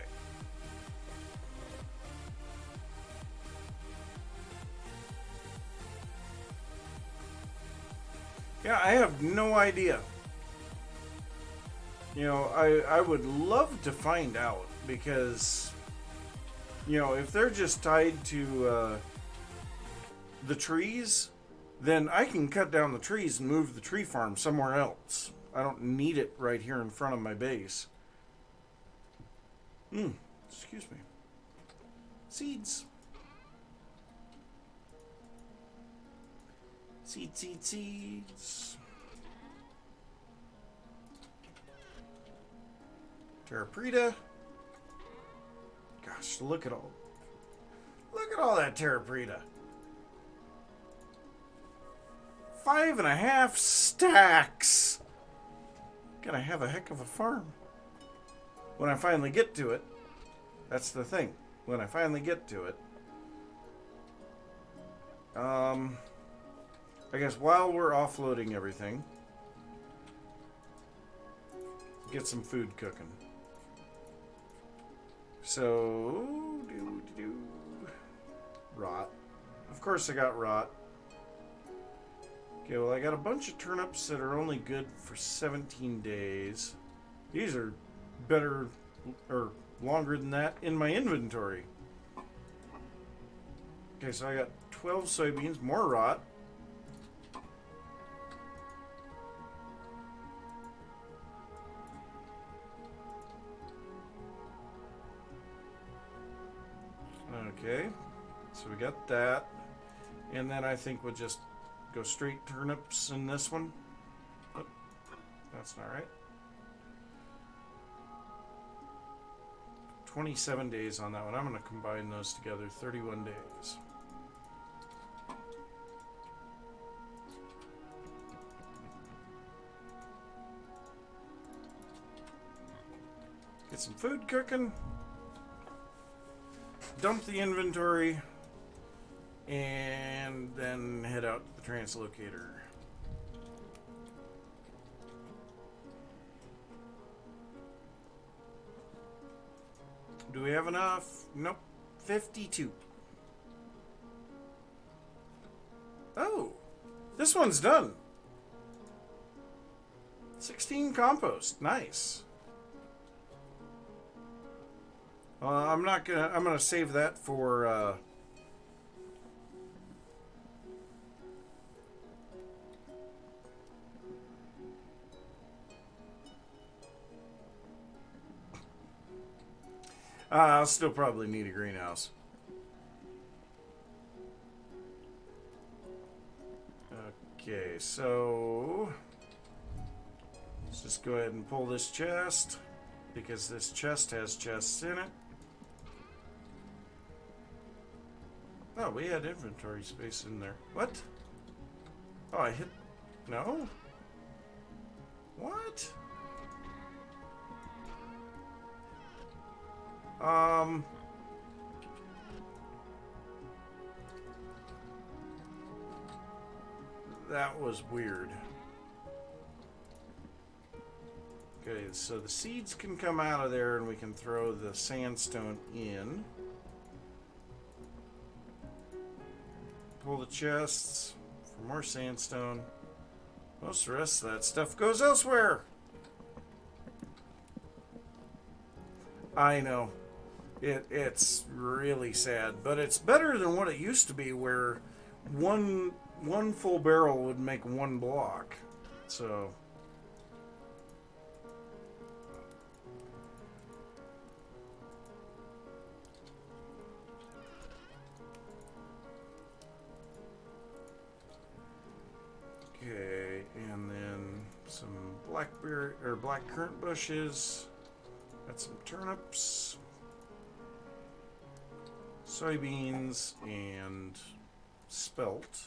Yeah, I have no idea. You know, I would love to find out because, you know, if they're just tied to the trees, then I can cut down the trees and move the tree farm somewhere else. I don't need it right here in front of my base. Excuse me. Seeds. Seeds. Terrapreta. Gosh, look at all that Terrapreta. 5.5 stacks. Gonna have a heck of a farm. When I finally get to it. That's the thing. When I finally get to it. I guess while we're offloading everything, get some food cooking. So, rot. Of course I got rot. Okay, well I got a bunch of turnips that are only good for 17 days. These are better, or longer than that in my inventory. Okay, so I got 12 soybeans, more rot. Okay, so we got that. And then I think we'll just go straight turnips in this one. Oh, that's not right. 27 days on that one. I'm going to combine those together. 31 days. Get some food cooking. Dump the inventory. And then head out to the translocator. Do we have enough? Nope. 52. Oh, this one's done. 16 compost. Nice. I'm gonna save that for I'll still probably need a greenhouse. Okay, so let's just go ahead and pull this chest because this chest has chests in it. Oh, we had inventory space in there. What? Oh, I hit... No? What? That was weird. Okay, so the seeds can come out of there and we can throw the sandstone in. Pull the chests for more sandstone. Most of the rest of that stuff goes elsewhere. I know. It's really sad, but it's better than what it used to be where one full barrel would make one block. So okay, and then some blackberry or black currant bushes. Got some turnips, soybeans, and spelt.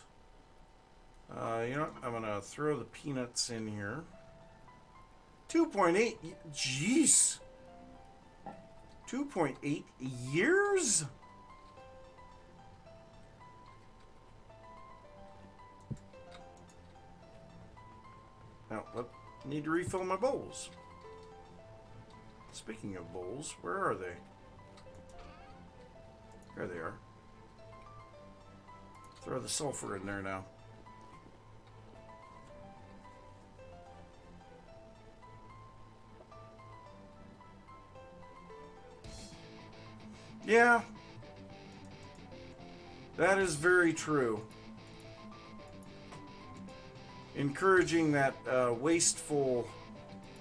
You know what? I'm going to throw the peanuts in here. 2.8, jeez. 2.8 years? Now, I need to refill my bowls. Speaking of bowls, where are they? There they are. Throw the sulfur in there now. Yeah, that is very true. Encouraging that wasteful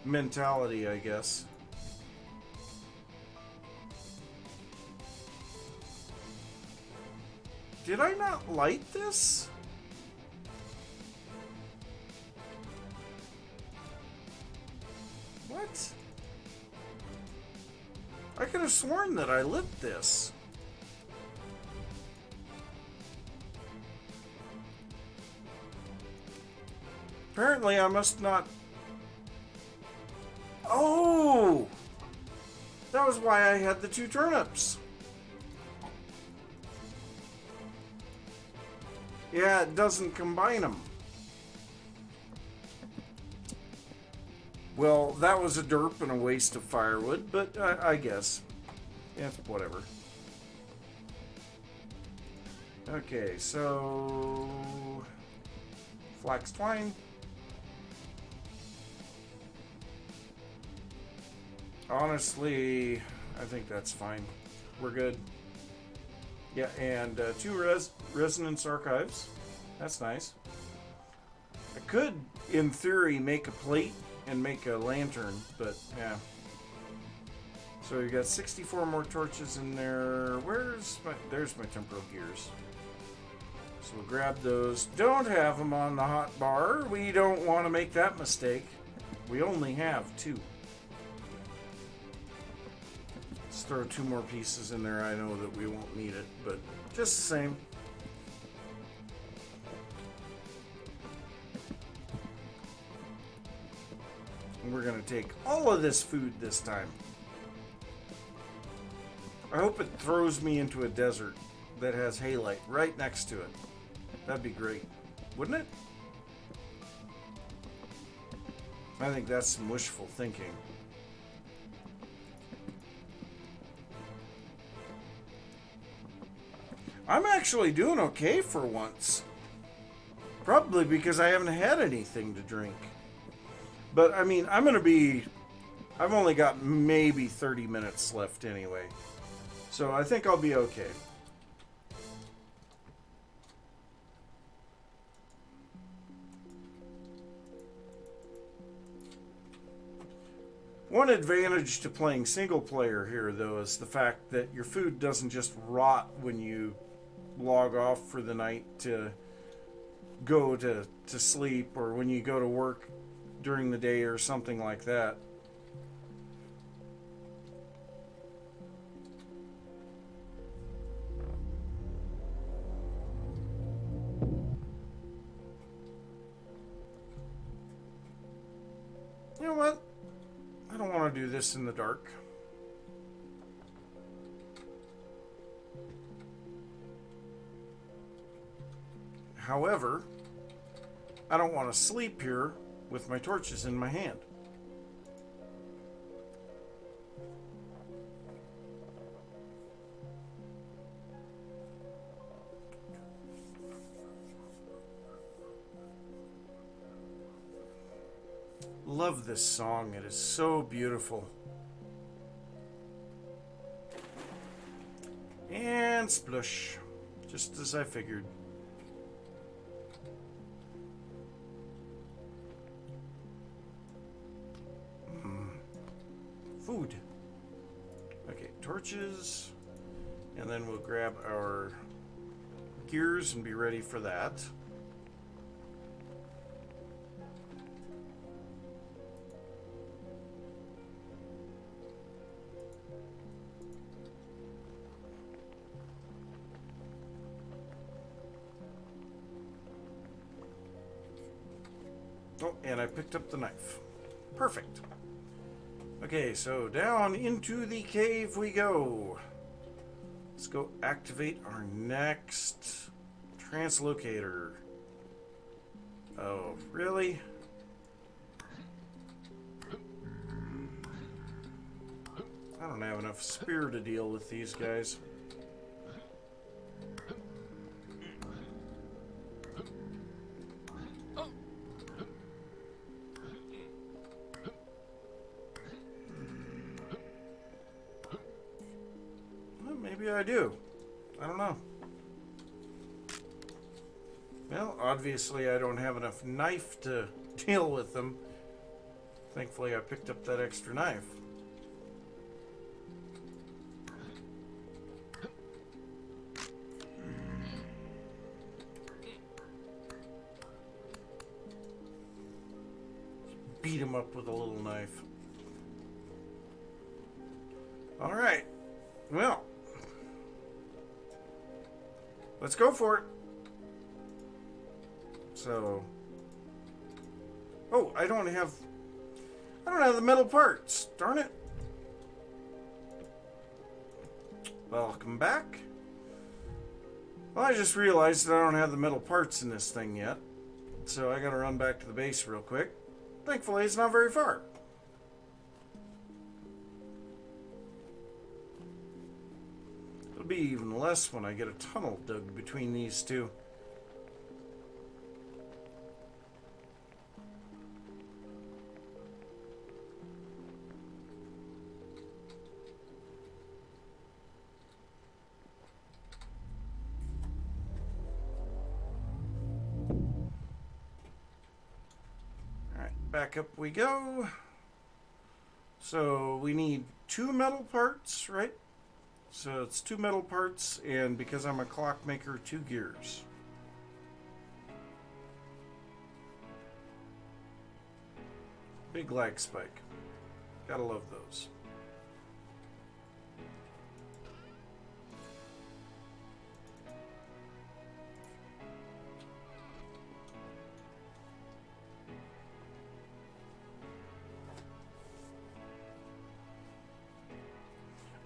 mentality, I guess. Did I not light this? What? I could have sworn that I lit this. Apparently I must not... Oh! That was why I had the 2 turnips. Yeah, it doesn't combine them. Well, that was a derp and a waste of firewood, but I guess. Yeah, whatever. Okay, so... flax twine. Honestly, I think that's fine. We're good. Yeah, and 2 resonance archives. That's nice. I could, in theory, make a plate and make a lantern, but yeah. So you got 64 more torches in there. There's my temporal gears. So we'll grab those. Don't have them on the hot bar. We don't want to make that mistake. We only have 2. Let's throw 2 more pieces in there. I know that we won't need it, but just the same. And we're going to take all of this food this time. I hope it throws me into a desert that has halite right next to it. That'd be great, wouldn't it? I think that's some wishful thinking. I'm actually doing okay for once. Probably because I haven't had anything to drink. But, I mean, I've only got maybe 30 minutes left anyway. So I think I'll be okay. One advantage to playing single player here, though, is the fact that your food doesn't just rot when you log off for the night to go to sleep, or when you go to work during the day or something like that. You know what? I don't want to do this in the dark. However, I don't want to sleep here with my torches in my hand. Love this song. It is so beautiful. And splush. Just as I figured. Food. Okay, torches. And then we'll grab our gears and be ready for that. Oh, and I picked up the knife. Perfect. Okay, so down into the cave we go. Let's go activate our next translocator. Oh, really? I don't have enough spear to deal with these guys. Well, maybe I do. I don't know. Well, obviously I don't have enough knife to deal with them. Thankfully I picked up that extra knife. Beat him up with a little knife. Alright. Well. Let's go for it. So. Oh, I don't have the metal parts. Darn it. Welcome back. Well, I just realized that I don't have the metal parts in this thing yet. So I gotta run back to the base real quick. Thankfully, it's not very far. It'll be even less when I get a tunnel dug between these two. Back up we go. So we need 2 metal parts, right? So it's 2 metal parts, and because I'm a clockmaker, 2 gears. Big lag spike. Gotta love those.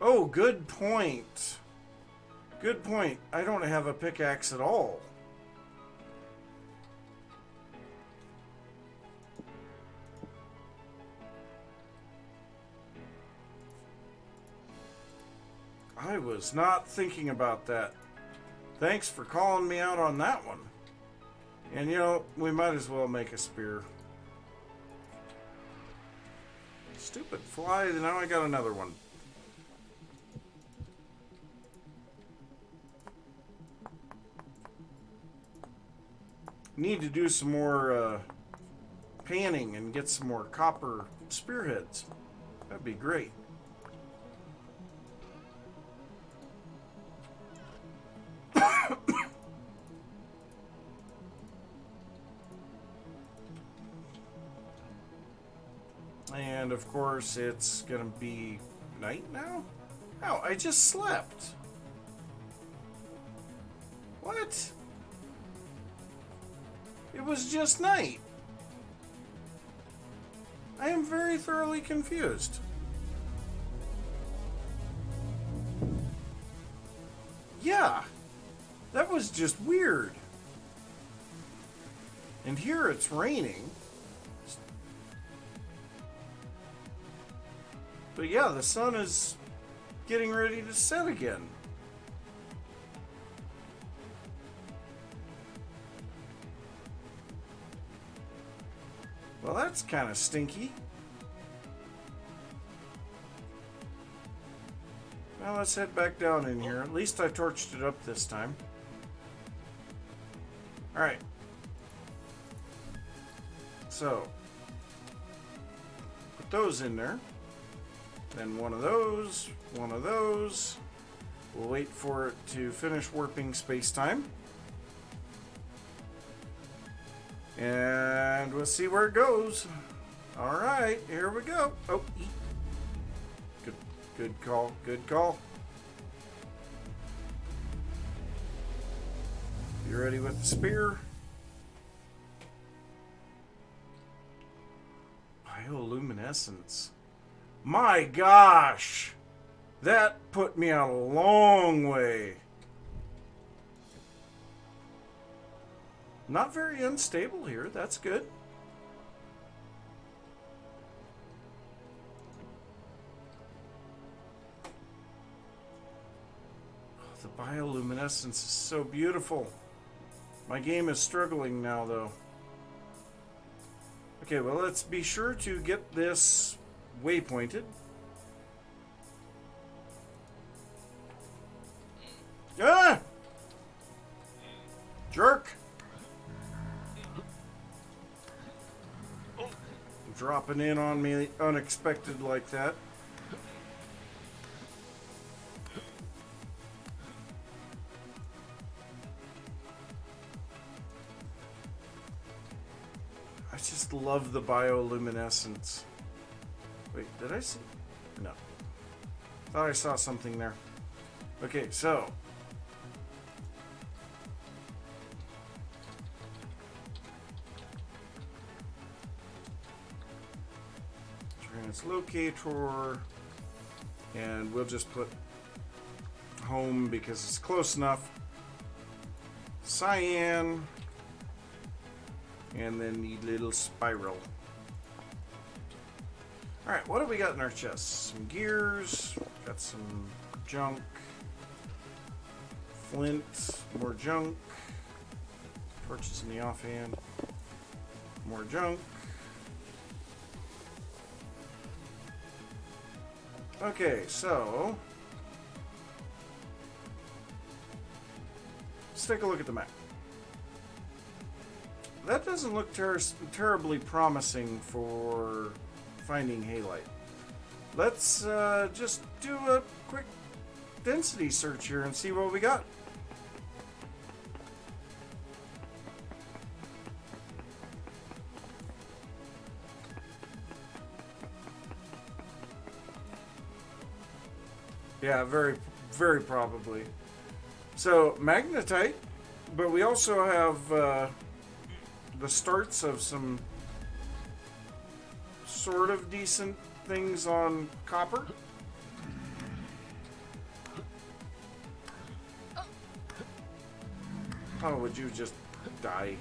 Oh, good point. Good point. I don't have a pickaxe at all. I was not thinking about that. Thanks for calling me out on that one. And you know, we might as well make a spear. Stupid fly, now I got another one. Need to do some more panning and get some more copper spearheads. That'd be great. And of course it's gonna be night now? Oh, I just slept. What? It was just night. I am very thoroughly confused. Yeah, that was just weird. And here it's raining. But yeah, the sun is getting ready to set again. Well, that's kind of stinky. Well, let's head back down in here. At least I torched it up this time. Alright. So, put those in there. Then one of those, one of those. We'll wait for it to finish warping space-time. And we'll see where it goes. Alright, here we go. Oh, good call, good call. You ready with the spear? Bioluminescence. My gosh! That put me out a long way. Not very unstable here. That's good. Oh, the bioluminescence is so beautiful. My game is struggling now, though. Okay, well, let's be sure to get this waypointed. Ah! Jerk! Dropping in on me unexpected like that. I just love the bioluminescence. Wait, did I see? No. Thought I saw something there. Okay, so. Translocator. And we'll just put home because it's close enough. Cyan. And then the little spiral. Alright, what do we got in our chest? Some gears. Got some junk. Flint. More junk. Torches in the offhand. More junk. Okay, so let's take a look at the map. That doesn't look terribly promising for finding halite. Let's just do a quick density search here and see what we got. Yeah, very, very probably. So, magnetite, but we also have the starts of some sort of decent things on copper. Oh, would you just die?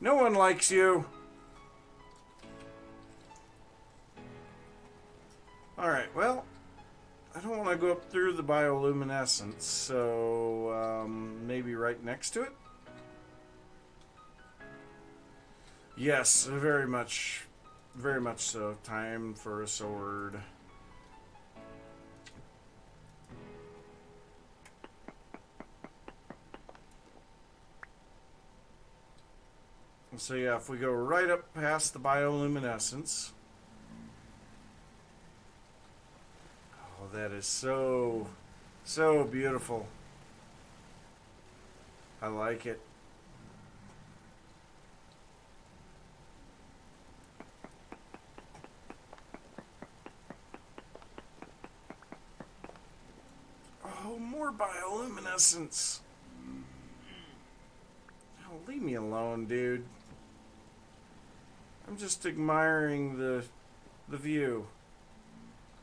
No one likes you. Alright, well, I don't want to go up through the bioluminescence, so maybe right next to it? Yes, very much so. Time for a sword. So yeah, if we go right up past the bioluminescence... Oh, that is so beautiful. I like it. Oh, more bioluminescence. Oh, leave me alone, dude. I'm just admiring the view.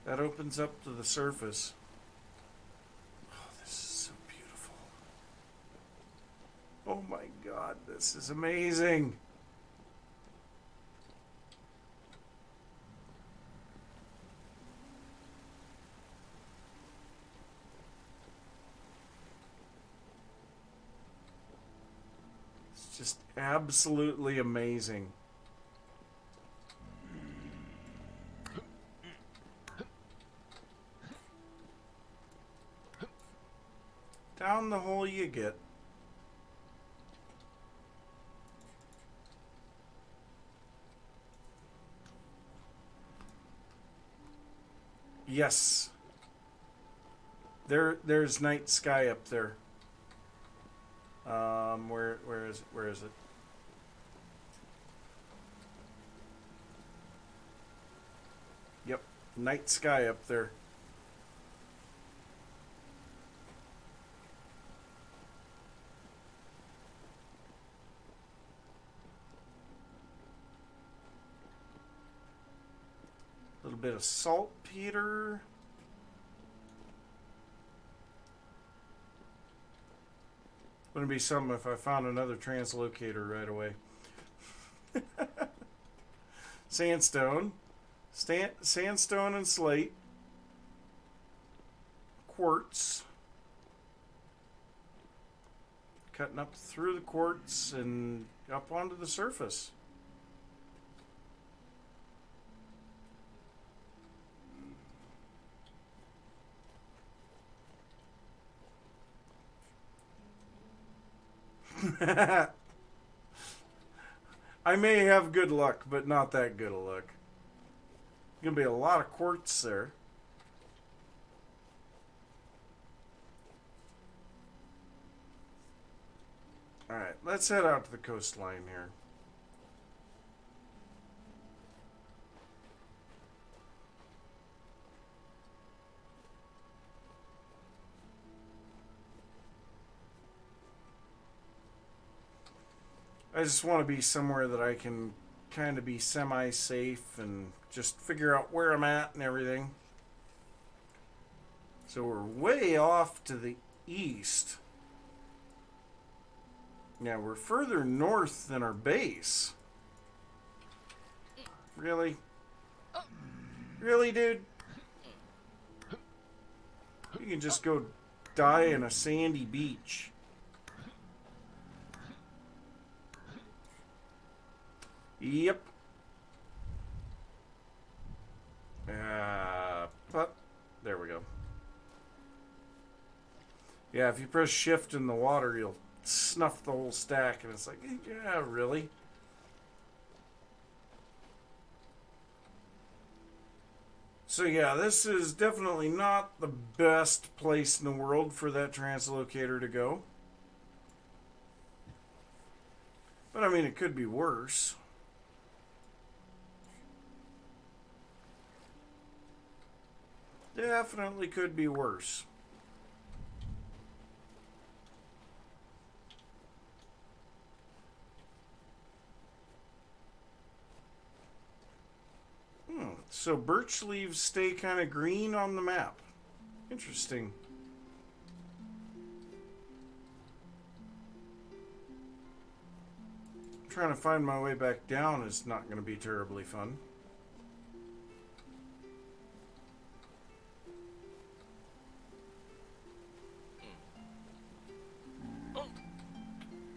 That opens up to the surface. Oh, this is so beautiful. Oh my God, this is amazing. It's just absolutely amazing. Down the hole you get. Yes. There's night sky up there. Where is it? Where is it? Yep, night sky up there. bit of saltpeter. Wouldn't be something if I found another translocator right away. Sandstone. Sandstone and slate. Quartz. Cutting up through the quartz and up onto the surface. I may have good luck, but not that good a luck. Gonna be a lot of quartz there. Alright, let's head out to the coastline here. I just want to be somewhere that I can kind of be semi-safe and just figure out where I'm at and everything. So we're way off to the east. Now we're further north than our base. Really? Really, dude? You can just go die in a sandy beach. Yep. But there we go. Yeah, if you press shift in the water, you'll snuff the whole stack, and it's like, yeah, really? So yeah, this is definitely not the best place in the world for that translocator to go. But I mean, it could be worse. Definitely could be worse. So birch leaves stay kind of green on the map. Interesting. Trying to find my way back down is not going to be terribly fun.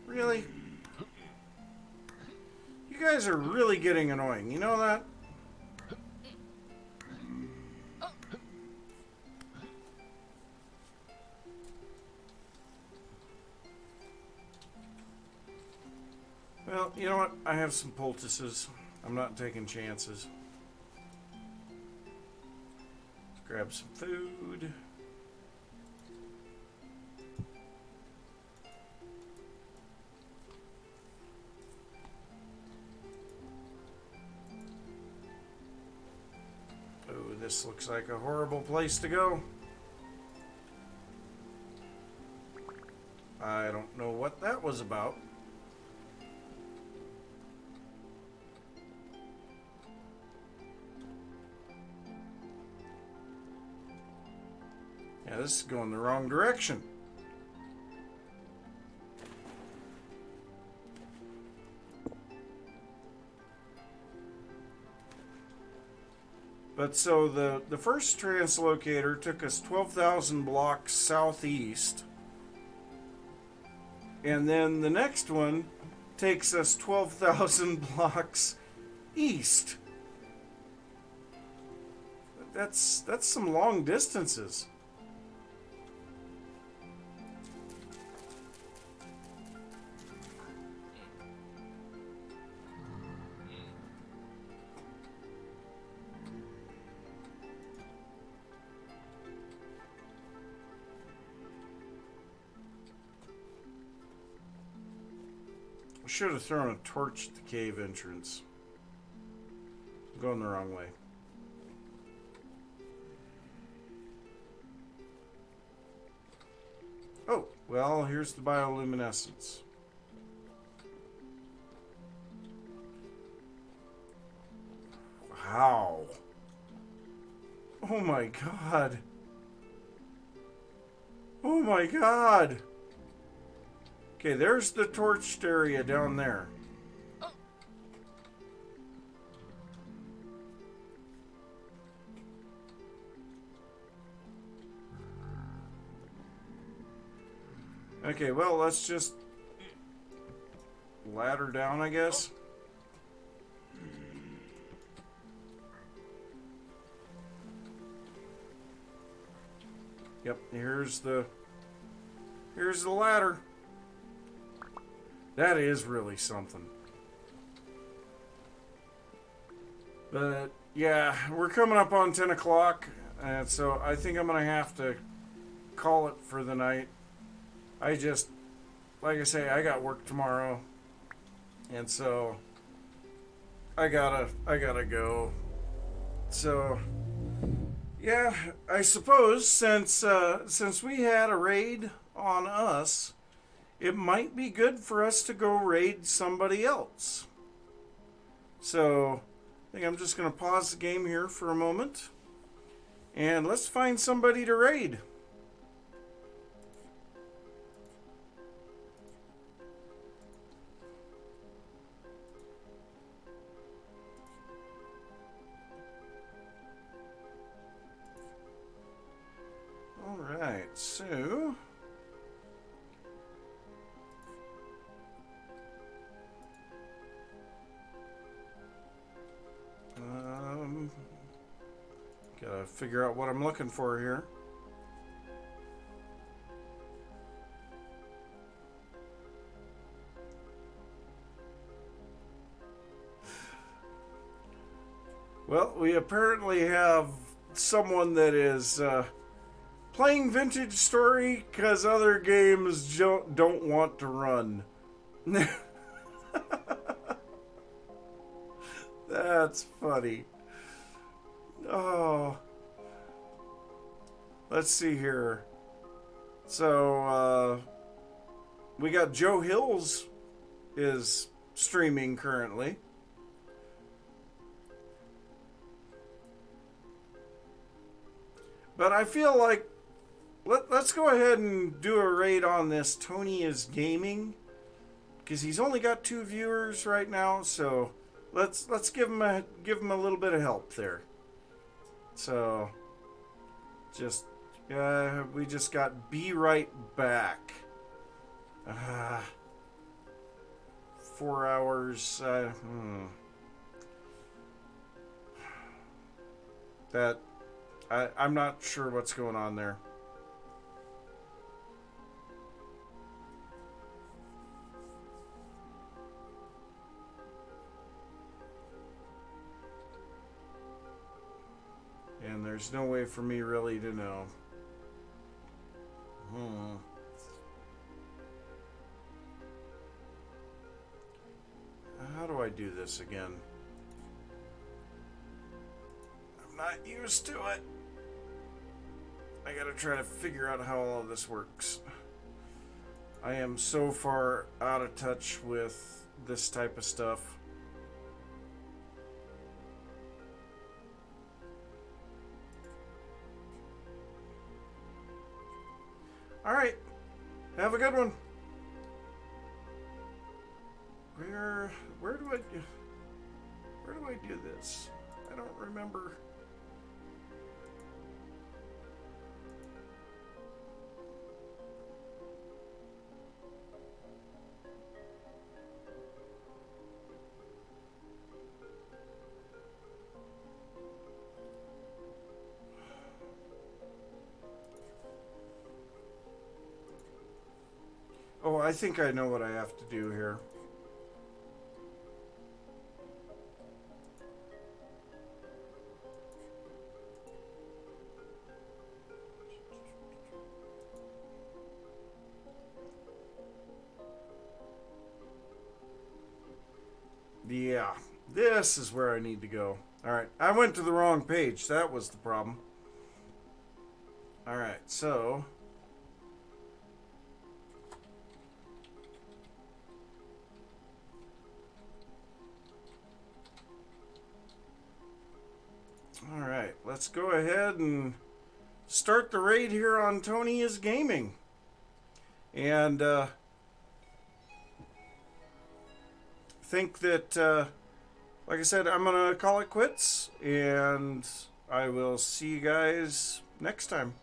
Really? You guys are really getting annoying. You know that? Well, you know what? I have some poultices. I'm not taking chances. Let's grab some food. Oh, this looks like a horrible place to go. I don't know what that was about. Yeah, this is going the wrong direction. But so the first translocator took us 12,000 blocks southeast. And then the next one takes us 12,000 blocks east. That's some long distances. I should have thrown a torch at the cave entrance. I'm going the wrong way. Oh, well, here's the bioluminescence. Wow. Oh my god. Oh my god. Okay, there's the torched area down there. Okay, well, let's just ladder down, I guess. Yep, here's the ladder. That is really something. But yeah, we're coming up on 10 o'clock, and so I think I'm gonna have to call it for the night. I just, like I say, I got work tomorrow, and so I gotta go. So yeah, I suppose since we had a raid on us, it might be good for us to go raid somebody else. So I think I'm just going to pause the game here for a moment, and let's find somebody to raid. All right, so gotta figure out what I'm looking for here. Well, we apparently have someone that is playing Vintage Story because other games don't want to run. That's funny. Oh. Let's see here. So, we got Joe Hills is streaming currently. But I feel like let's go ahead and do a raid on this Tony is Gaming, because he's only got 2 viewers right now, so let's give him a little bit of help there. So just we just got Be Right Back. 4 hours. That I'm not sure what's going on there. And there's no way for me really to know. How do I do this again? I'm not used to it. I gotta try to figure out how all of this works. I am so far out of touch with this type of stuff. All right, have a good one. Where do I do this? I don't remember. Oh, I think I know what I have to do here. Yeah, this is where I need to go. Alright, I went to the wrong page. That was the problem. Alright, so All right, let's go ahead and start the raid here on Tony is Gaming. And think that, like I said, I'm going to call it quits. And I will see you guys next time.